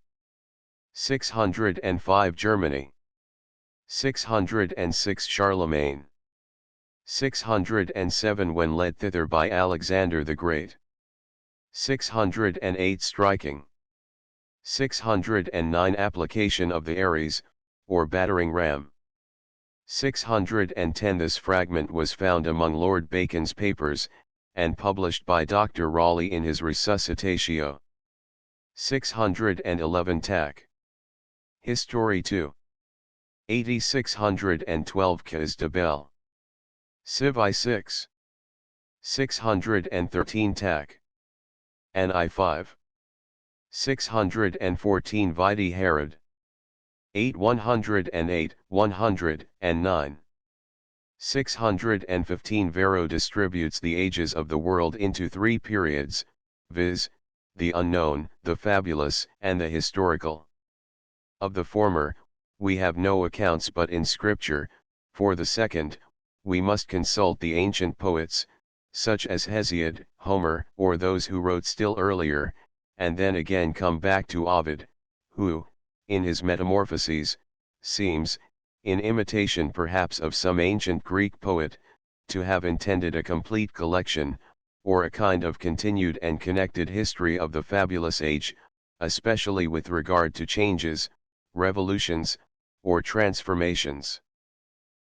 605 Germany. 606 Charlemagne. 607 when led thither by Alexander the Great. 608 Striking. 609 Application of the Ares, or battering ram. 610 This fragment was found among Lord Bacon's papers, and published by Dr. Raleigh in his Resuscitatio. 611 Tac. History 2. 8612 Cas de Bell. Civ I 6. 613 Tac. An I 5. 614 Vitae Herod. 108, 109. 615 Varro distributes the ages of the world into 3 periods, viz., the unknown, the fabulous, and the historical. Of the former, we have no accounts but in Scripture; for the second, we must consult the ancient poets, such as Hesiod, Homer, or those who wrote still earlier, and then again come back to Ovid, who, in his Metamorphoses, seems, in imitation perhaps of some ancient Greek poet, to have intended a complete collection, or a kind of continued and connected history of the fabulous age, especially with regard to changes, revolutions, or transformations.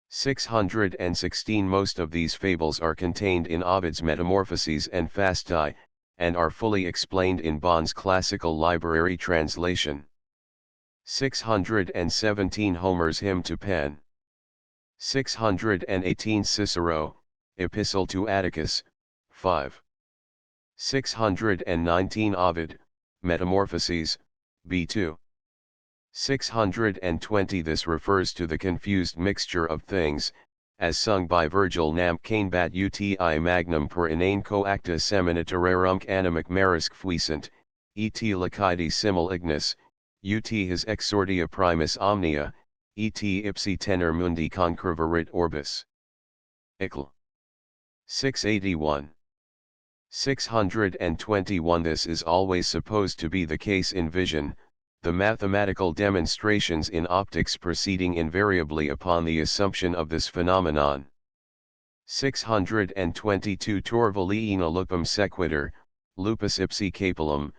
616 Most of these fables are contained in Ovid's Metamorphoses and Fasti, and are fully explained in Bond's Classical Library translation. 617 Homer's Hymn to Pan. 618 Cicero, Epistle to Atticus, 5. 619 Ovid, Metamorphoses, B2. 620 This refers to the confused mixture of things, as sung by Virgil nam canebat uti magnum per inane coacta seminiterarumc animac marisque fuisant, et lacidi simul ignis, ut his exordia primus omnia, et ipsi tenor mundi concurverit orbis. Ical. 681. 621 This is always supposed to be the case in vision, the mathematical demonstrations in optics proceeding invariably upon the assumption of this phenomenon. 622 Torvalliina lupum sequitur, lupus ipsi capillum,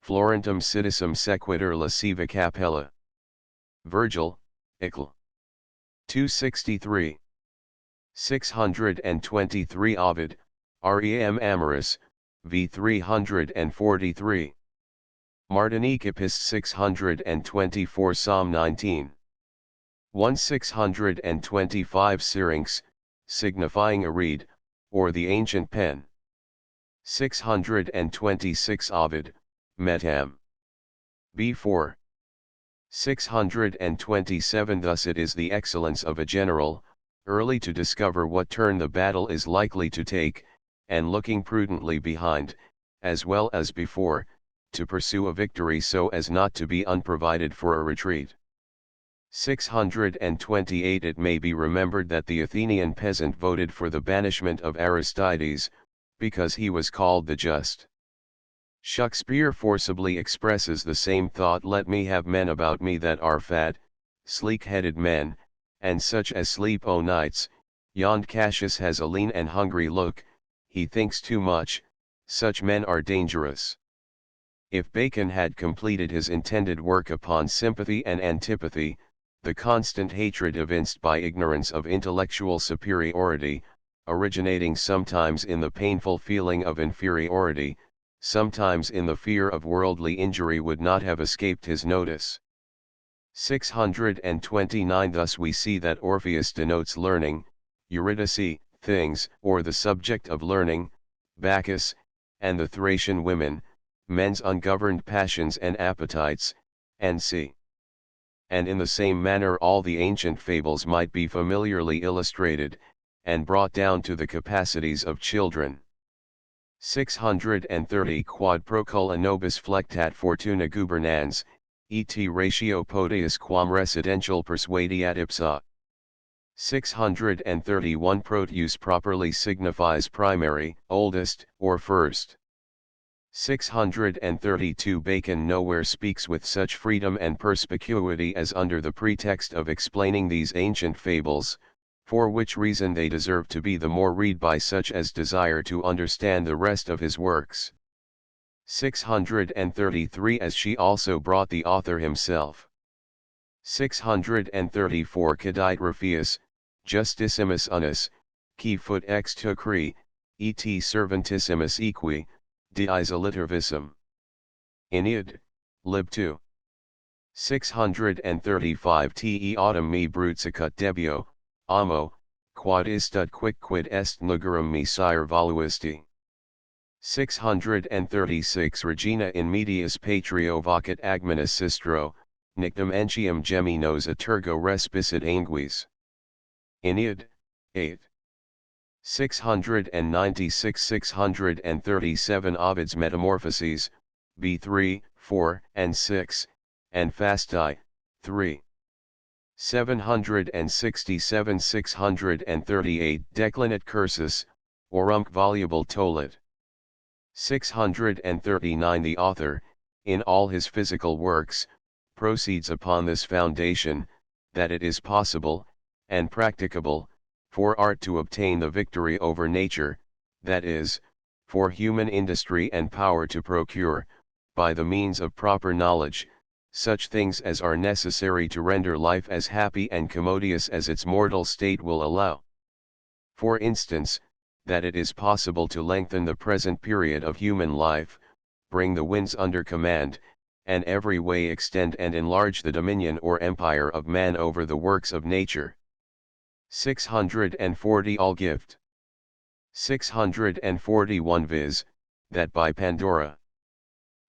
Florentum citizen sequitur lasciva capella. Virgil, Ical. 263. 623 Ovid, Rem Amoris, v 343. Martinique Epist 624 Psalm 19. 1625 Syrinx, signifying a reed, or the ancient pen. 626 Ovid, Metam. B4. 627 Thus it is the excellence of a general, early to discover what turn the battle is likely to take, and looking prudently behind, as well as before, to pursue a victory so as not to be unprovided for a retreat. 628 It may be remembered that the Athenian peasant voted for the banishment of Aristides, because he was called the Just. Shakespeare forcibly expresses the same thought: let me have men about me that are fat, sleek-headed men, and such as sleep o' nights. Yond Cassius has a lean and hungry look, he thinks too much, such men are dangerous. If Bacon had completed his intended work upon sympathy and antipathy, the constant hatred evinced by ignorance of intellectual superiority, originating sometimes in the painful feeling of inferiority, sometimes in the fear of worldly injury, would not have escaped his notice. 629 Thus we see that Orpheus denotes learning, Eurydice, things, or the subject of learning, Bacchus, and the Thracian women, men's ungoverned passions and appetites, and c. And in the same manner all the ancient fables might be familiarly illustrated, and brought down to the capacities of children. 630 Quod procula nobis flectat fortuna gubernans, et ratio potius quam residential persuadiat ipsa. 631 Proteus properly signifies primary, oldest, or first. 632 Bacon nowhere speaks with such freedom and perspicuity as under the pretext of explaining these ancient fables, for which reason they deserve to be the more read by such as desire to understand the rest of his works. 633 As she also brought the author himself. 634 Cadite Ruffius, Justissimus Unus, qui fut ex tucri, et servantissimus equi, de isolitervisum. Aeneid, Lib 2. 635 Te autumn me brutzicut debio, amo, quod istud quicquid est nugerum me sire voluisti. 636 Regina in medias patrio vocet agminus sistro, nictum entium geminos atergo respisit anguis. Aeneid, 8. 696 637 Ovid's Metamorphoses, B3, 4, and 6, and Fasti, 3. 767 638 Declinat cursus, orumque voluble tollit. 639 The author, in all his physical works, proceeds upon this foundation, that it is possible, and practicable, for art to obtain the victory over nature, that is, for human industry and power to procure, by the means of proper knowledge, such things as are necessary to render life as happy and commodious as its mortal state will allow. For instance, that it is possible to lengthen the present period of human life, bring the winds under command, and every way extend and enlarge the dominion or empire of man over the works of nature. 640 All gift. 641 viz., that by Pandora.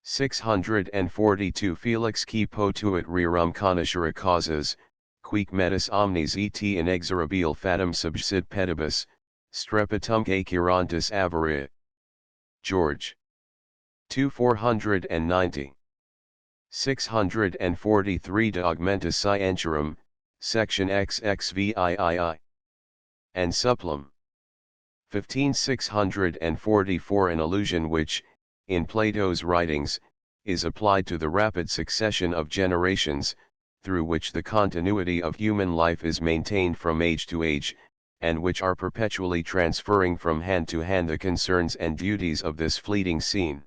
642 Felix qui potuit rerum conoscere causas, quic metus omnes et inexorabile fatum subsit pedibus, strepitumque curantis avaria. George. 2 490. 643 De augmentis scientiarum, section XXVIII. And supplem. 15644 An allusion which, in Plato's writings, is applied to the rapid succession of generations, through which the continuity of human life is maintained from age to age, and which are perpetually transferring from hand to hand the concerns and duties of this fleeting scene.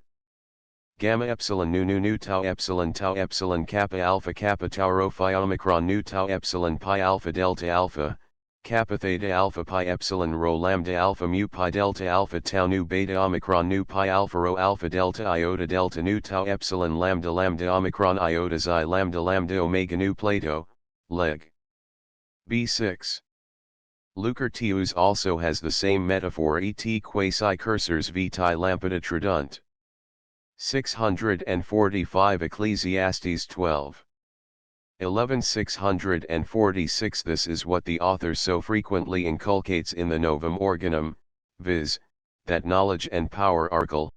Gamma epsilon nu tau epsilon kappa tau rho phi omicron nu tau epsilon pi alpha kappa theta alpha pi epsilon rho lambda alpha mu pi delta alpha tau nu beta omicron nu pi alpha rho alpha delta iota delta nu tau epsilon lambda omicron iota xi lambda omega nu Plato, leg. B6. Lucretius also has the same metaphor et quasi cursors vitae lampada tradunt. 645 Ecclesiastes 12. 11 646 This is what the author so frequently inculcates in the Novum Organum, viz., that knowledge and power are equal,